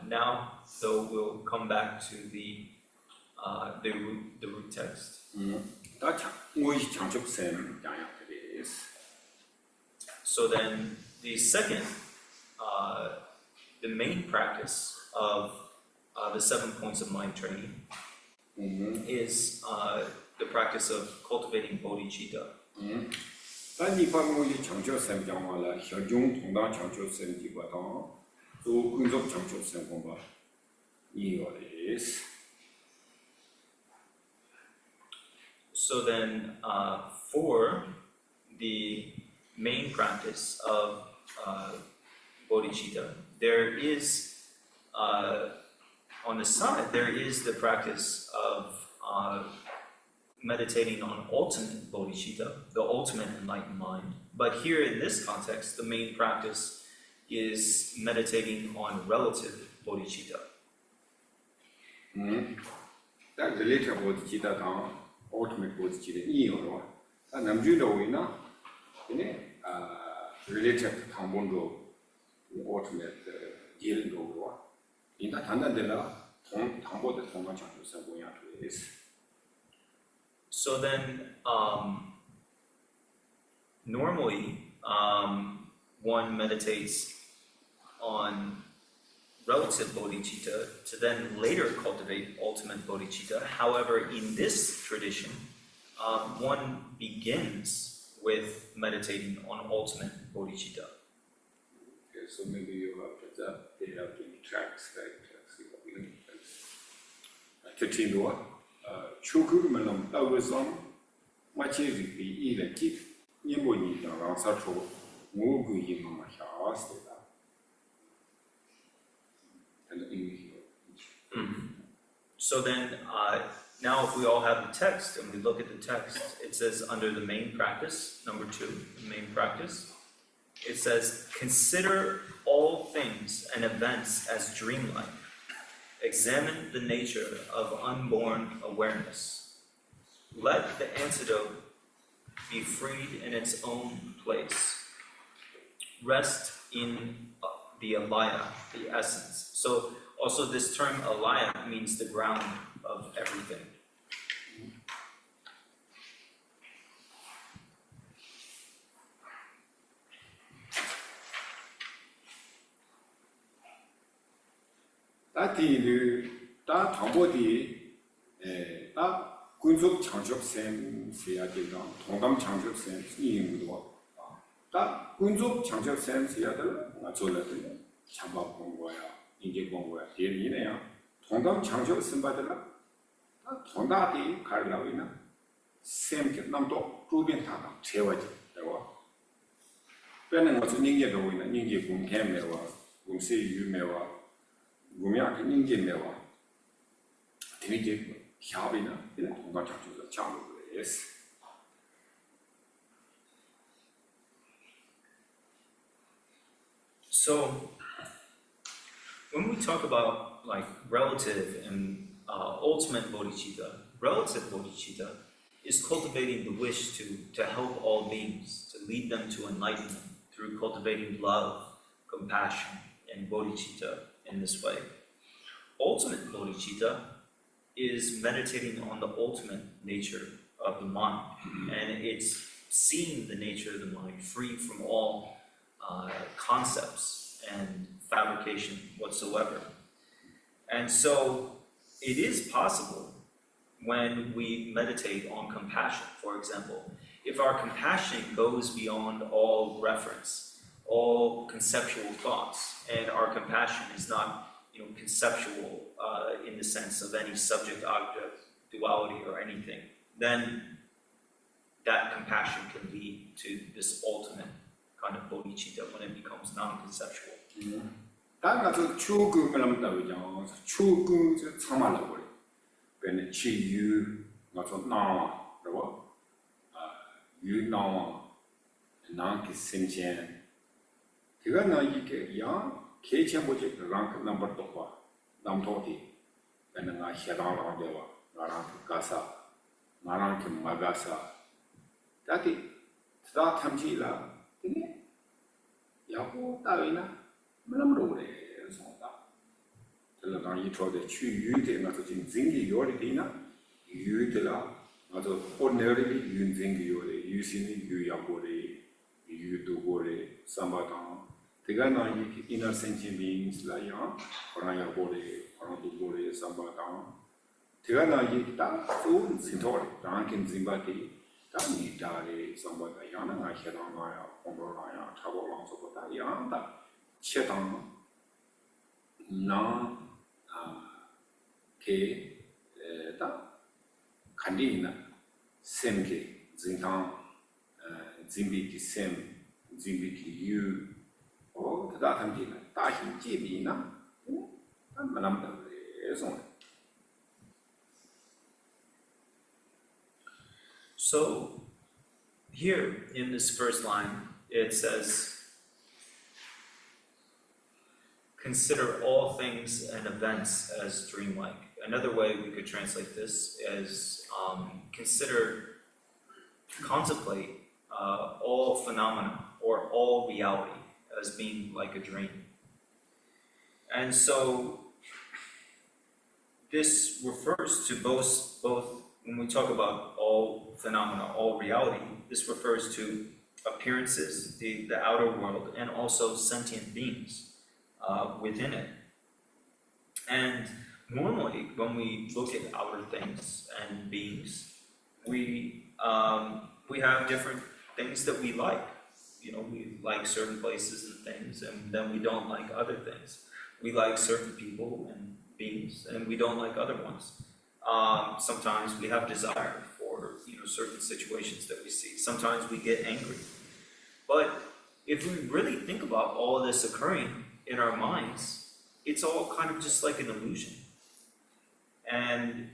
now, so we'll come back to the root text. So then, the second, the main practice of the 7 points of mind training is the practice of cultivating bodhichitta. So then, for the main practice of bodhichitta, there is, on the side, there is the practice of meditating on ultimate bodhichitta, the ultimate enlightened mind. But here in this context, the main practice is meditating on relative bodhichitta. That relative bodhichitta, ultimate bodhichitta, and Namgyal, relative to Tambondo, ultimate dealing over. In that Handadella, Tambo the Tonga Chandu is. So then, normally, one meditates on relative bodhicitta to then later cultivate ultimate bodhicitta. However, in this tradition, one begins with meditating on ultimate bodhicitta. Okay, so maybe you have they have to tracks, right? Continue. Chuku Malam, Tawazon, Machi, even keep Yimoni, and Sato, Mugu Yimama House. And So then, now if we all have the text and we look at the text, it says under the main practice, number 2, the main practice, it says, consider all things and events as dreamlike. Examine the nature of unborn awareness. Let the antidote be freed in its own place. Rest in the alaya, the essence. So also this term alaya means the ground of everything. That that Tambodi, that Kunzup Changshop Sam, Seattle, Tongam Changshop Sam, Yingwo. That Kunzup Changshop Sam, Seattle, Nazola, Chamba Pongoya, Inge Pongoya, Yelina, Tongam Changshop Simbadala, Tondati, Karlavina, Sam Namdo, Rubin Tana, Chewaji, there were. When was Ninja going, Ninja Gum Camewa, Gum say you mewa. Gumyak Ningemewa, Tinigi, Shabina, in a Tonga to the channel, yes. So, when we talk about like relative and ultimate bodhicitta, relative bodhicitta is cultivating the wish to help all beings, to lead them to enlightenment through cultivating love, compassion, and bodhicitta in this way. Ultimate bodhicitta is meditating on the ultimate nature of the mind, and it's seeing the nature of the mind free from all concepts and fabrication whatsoever. And so it is possible when we meditate on compassion, for example, if our compassion goes beyond all reference, all conceptual thoughts, and our compassion is not, conceptual in the sense of any subject-object duality or anything, then that compassion can lead to this ultimate kind of bodhicitta when it becomes non-conceptual. That's Chugu Malam, Chugu Samala, when Chi you, not now, you know, Nanki Sinchen. You got no young, Kachem would take the rank number Topa, Namtoti, and then I had on Deva, Narank Gasa, Narank Magasa. That is, that Tamjila, didn't it? Yaku, Tavina, Malamro, and so on. The Lagan you told the Chu Ute, not in Zingi, Yoridina, Utila, not ordinarily using you Yakore, you do Gore, Sambatan. The Gana inner sentient beings like Koraya Bore, Korantu Bore, Sambatan. The Gana Yita, Food, Sintori, Rankin Zimbati, Tani Dare, Sambata Yana, Heranaya, Ombraya, Travel Sopota, Yanda, Chetan, Na, K, Kandina, Semke, Zintan, Zimbiki Sem, Zimbiki You. Oh, that I'm doing it. Tahin Jibina, and Madame is on. So, here in this first line, it says, consider all things and events as dreamlike. Another way we could translate this is contemplate all phenomena or all reality as being like a dream. And so this refers to both when we talk about all phenomena, all reality, this refers to appearances, the outer world, and also sentient beings within it. And normally, when we look at outer things and beings, we have different things that we like. You know, we like certain places and things, and then we don't like other things. We like certain people and beings, and we don't like other ones. Sometimes we have desire for, you know, certain situations that we see. Sometimes we get angry. But if we really think about all of this occurring in our minds, it's all kind of just like an illusion. And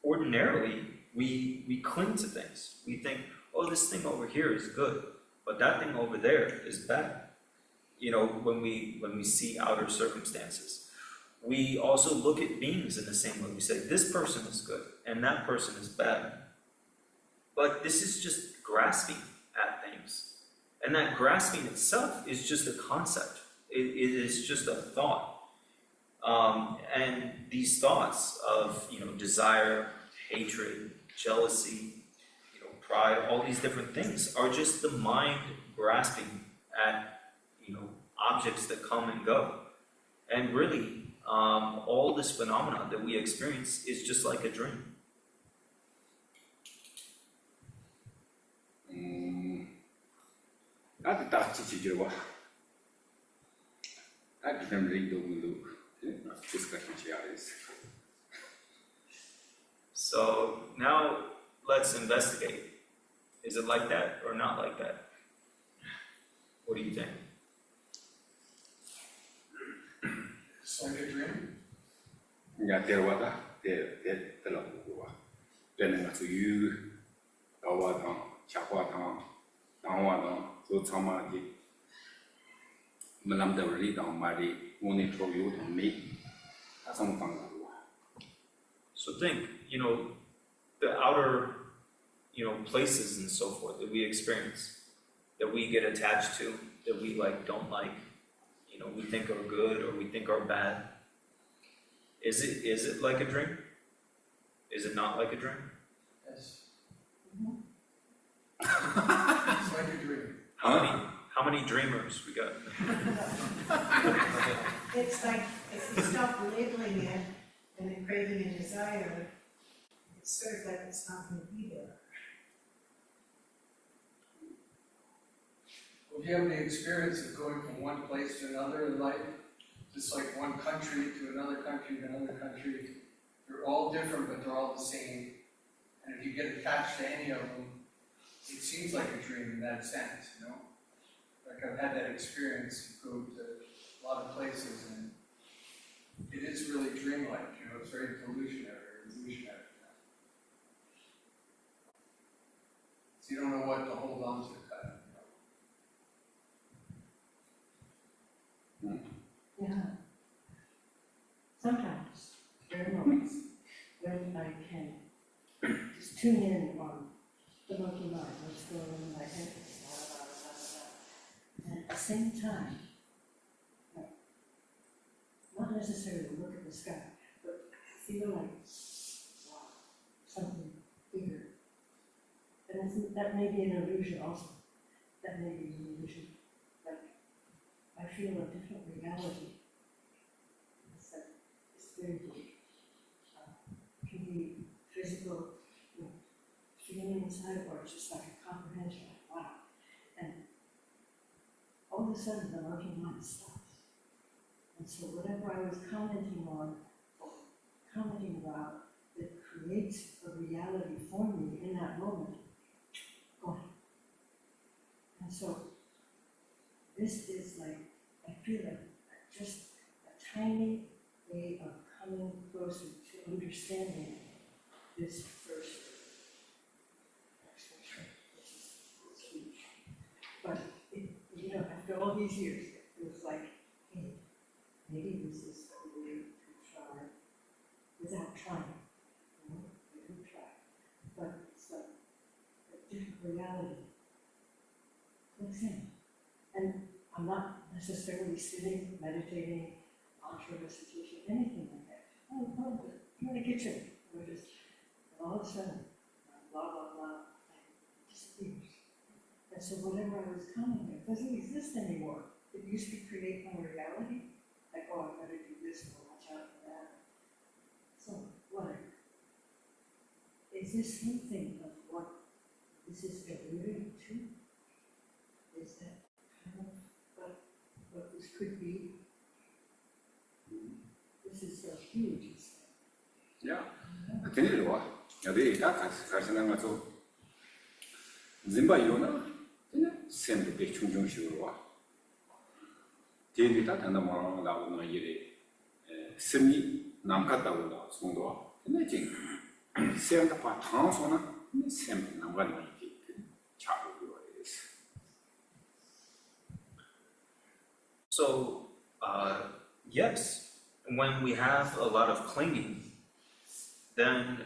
ordinarily, we cling to things. We think, oh, this thing over here is good, but that thing over there is bad. You know, when we see outer circumstances. We also look at beings in the same way. We say, this person is good, and that person is bad. But this is just grasping at things. And that grasping itself is just a concept. It is just a thought. And these thoughts of, you know, desire, hatred, jealousy, you know, pride, all these different things are just the mind grasping at, you know, objects that come and go. And really, all this phenomena that we experience is just like a dream. That's discussion. So now let's investigate. Is it like that or not like that? What do you think? It's like a dream. Yeah, there was the love. Then to you, Gawadam, Chakwadam, Dangwadam, Zotsamaji, Malam the Ridam, Mari, only to you to me. That's something. So think, you know, the outer, you know, places and so forth that we experience, that we get attached to, that we like, don't like, you know, we think are good or we think are bad. Is it like a dream? Is it not like a dream? Yes. It's like a dream. How many dreamers we got? It's like, if you stop labeling it and then craving and desire, it's sort of like it's not going to be there. Well, if you have any experience of going from one place to another in life, just like one country to another country to another country, they're all different, but they're all the same. And if you get attached to any of them, it seems like a dream in that sense, you know? Like I've had that experience, go to a lot of places, and it is really dreamlike, you know, it's very illusionary. So you don't know what to hold on to, kind of, you know? Yeah. Sometimes, there are moments when I can just tune in on the monkey mind, what's going on in my head, and at the same time, not necessarily look at the sky, but feel like, wow, something bigger. And that may be an illusion also. That may be an illusion. Like, I feel a different reality. It's like, it's very deep. It can be physical, you know, feeling inside, or it's just like a comprehension, like, wow. And all of a sudden, the monkey mind stops. And so whatever I was commenting on, or commenting about, that creates a reality for me in that moment, gone. And so this is like, I feel like just a tiny way of coming closer to understanding this first expression, which is huge. But it, you know, after all these years, it feels like, hey, maybe this is the way to try without trying. You know, we do try. But it's like a different reality. Looks in. And I'm not necessarily sitting, meditating, mantra recitation, anything like that. Oh, you're in the kitchen. Or just, and all of a sudden, blah, blah, blah, and it disappears. And so whatever I was commenting, it doesn't exist anymore. It used to create my reality. Like, oh, I better do this, or watch out for that. So, whatever. It's this same thing of what Is this alluding to? Is that kind of what this could be? This is so huge, it's 야, 되는 거 와. 여기 딱 가시는 거죠. 짐바이로나 그냥 샘도 충중식으로 와. 대비다 단다 뭐 나오는 일이 심리 남갔다고 나 송도 와. 근데 지금 샘도 봐 당소나 샘 남가는 게 자고요. So, yes, when we have a lot of clinging, then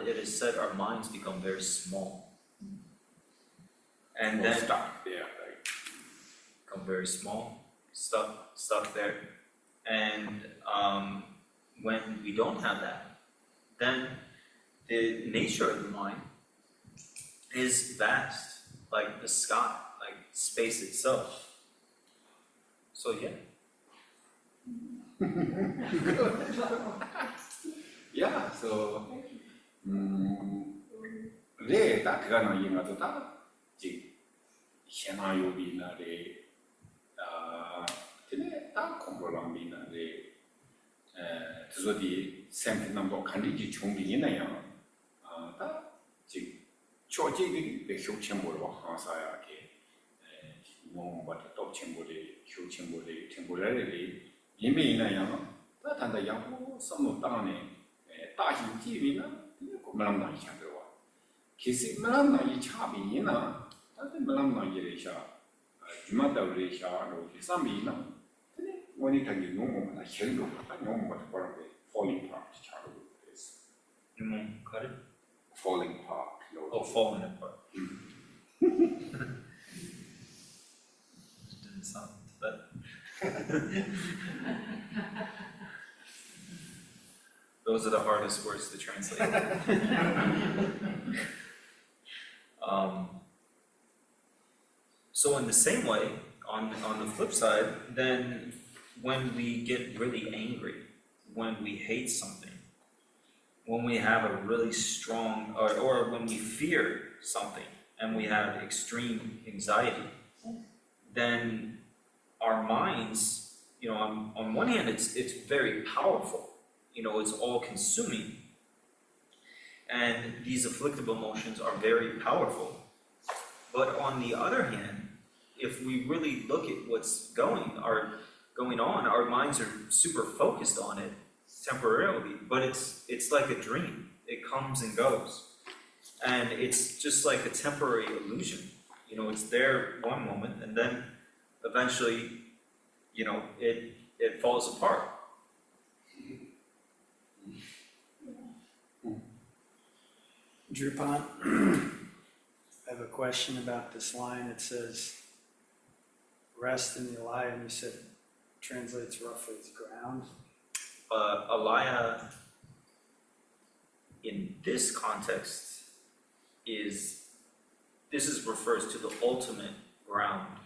it is said our minds become very small. And then stuck there. become very small, stuck there. And when we don't have that, then the nature of the mind is vast, like the sky, like space itself. So yeah. Yeah, so 네, 딱 그거는 이마도 다 지금 현아요비나래 근데 다 공부랑비나래 저기 샘플 넘버 간디지 총비이나요. 다 지금 초지들이 배우침으로 하사야게 뭔가 또 침보리 교침보리 침보리를 이미 있나요. 다 단다 양보 선물 땅에 다시 기위나 그만나 이상들어. 기시 만나 이 차비나 다들 만나 이래샤 주마다우리샤로 기삼이나 근데 원이 단계 너무 많아 현도 너무 많아 버럭에 falling apart 차로 됐어. Got it? falling apart. Oh, falling apart. Didn't sound that. Those are the hardest words to translate. So in the same way, on the flip side, then when we get really angry, when we hate something, when we have a really strong, or when we fear something and we have extreme anxiety, then our minds, on one hand, it's very powerful. It's all-consuming. And these afflictive emotions are very powerful. But on the other hand, if we really look at what's going on, our minds are super focused on it temporarily, but it's like a dream. It comes and goes. And it's just like a temporary illusion. It's there one moment, and then eventually, it falls apart. Drupon, I have a question about this line. It says, rest in the alaya, and you said translates roughly as ground. Alaya, in this context, refers to the ultimate ground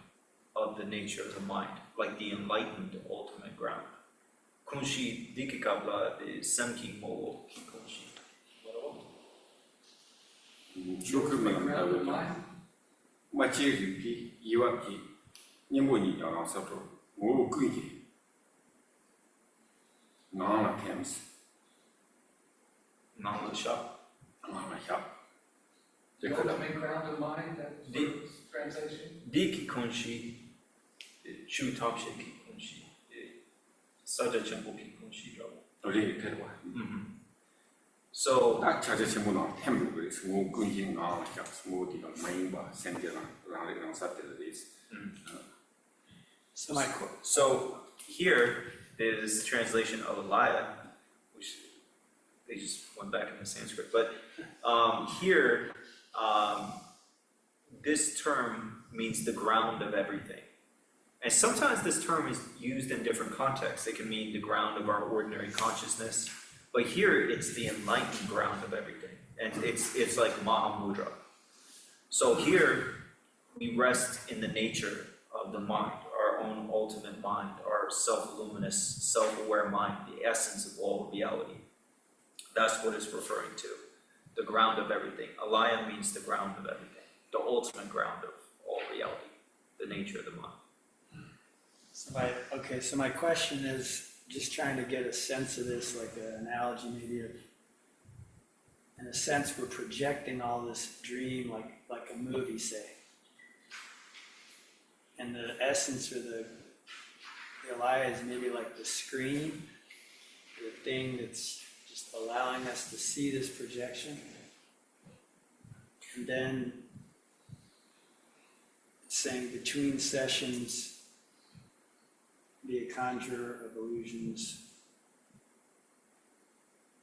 of the nature of the mind, like the enlightened ultimate ground. Kunshi dikikabla de semki mo ki kunshi. 조금만 나오면 마치르피 이와키 님보니 양상도 뭐 그게 나나 템스 Not the shop. 나나 샵 The ultimate ground of mind, that sort of translation? Diki kunshi, chu tapshe ki kunshi, saja champo ki kunshi. 우리 데려와 So, 딱 자제친구나 템을 그래서 뭐 그게 나나 샵 뭐디가 마인바 센제랑 라리랑 사텔레스 so here is translation of alaya, which they just went back into Sanskrit. But here, this term means the ground of everything. And sometimes this term is used in different contexts. It can mean the ground of our ordinary consciousness. But here, it's the enlightened ground of everything. And it's like Mahamudra. So here, we rest in the nature of the mind, our own ultimate mind, our self-luminous, self-aware mind, the essence of all reality. That's what it's referring to, the ground of everything. Alaya means the ground of everything. the ultimate ground of all reality, the nature of the mind. So my question is, just trying to get a sense of this, like an analogy maybe of, in a sense, we're projecting all this dream like a movie, say. And the essence or the Alaya is maybe like the screen, the thing that's just allowing us to see this projection. And then it's saying between sessions, be a conjurer of illusions.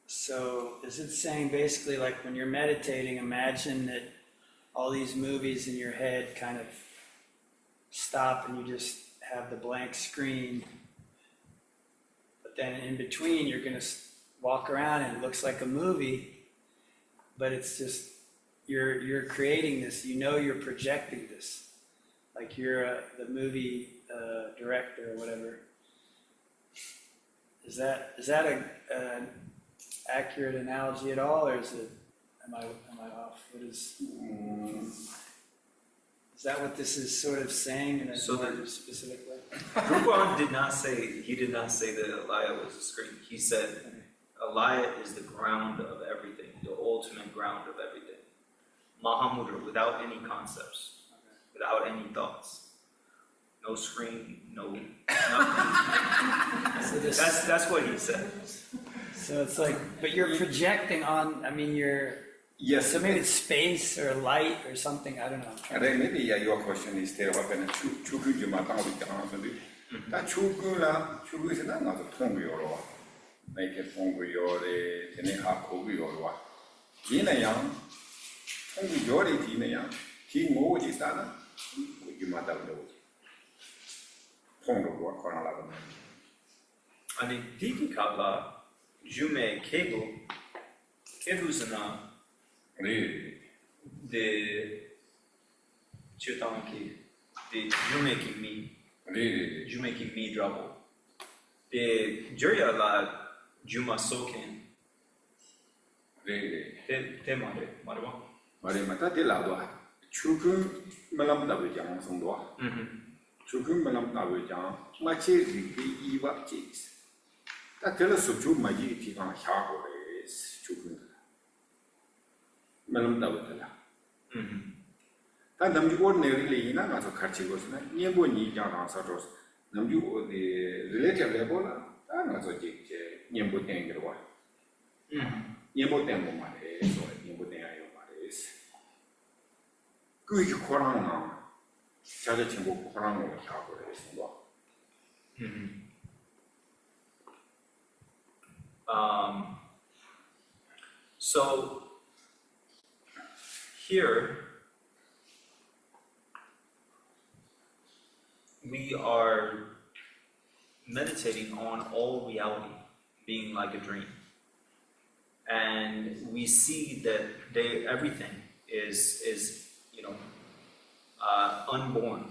So is it saying basically like when you're meditating, imagine that all these movies in your head kind of stop and you just have the blank screen, but then in between you're going to walk around and it looks like a movie, but it's just you're creating this, you're projecting this, like you're the movie director or whatever. Is that an accurate analogy at all, or is it? Am I off? What is? Is that what this is sort of saying in a more specific way? Drupon did not say that Alaya was a screen. He said Alaya is the ground of everything, the ultimate ground of everything. Mahamudra, without any concepts, without any thoughts. No screen, no nothing. So that's what he said. So it's like, but you're projecting on, Yes. so maybe it's space or light or something, I don't know. Maybe your question is there what kind of chuku you might have with that chuku is not a tongue or make a tongue or a teneha kobi or what. Tina young, tongue your tina young, he moved his dana, you might have known. Tongue of what corner of them. And in Tiki Kabla, Jume Kebu, Kebusana, the Chutanki, the Jumeki me trouble. The Jurya la Juma Soken, Temare, Marwa. Marimata de la Dua, Chuku Melam Davijan from Dua. Chuku Melam Davijan, Machi, Eva Chicks. That tell us of Chu Maji Tikan Hako is Chukun. Melam Davitala. And you ordinarily in another Karchigos, Niebo Nijan Satos, Namju the relative level, another Jig, Niebo Tangerwa. Niebo Tango Mares or Niebo Tango Mares. Good Korana, Chadachimbo Korano Hako is. So here we are meditating on all reality being like a dream, and we see that everything is unborn,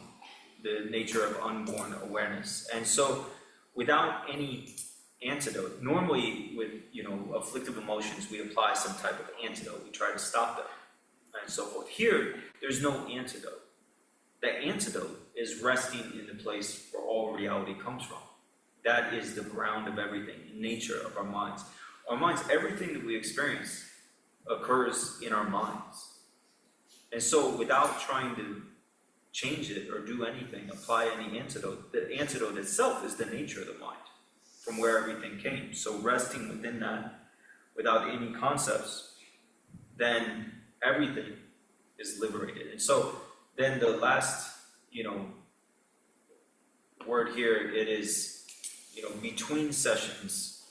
the nature of unborn awareness, and so without any antidote. Normally with, afflictive emotions, we apply some type of antidote. We try to stop them and so forth. Here, there's no antidote. The antidote is resting in the place where all reality comes from. That is the ground of everything, the nature of our minds. Our minds, everything that we experience occurs in our minds. And so without trying to change it or do anything, apply any antidote, the antidote itself is the nature of the mind, from where everything came. So resting within that, without any concepts, then everything is liberated. And so then the last, word here, it is, between sessions,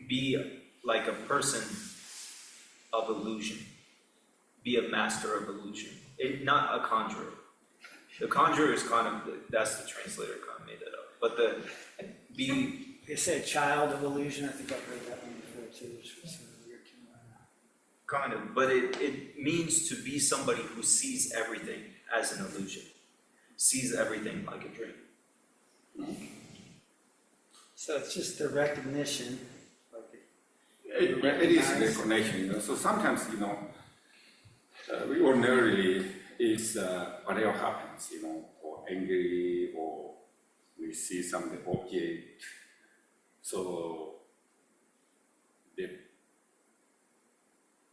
be like a person of illusion. Be a master of illusion. Not a conjurer. The conjurer is that's the translator kind of made that up. But They say child of illusion, I think I've heard that one before too, which was sort of weird to but it means to be somebody who sees everything as an illusion, sees everything like a dream. So it's just the recognition. It is recognition, So sometimes, we ordinarily, it's whatever happens, or angry, or we see some object. So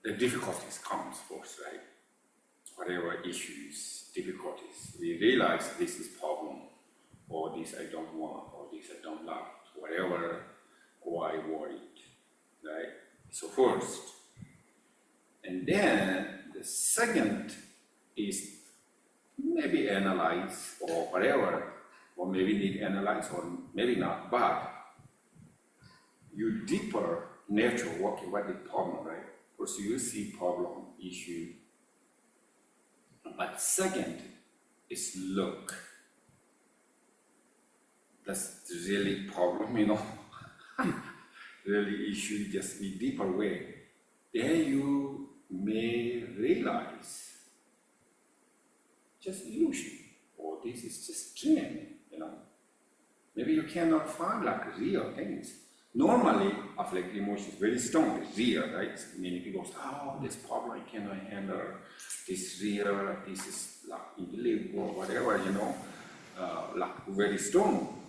the difficulties comes first, right? Whatever issues, difficulties, we realize this is problem, or this I don't want, or this I don't like, whatever, or I worried, right? So first, and then the second is maybe analyze or whatever, or maybe need analyze or maybe not, but you deeper nature working what the problem, right? First you see problem, issue, but second is look. That's really problem, really issue, just be deeper way. Then you may realize just illusion, or this is just dream, Maybe you cannot find like real things. Normally, affect emotion is very strong, it's real, right? Many people say, oh, this problem I cannot handle, this real, this is like unbelievable, whatever, like very strong.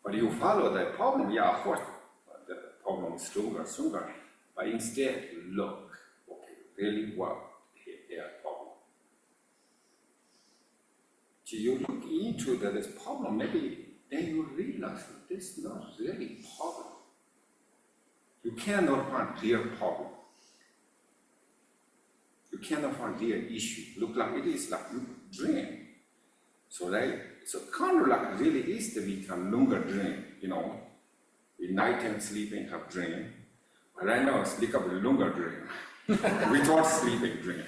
But you follow the problem, yeah, of course, the problem is stronger. But instead, look, okay, really what their problem. So you look into this problem, maybe then you realize that this is not really problem. You cannot find real problem. You cannot find real issue. Look like it is like dream. So kind of like really is to become longer dream, In nighttime sleeping have dream. But right now it's become a longer dream. Without sleeping dream.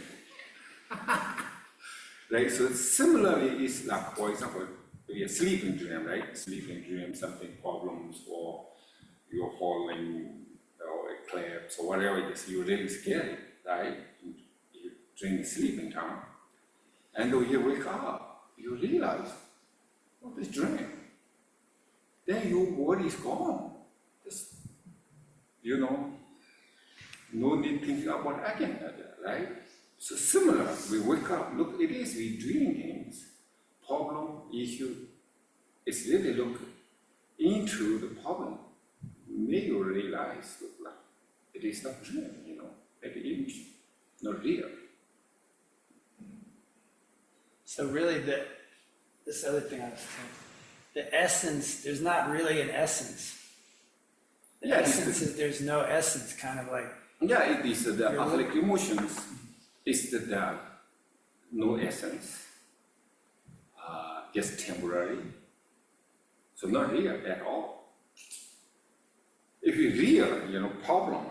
Right, so similarly it's like, for example, a sleeping dream, right? Sleeping dream, something problems, or you're falling, or a collapse, or whatever it is, you're really scared, right? During the sleeping time. And when you wake up, you realize, oh, this dream. Then your worry is gone. Just, no need thinking about again, right? So similar, we wake up, look, it is, we doing things, problem, issue, it's really look into the problem. May you realize, look like, it is not dream, maybe illusion, not real. So really this other thing I was saying, the essence, there's not really an essence. The essence is there's no essence, kind of like. Yeah, it is the affect emotions, is the no essence, just temporary, so not real at all. If you real, problem,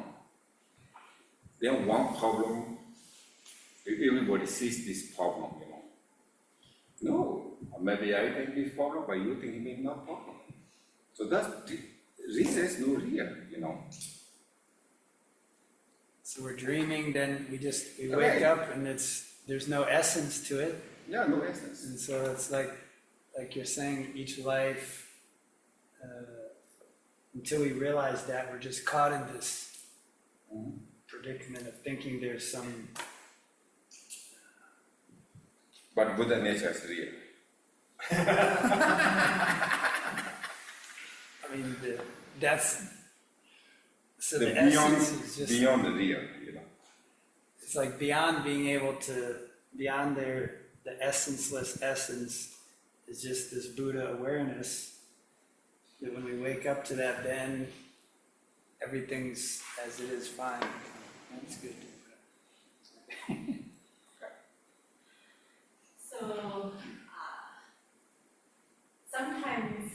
then one problem, everybody sees this problem, No, maybe I think this problem, but you think it is not problem. So that's reason is no real, So we're dreaming, then we wake up and there's no essence to it. Yeah, no essence. And so it's like you're saying, each life, until we realize that, we're just caught in this predicament of thinking there's some. But Buddha nature is real. I mean, that's. So the essence is just. Beyond the real, It's like beyond being able to, beyond the essenceless essence is just this Buddha awareness, that when we wake up to that, then everything's as it is fine. That's good. So, sometimes,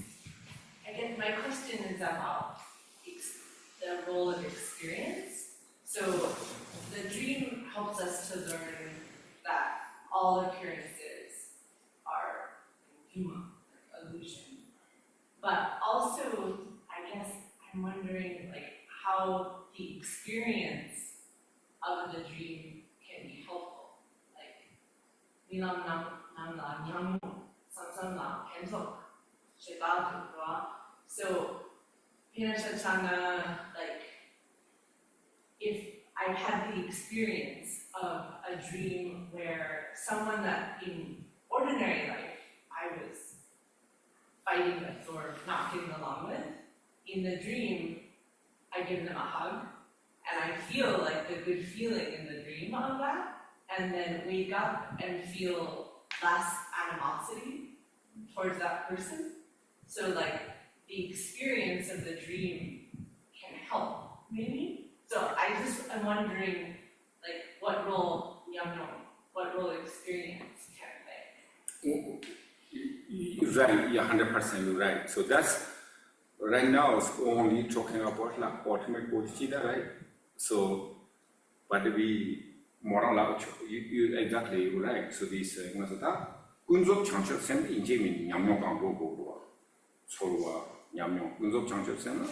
I guess my question is about the role of experience. So, the dream helps us to learn that all appearances are human, illusion. But also, I guess I'm wondering, how the experience of the dream can be helpful. So, if I had the experience of a dream where someone that in ordinary life I was fighting with or not getting along with, in the dream, I give them a hug, and I feel like the good feeling in the dream of that, and then wake up and feel less animosity towards that person. So like the experience of the dream can help, maybe. So I just am wondering, like, what role what role experience can play? You're right, you're 100% you're right. So that's right now it's only talking about like ultimate bodhichitta, right? So, but we moral out, you exactly you're right. So this kunzop changchop sen inje min nyamnyong kang go so nyamnyong kunzop changchop sen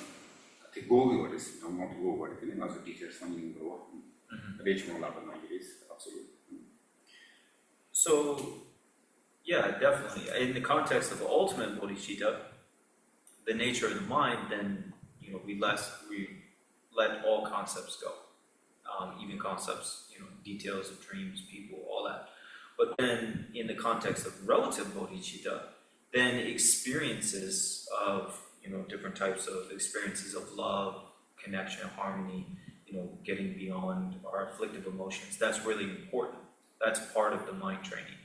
the go what is nyamnyong to go what is also teachers something go reach more lab na is absolutely. So, yeah, definitely. In the context of ultimate bodhicitta, the nature of the mind, then we let all concepts go, even concepts, details of dreams, people, all that. But then, in the context of relative bodhicitta, then experiences of different types of experiences of love, connection, harmony, getting beyond our afflictive emotions. That's really important. That's part of the mind training.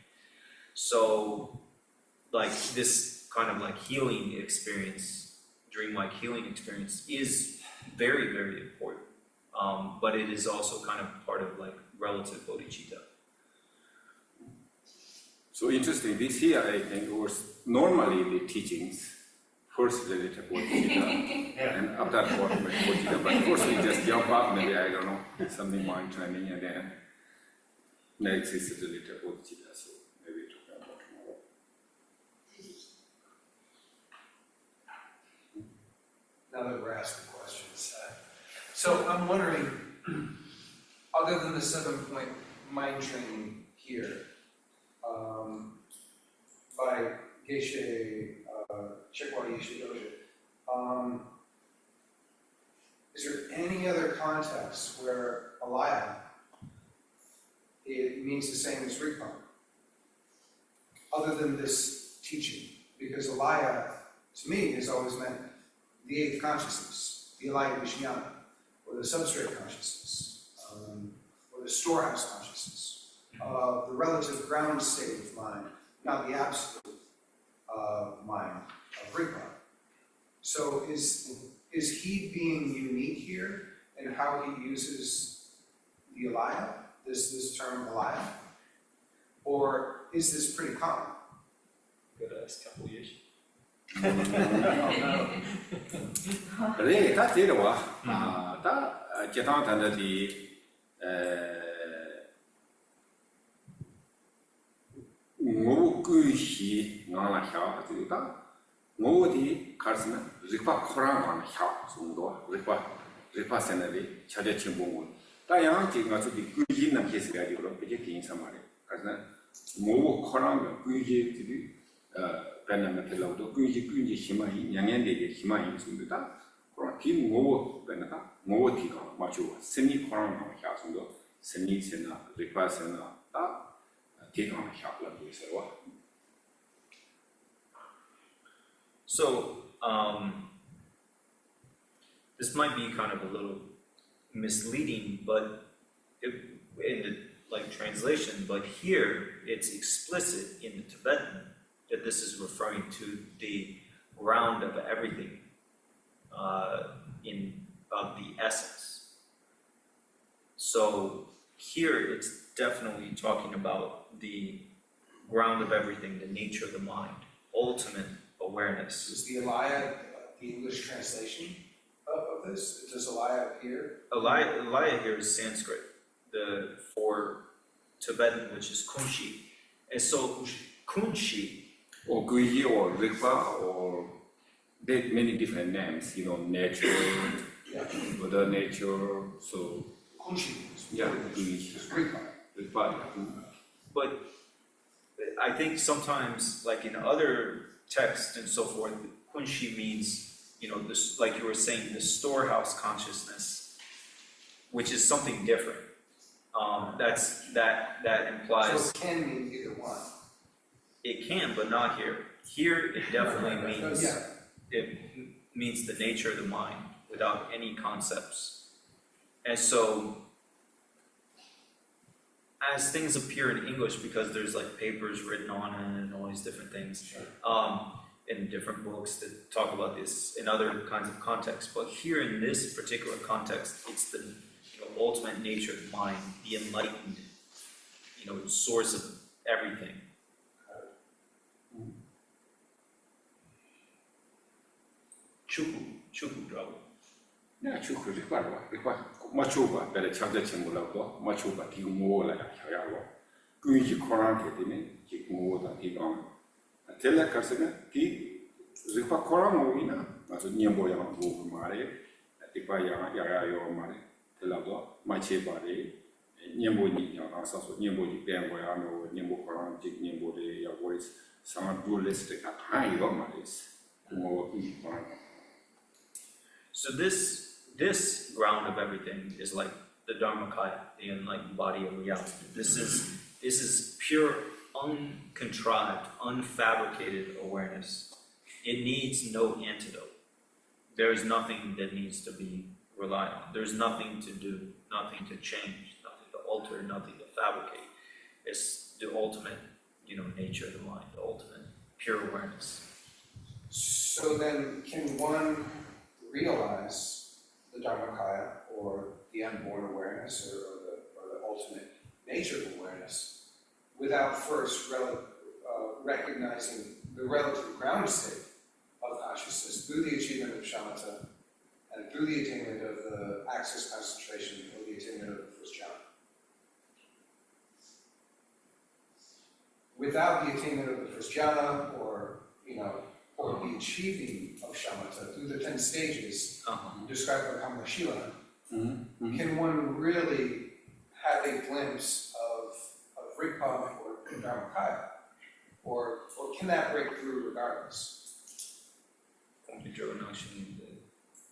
So, like this kind of like healing experience, dreamlike healing experience is very, very important. But it is also kind of part of like relative bodhicitta. So interesting, this here I think was normally the teachings, first related bodhicitta and after ultimate bodhicitta, but first we just jump up, maybe I don't know, something mind training and then next is related bodhicitta, so maybe talk about tomorrow. Now that we're asking questions. So I'm wondering, other than the 7-point mind training here, by Geshe Chikwa Yeshe Dojo, is there any other context where alaya it means the same as Drikung, other than this teaching? Because alaya, to me, has always meant the eighth consciousness, the alaya vijnana, or the substrate consciousness, or the storehouse consciousness, the relative ground state of mind, not the absolute mind of Drikung. So is he being unique here in how he uses the alaya, this term alaya, or is this pretty common? Good ask, couple years. Re ta te wa ta jetang tan de di ngo ku hi na la xia de ta ngo di karsna rikpa khorang ma xia sung do rikpa sen de cha de chen bong ta yang ji nga su di ku yi nam ke se ga di ro pe je tin sa ma re karsna ngo khorang ku yi di benefit laudo kunji himai yangen de himai sumda kora ki ngowo benata ngowo ti ka ma chu semi kora ma kya sumdo semi sena request sena ta ti ka ma kya la do se wa. So this might be kind of a little misleading, but in the like translation, but here it's explicit in the Tibetan that this is referring to the ground of everything, of the essence. So here it's definitely talking about the ground of everything, the nature of the mind, ultimate awareness. Is the alaya the English translation of this? Does alaya appear? Alaya here is Sanskrit, for Tibetan, which is kunshi. And so kunshi, Or Guyi or Rikpa or there many different names, nature, Buddha nature, so Kunshi. yeah, Guyi, Rikpa. but I think sometimes, like in other texts and so forth, kunshi means, this, like you were saying, the storehouse consciousness, which is something different. That implies. So can means either one. It can, but not here. Here, it definitely means, Yeah. it means the nature of the mind without any concepts. And so, as things appear in English, because there's like papers written on it and all these different things, in different books that talk about this in other kinds of contexts, but here in this particular context, it's the ultimate nature of the mind, the enlightened, source of everything. 추구라고. 네, 추구 리과로 리과 마초가 배를 찾아친 몰라도 마초가 뒤고 모으라 해야고. 그게 코란게 되네. 지고다 뒤가 텔레 카스가 뒤 리과 코란 모이나 아주 녀보야 뭐 말에 뒤바야 야야요 말에 텔라도 마체바리 녀보니 야가서 녀보니 배고야 뭐 녀보 코란 지 녀보데 야고리스 상아 둘레스트가 하이고 말이스. 뭐 이 코란. So this ground of everything is like the Dharmakaya, the enlightened body of reality. This is pure, uncontrived, unfabricated awareness. It needs no antidote. There is nothing that needs to be relied on. There's nothing to do, nothing to change, nothing to alter, nothing to fabricate. It's the ultimate, nature of the mind, the ultimate pure awareness. So then, can one realize the Dharmakaya or the unborn awareness or the ultimate nature of awareness without first recognizing the relative ground state of consciousness through the achievement of shamatha and through the attainment of the access concentration or the attainment of the first jhana? Without the attainment of the first jhana or the achieving of shamatha through the 10 stages described by Kamalashila, can one really have a glimpse of Rigpa or Dharmakaya? Or can that break through regardless?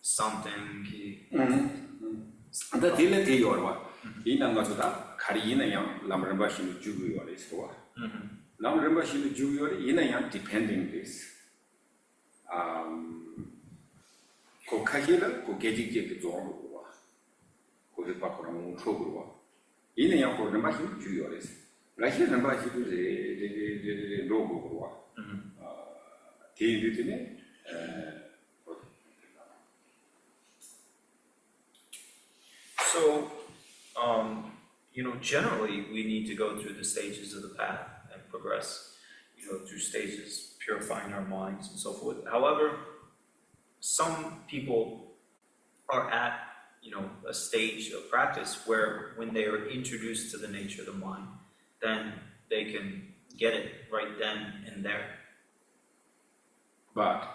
Something. The deal is your in a Mazda, Karina Yang, Lamrambashi Jugu or is what? Lamrambashi Jugu in a young depending this. Kokahila, Kogeji Zong, Kohipakuram Togua. In a young Rambashi Juris. Like here, Rambashi the logo. So, generally we need to go through the stages of the path and progress, through stages, purifying our minds and so forth. However, some people are at, a stage of practice where when they are introduced to the nature of the mind, then they can get it right then and there. But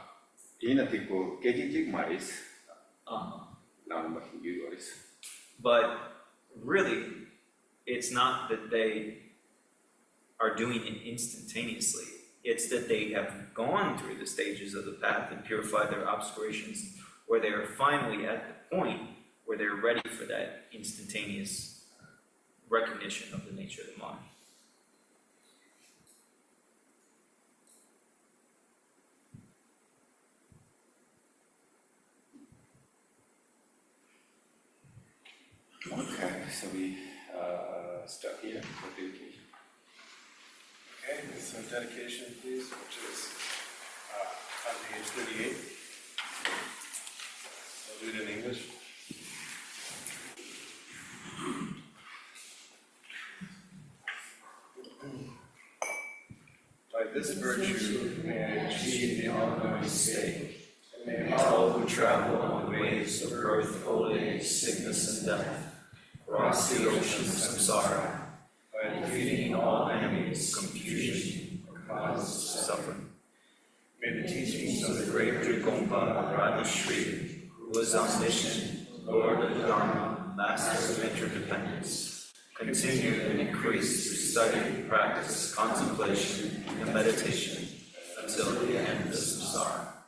in a people, getting mice, but really, it's not that they are doing it instantaneously. It's that they have gone through the stages of the path and purified their obscurations, where they are finally at the point where they're ready for that instantaneous recognition of the nature of the mind. Okay, so we start here for dedication. Okay, so dedication, please, which is on page 38. I'll do it in English. By this virtue may I achieve the all-knowing state, and may all who travel on the ways of birth, old age, sickness, and death cross the ocean of samsara by defeating all enemies, confusion, or causes of suffering. May the teachings of the great Drikung Radhishri, who is omniscient, Lord of the Dharma, Master of interdependence, continue and increase through study, practice, contemplation, and meditation until the end of samsara.